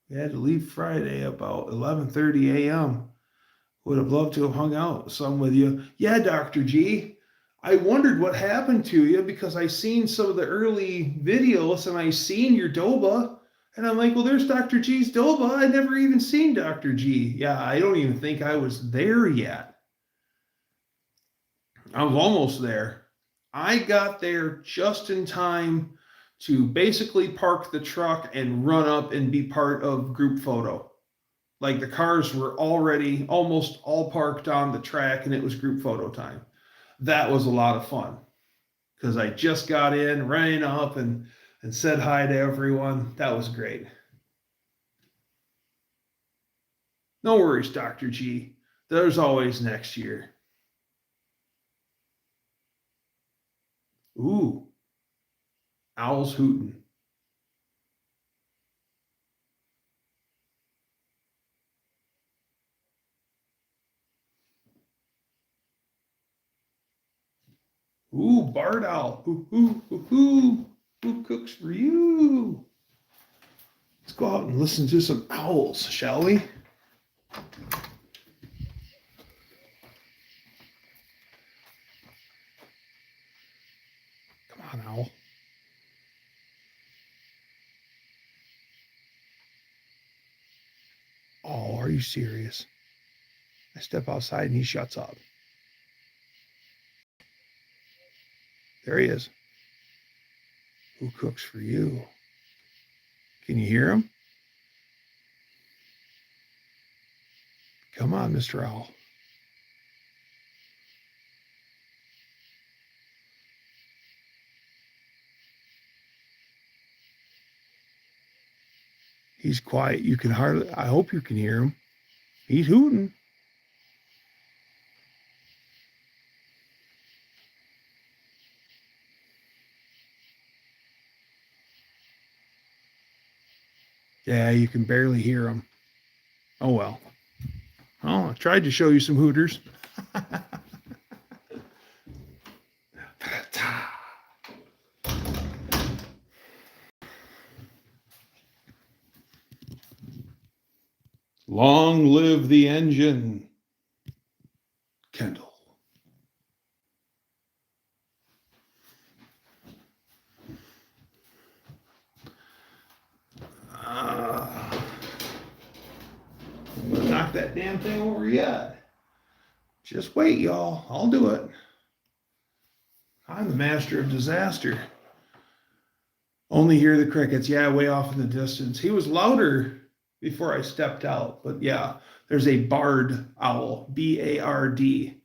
Speaker 1: We had to leave Friday about 11:30 a.m. Would have loved to have hung out some with you. Yeah, Dr. G. I wondered what happened to you because I seen some of the early videos and I seen your Doba. And I'm like, well, there's Dr. G's Doba. I never even seen Dr. G. Yeah, I don't even think I was there yet. I was almost there. I got there just in time to basically park the truck and run up and be part of group photo. Like the cars were already almost all parked on the track and it was group photo time. That was a lot of fun because I just got in, ran up and said hi to everyone. That was great. No worries, Dr. G. There's always next year. Ooh, owls hooting. Ooh, barred owl. Ooh, ooh, ooh, ooh. Who cooks for you? Let's go out and listen to some owls, shall we? Come on, owl. Oh, are you serious? I step outside and he shuts up. There he is. Who cooks for you? Can you hear him? Come on, Mr. Owl. He's quiet. You can hardly, I hope you can hear him. He's hooting. Yeah, you can barely hear him. Oh, well. Oh, I tried to show you some hooters. Long live the engine, Kendall. I'm gonna knock that damn thing over yet. Just wait, y'all. I'll do it. I'm the master of disaster. Only hear the crickets. Yeah, way off in the distance. He was louder before I stepped out. But yeah, there's a barred owl, B-A-R-D.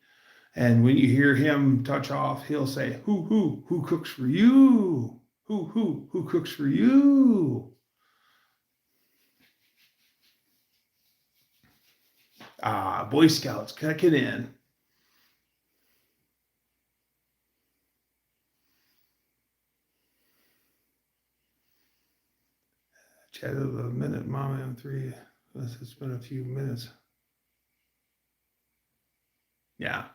Speaker 1: And when you hear him touch off, he'll say, who cooks for you? Who cooks for you? Ah, Boy Scouts, kick it in. Chatted a minute, Mama M3. It's been a few minutes. Yeah.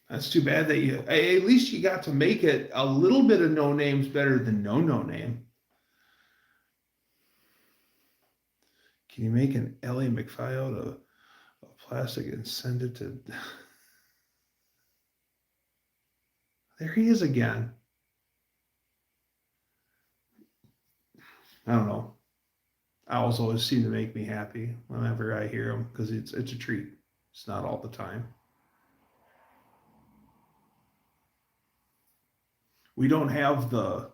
Speaker 1: That's too bad that you, at least you got to make it a little bit of no names better than no name. Can you make an Ellie McFly out of plastic and send it to... There he is again. I don't know. Owls always seem to make me happy whenever I hear them because it's a treat. It's not all the time. We don't have the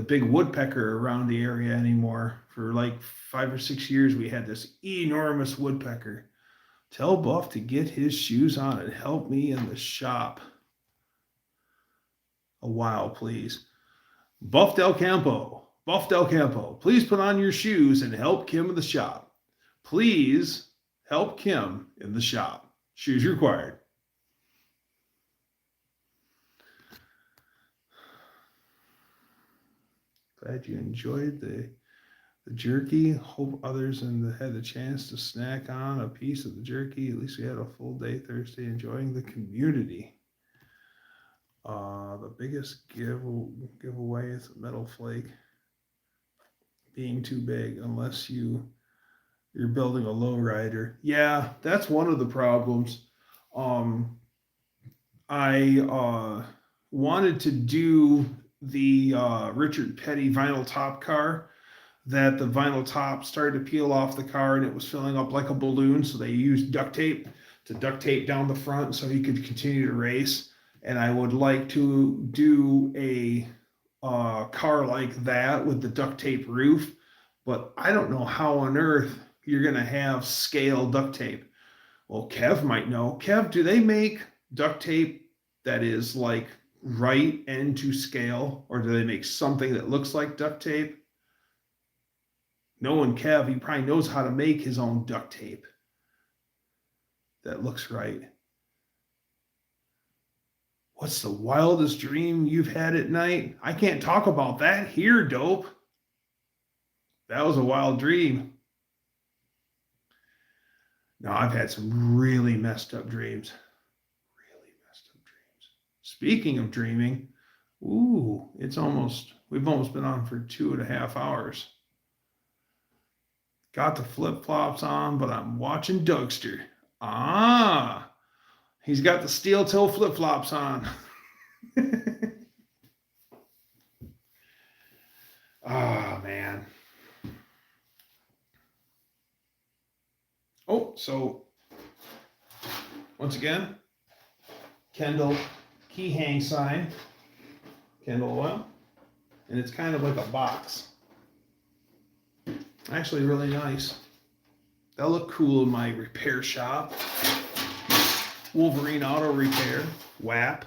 Speaker 1: big woodpecker around the area anymore. For like 5 or 6 years, we had this enormous woodpecker. Tell Buff to get his shoes on and help me in the shop a while, please. Buff Del Campo, please put on your shoes and help Kim in the shop. Please help Kim in the shop. Shoes required. Glad you enjoyed the jerky. Hope others had the chance to snack on a piece of the jerky. At least we had a full day Thursday enjoying the community. The biggest giveaway is a metal flake being too big unless you're building a lowrider. Yeah, that's one of the problems. I wanted to do the Richard Petty vinyl top car, that the vinyl top started to peel off the car and it was filling up like a balloon, so they used duct tape to duct tape down the front so he could continue to race. And I would like to do a car like that with the duct tape roof, but I don't know how on earth you're going to have scale duct tape. Well, Kev might know. Kev, do they make duct tape that is like right end to scale, or do they make something that looks like duct tape? Knowing Kev, he probably knows how to make his own duct tape that looks right. What's the wildest dream you've had at night? I can't talk about that here, dope. That was a wild dream. No, I've had some really messed up dreams. Speaking of dreaming, we've almost been on for 2.5 hours. Got the flip-flops on, but I'm watching Dougster. He's got the steel toe flip-flops on. Man. So once again, Kendall key hang sign, Kendall oil, and it's kind of like a box. Actually really nice. That'll look cool in my repair shop. Wolverine Auto Repair, WAP.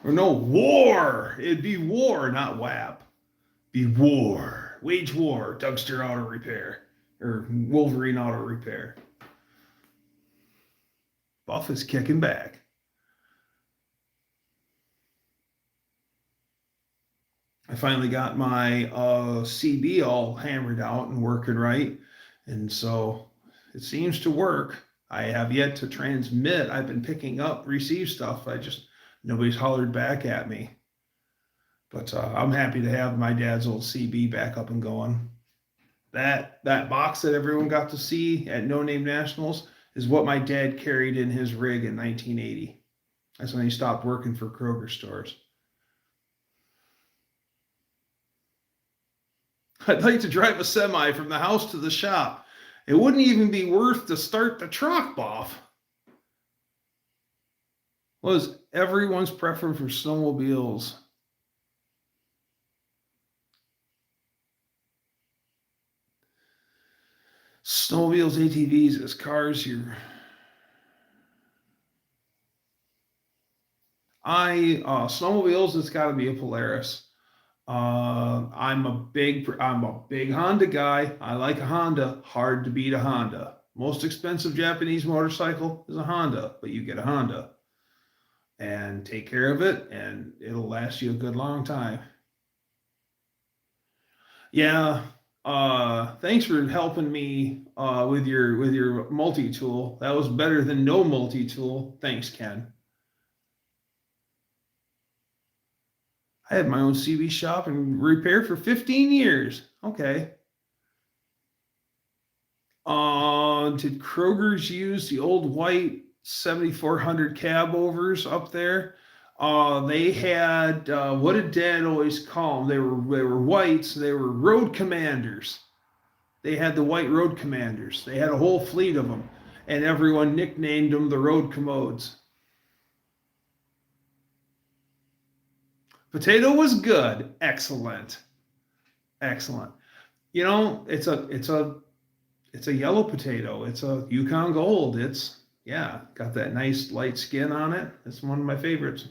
Speaker 1: Or no, war. It'd be war, not WAP. Be war. Wage war, Dougster Auto Repair. Or Wolverine Auto Repair. Buff is kicking back. I finally got my CB all hammered out and working right. And so it seems to work. I have yet to transmit. I've been picking up, receive stuff. Nobody's hollered back at me. But I'm happy to have my dad's old CB back up and going. That box that everyone got to see at No Name Nationals is what my dad carried in his rig in 1980. That's when he stopped working for Kroger stores. I'd like to drive a semi from the house to the shop. It wouldn't even be worth to start the truck off. Was everyone's preference for snowmobiles? Snowmobiles, ATVs as cars. Snowmobiles. It's got to be a Polaris. I'm a big Honda guy. I like a Honda. Hard to beat a Honda. Most expensive Japanese motorcycle is a Honda, but you get a Honda and take care of it, and it'll last you a good long time. Yeah. Thanks for helping me with your multi-tool. That was better than no multi-tool. Thanks, Ken. I had my own CB shop and repair for 15 years. Okay. Did Kroger's use the old white 7400 cab overs up there? They had what did Dad always call them? They were whites. They were road commanders. They had the white road commanders. They had a whole fleet of them, and everyone nicknamed them the road commodes. Potato was good. Excellent. Excellent. You know, it's a yellow potato. It's a Yukon Gold. It's yeah, got that nice light skin on it. It's one of my favorites.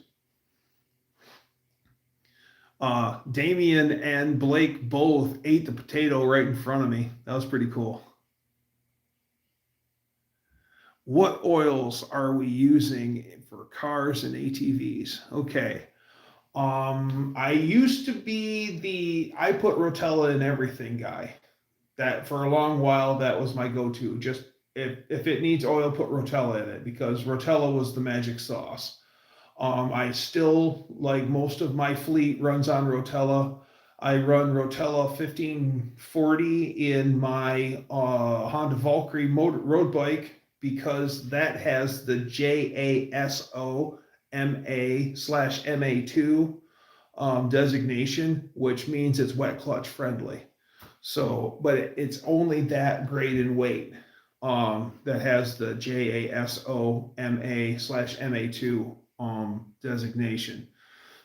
Speaker 1: Damien and Blake both ate the potato right in front of me. That was pretty cool. What oils are we using for cars and ATVs? Okay. I used to be I put Rotella in everything guy. That for a long while, that was my go-to. Just if it needs oil, put Rotella in it because Rotella was the magic sauce. I still, like most of my fleet, runs on Rotella. I run Rotella 1540 in my Honda Valkyrie road bike because that has the JASOMA/MA2 designation, which means it's wet clutch friendly. So, but it's only that grade in weight that has the JASOMA/MA2 designation.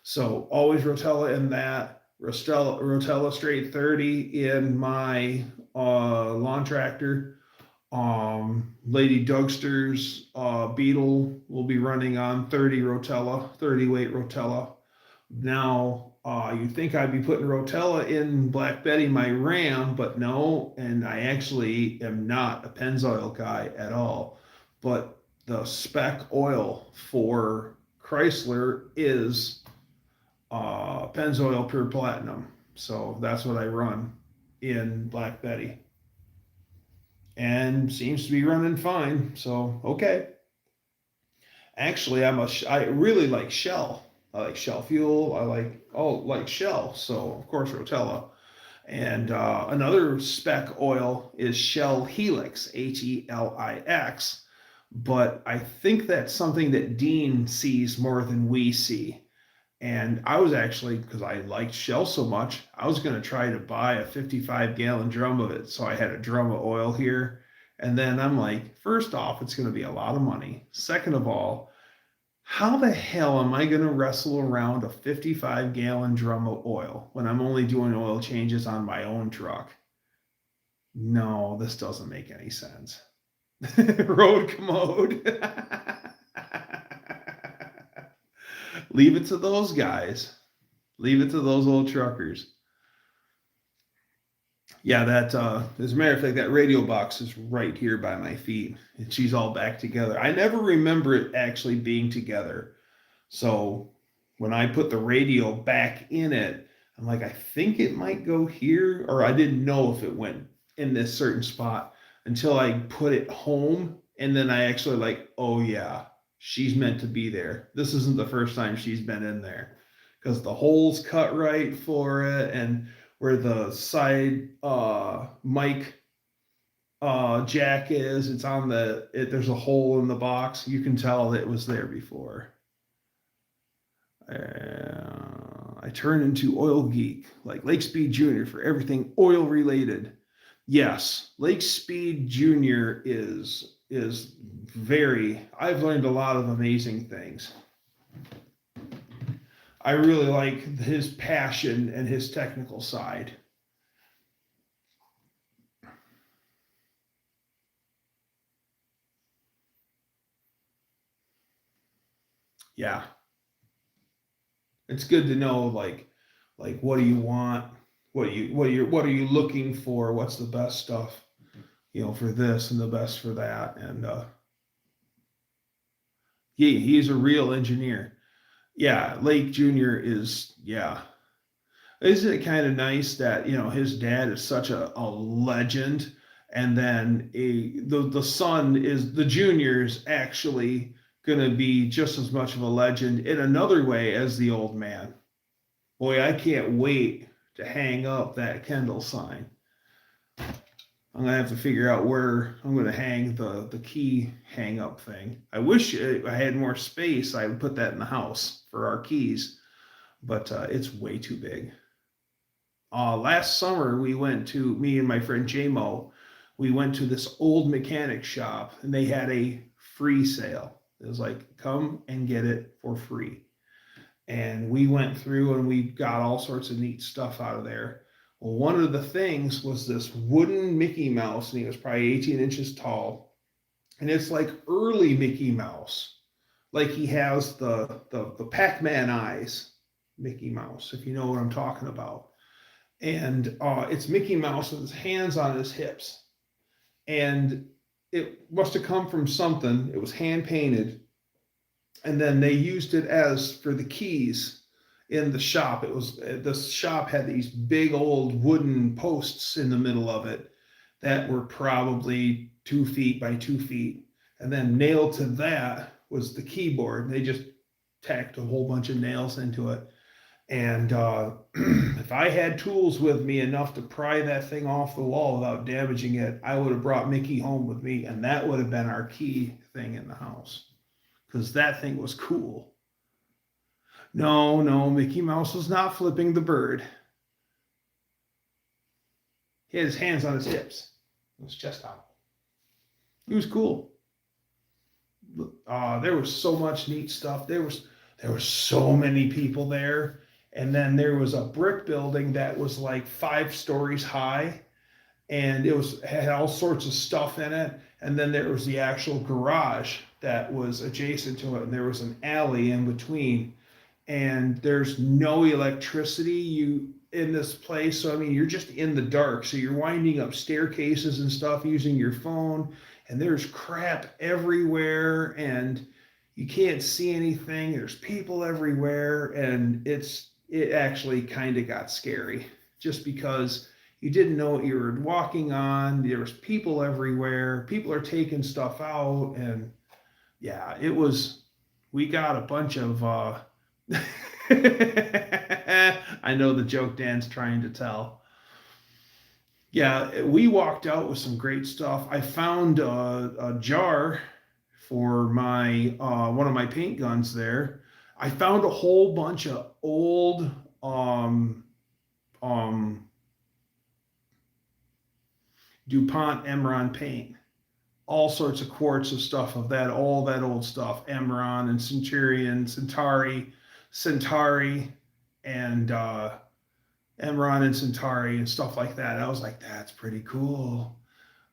Speaker 1: So always Rotella in that. Rotella straight 30 in my lawn tractor. Lady Dougster's Beetle will be running on 30 Rotella, 30 weight Rotella. Now, you'd think I'd be putting Rotella in Black Betty, my Ram, but no, and I actually am not a Pennzoil guy at all. But the spec oil for Chrysler is Pennzoil Pure Platinum. So that's what I run in Black Betty. And seems to be running fine. So, okay. Actually, I really like Shell. I like Shell Fuel. I like Shell. So, of course, Rotella. And another spec oil is Shell Helix, HELIX. But I think that's something that Dean sees more than we see. And I was actually, because I liked Shell so much, I was going to try to buy a 55-gallon drum of it. So I had a drum of oil here. And then I'm like, first off, it's going to be a lot of money. Second of all, how the hell am I going to wrestle around a 55-gallon drum of oil when I'm only doing oil changes on my own truck? No, this doesn't make any sense. Road commode. Leave it to those guys. Leave it to those old truckers. Yeah, that as a matter of fact, that radio box is right here by my feet, and she's all back together. I never remember it actually being together. So when I put the radio back in it, I'm like, I think it might go here, or I didn't know if it went in this certain spot until I put it home, and then I actually like, oh yeah, she's meant to be there. This isn't the first time she's been in there because the hole's cut right for it. And where the side mic jack is. It's on there's a hole in the box. You can tell that it was there before. I turn into oil geek, like Lake Speed Jr. for everything oil related. Yes, Lake Speed Jr. is very. I've learned a lot of amazing things. I really like his passion and his technical side. Yeah, it's good to know like what do you want, what are you looking for, what's the best stuff, for this and the best for that. And he's a real engineer. Yeah, Lake Jr. is, yeah. Isn't it kind of nice that, his dad is such a legend, and then the son is, the junior's actually going to be just as much of a legend in another way as the old man. Boy, I can't wait to hang up that Kendall sign. I'm going to have to figure out where I'm going to hang the key hang up thing. I wish I had more space. I would put that in the house for our keys, but it's way too big. Last summer, me and my friend J-Mo, we went to this old mechanic shop, and they had a free sale. It was like, come and get it for free. And we went through and we got all sorts of neat stuff out of there. Well, one of the things was this wooden Mickey Mouse, and he was probably 18 inches tall. And it's like early Mickey Mouse. Like he has the Pac-Man eyes, Mickey Mouse, if you know what I'm talking about. And it's Mickey Mouse with his hands on his hips. And it must have come from something. It was hand painted. And then they used it as for the keys in the shop. The shop had these big old wooden posts in the middle of it that were probably 2 feet by 2 feet. And then nailed to that was the keyboard. They just tacked a whole bunch of nails into it. And if I had tools with me enough to pry that thing off the wall without damaging it, I would have brought Mickey home with me, and that would have been our key thing in the house, because that thing was cool. No, Mickey Mouse was not flipping the bird. He had his hands on his hips. It was chest out. He was cool. There was so much neat stuff. There were so many people there. And then there was a brick building that was like 5 stories high, and had all sorts of stuff in it. And then there was the actual garage that was adjacent to it, and there was an alley in between. And there's no electricity in this place, so I mean you're just in the dark. So you're winding up staircases and stuff using your phone, and there's crap everywhere, and you can't see anything. There's people everywhere, and it actually kind of got scary, just because you didn't know what you were walking on. There was people everywhere. People are taking stuff out, and yeah, we got a bunch of I know the joke Dan's trying to tell. Yeah, we walked out with some great stuff. I found a jar for my one of my paint guns there. I found a whole bunch of old DuPont Emron paint, all sorts of quarts of stuff of that, all that old stuff, Emron and Centurion, Centauri, and Emron and Centauri and stuff like that. I was like, that's pretty cool.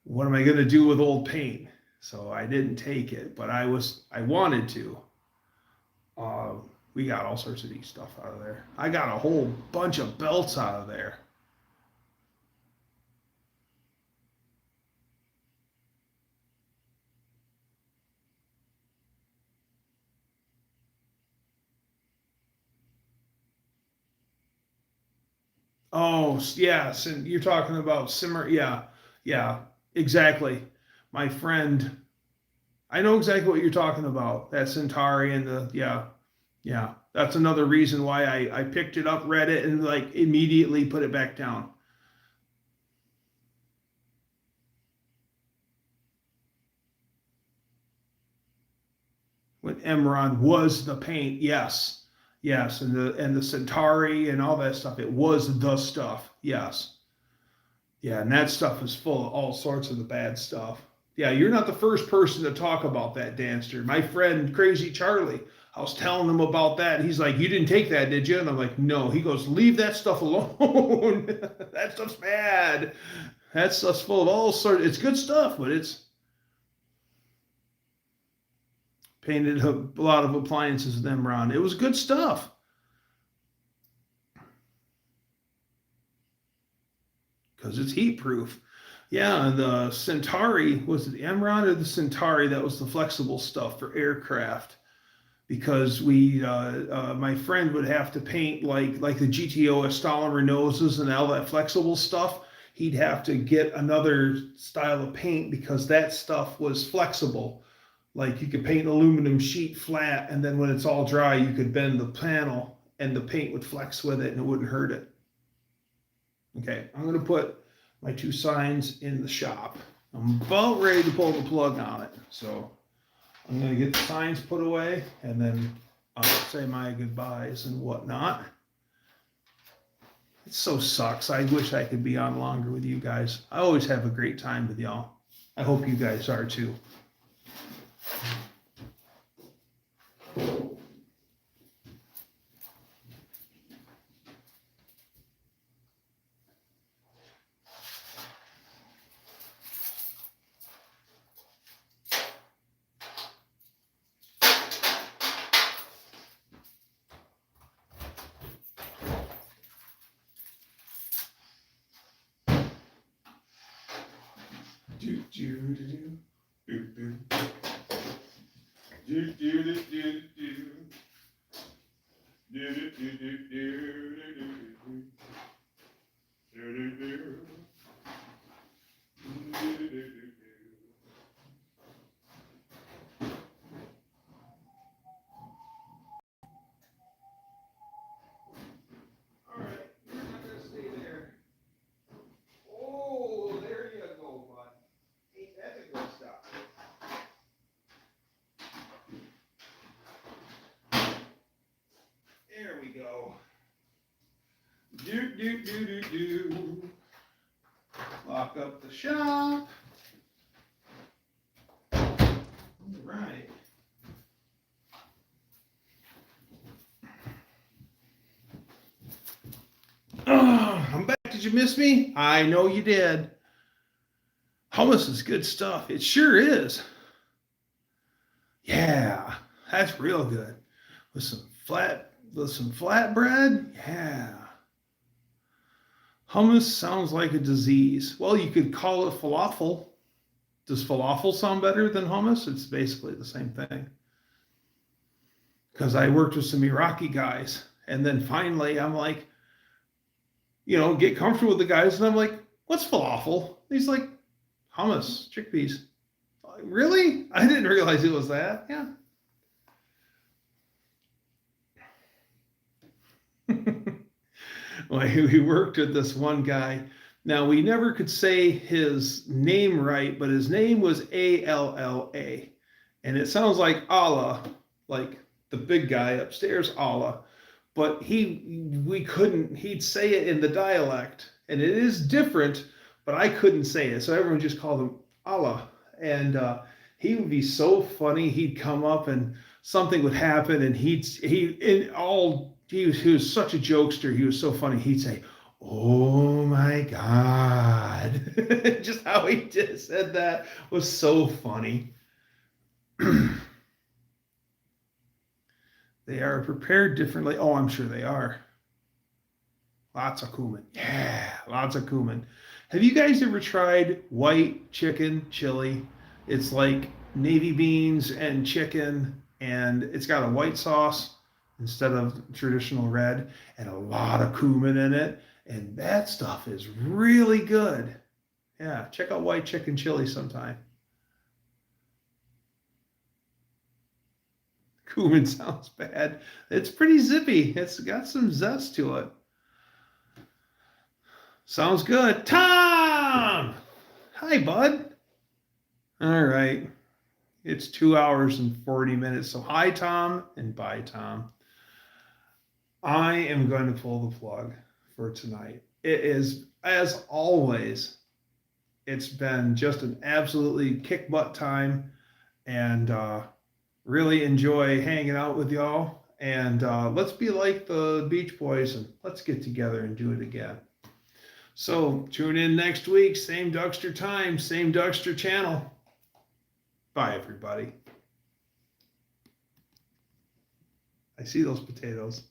Speaker 1: What am I going to do with old paint? So I didn't take it, but I wanted to. We got all sorts of neat stuff out of there. I got a whole bunch of belts out of there. Oh, yeah. You're talking about Simmer. Yeah, exactly. My friend, I know exactly what you're talking about. That Centauri and yeah. That's another reason why I picked it up, read it, and like immediately put it back down. When Emron was the paint, yes, yes, and the Centauri and all that stuff, it was the stuff, yes, yeah, and that stuff is full of all sorts of the bad stuff. Yeah, you're not the first person to talk about that, Danster. My friend Crazy Charlie, I was telling him about that. He's like, "You didn't take that, did you?" And I'm like, "No." He goes, "Leave that stuff alone. That stuff's bad. That stuff's full of all sorts. It's good stuff, but it's painted a lot of appliances with Emron. It was good stuff because it's heat proof." Yeah, and the Centauri, was it the Emron or the Centauri that was the flexible stuff for aircraft? Because my friend would have to paint like the GTO Stollimer noses and all that flexible stuff. He'd have to get another style of paint because that stuff was flexible. Like you could paint an aluminum sheet flat, and then when it's all dry, you could bend the panel and the paint would flex with it and it wouldn't hurt it. Okay, I'm going to put my two signs in the shop. I'm about ready to pull the plug on it. So I'm going to get the signs put away and then I'll say my goodbyes and whatnot. It so sucks. I wish I could be on longer with you guys. I always have a great time with y'all. I hope you guys are too. There we go. Lock up the shop. All right. Oh, I'm back. Did you miss me? I know you did. Hummus is good stuff. It sure is. Yeah, that's real good. With some flatbread. Yeah. Hummus sounds like a disease. Well, you could call it falafel. Does falafel sound better than hummus? It's basically the same thing. Because I worked with some Iraqi guys, and then finally I'm like, get comfortable with the guys, and I'm like, "What's falafel?" And he's like, "Hummus, chickpeas." Like, really? I didn't realize it was that. Yeah. Well, we worked with this one guy. Now, we never could say his name right, but his name was Alla. And it sounds like Allah, like the big guy upstairs, Allah. But he'd say it in the dialect. And it is different, but I couldn't say it. So everyone just called him Allah. And he would be so funny. He'd come up and something would happen, and he was such a jokester. He was so funny. He'd say, "Oh my God." Just how he just said that was so funny. They are prepared differently. Oh, I'm sure they are. Lots of cumin. Yeah, lots of cumin. Have you guys ever tried white chicken chili? It's like navy beans and chicken, and it's got a white sauce instead of traditional red, and a lot of cumin in it. And that stuff is really good. Yeah, check out white chicken chili sometime. Cumin sounds bad. It's pretty zippy. It's got some zest to it. Sounds good. Tom! Hi, bud. All right. It's 2 hours and 40 minutes. So hi, Tom, and bye, Tom. I am going to pull the plug for tonight. It is, as always, it's been just an absolutely kick butt time, and really enjoy hanging out with y'all. And let's be like the Beach Boys and let's get together and do it again. So tune in next week, same Dougster time, same Dougster channel. Bye, everybody. I see those potatoes.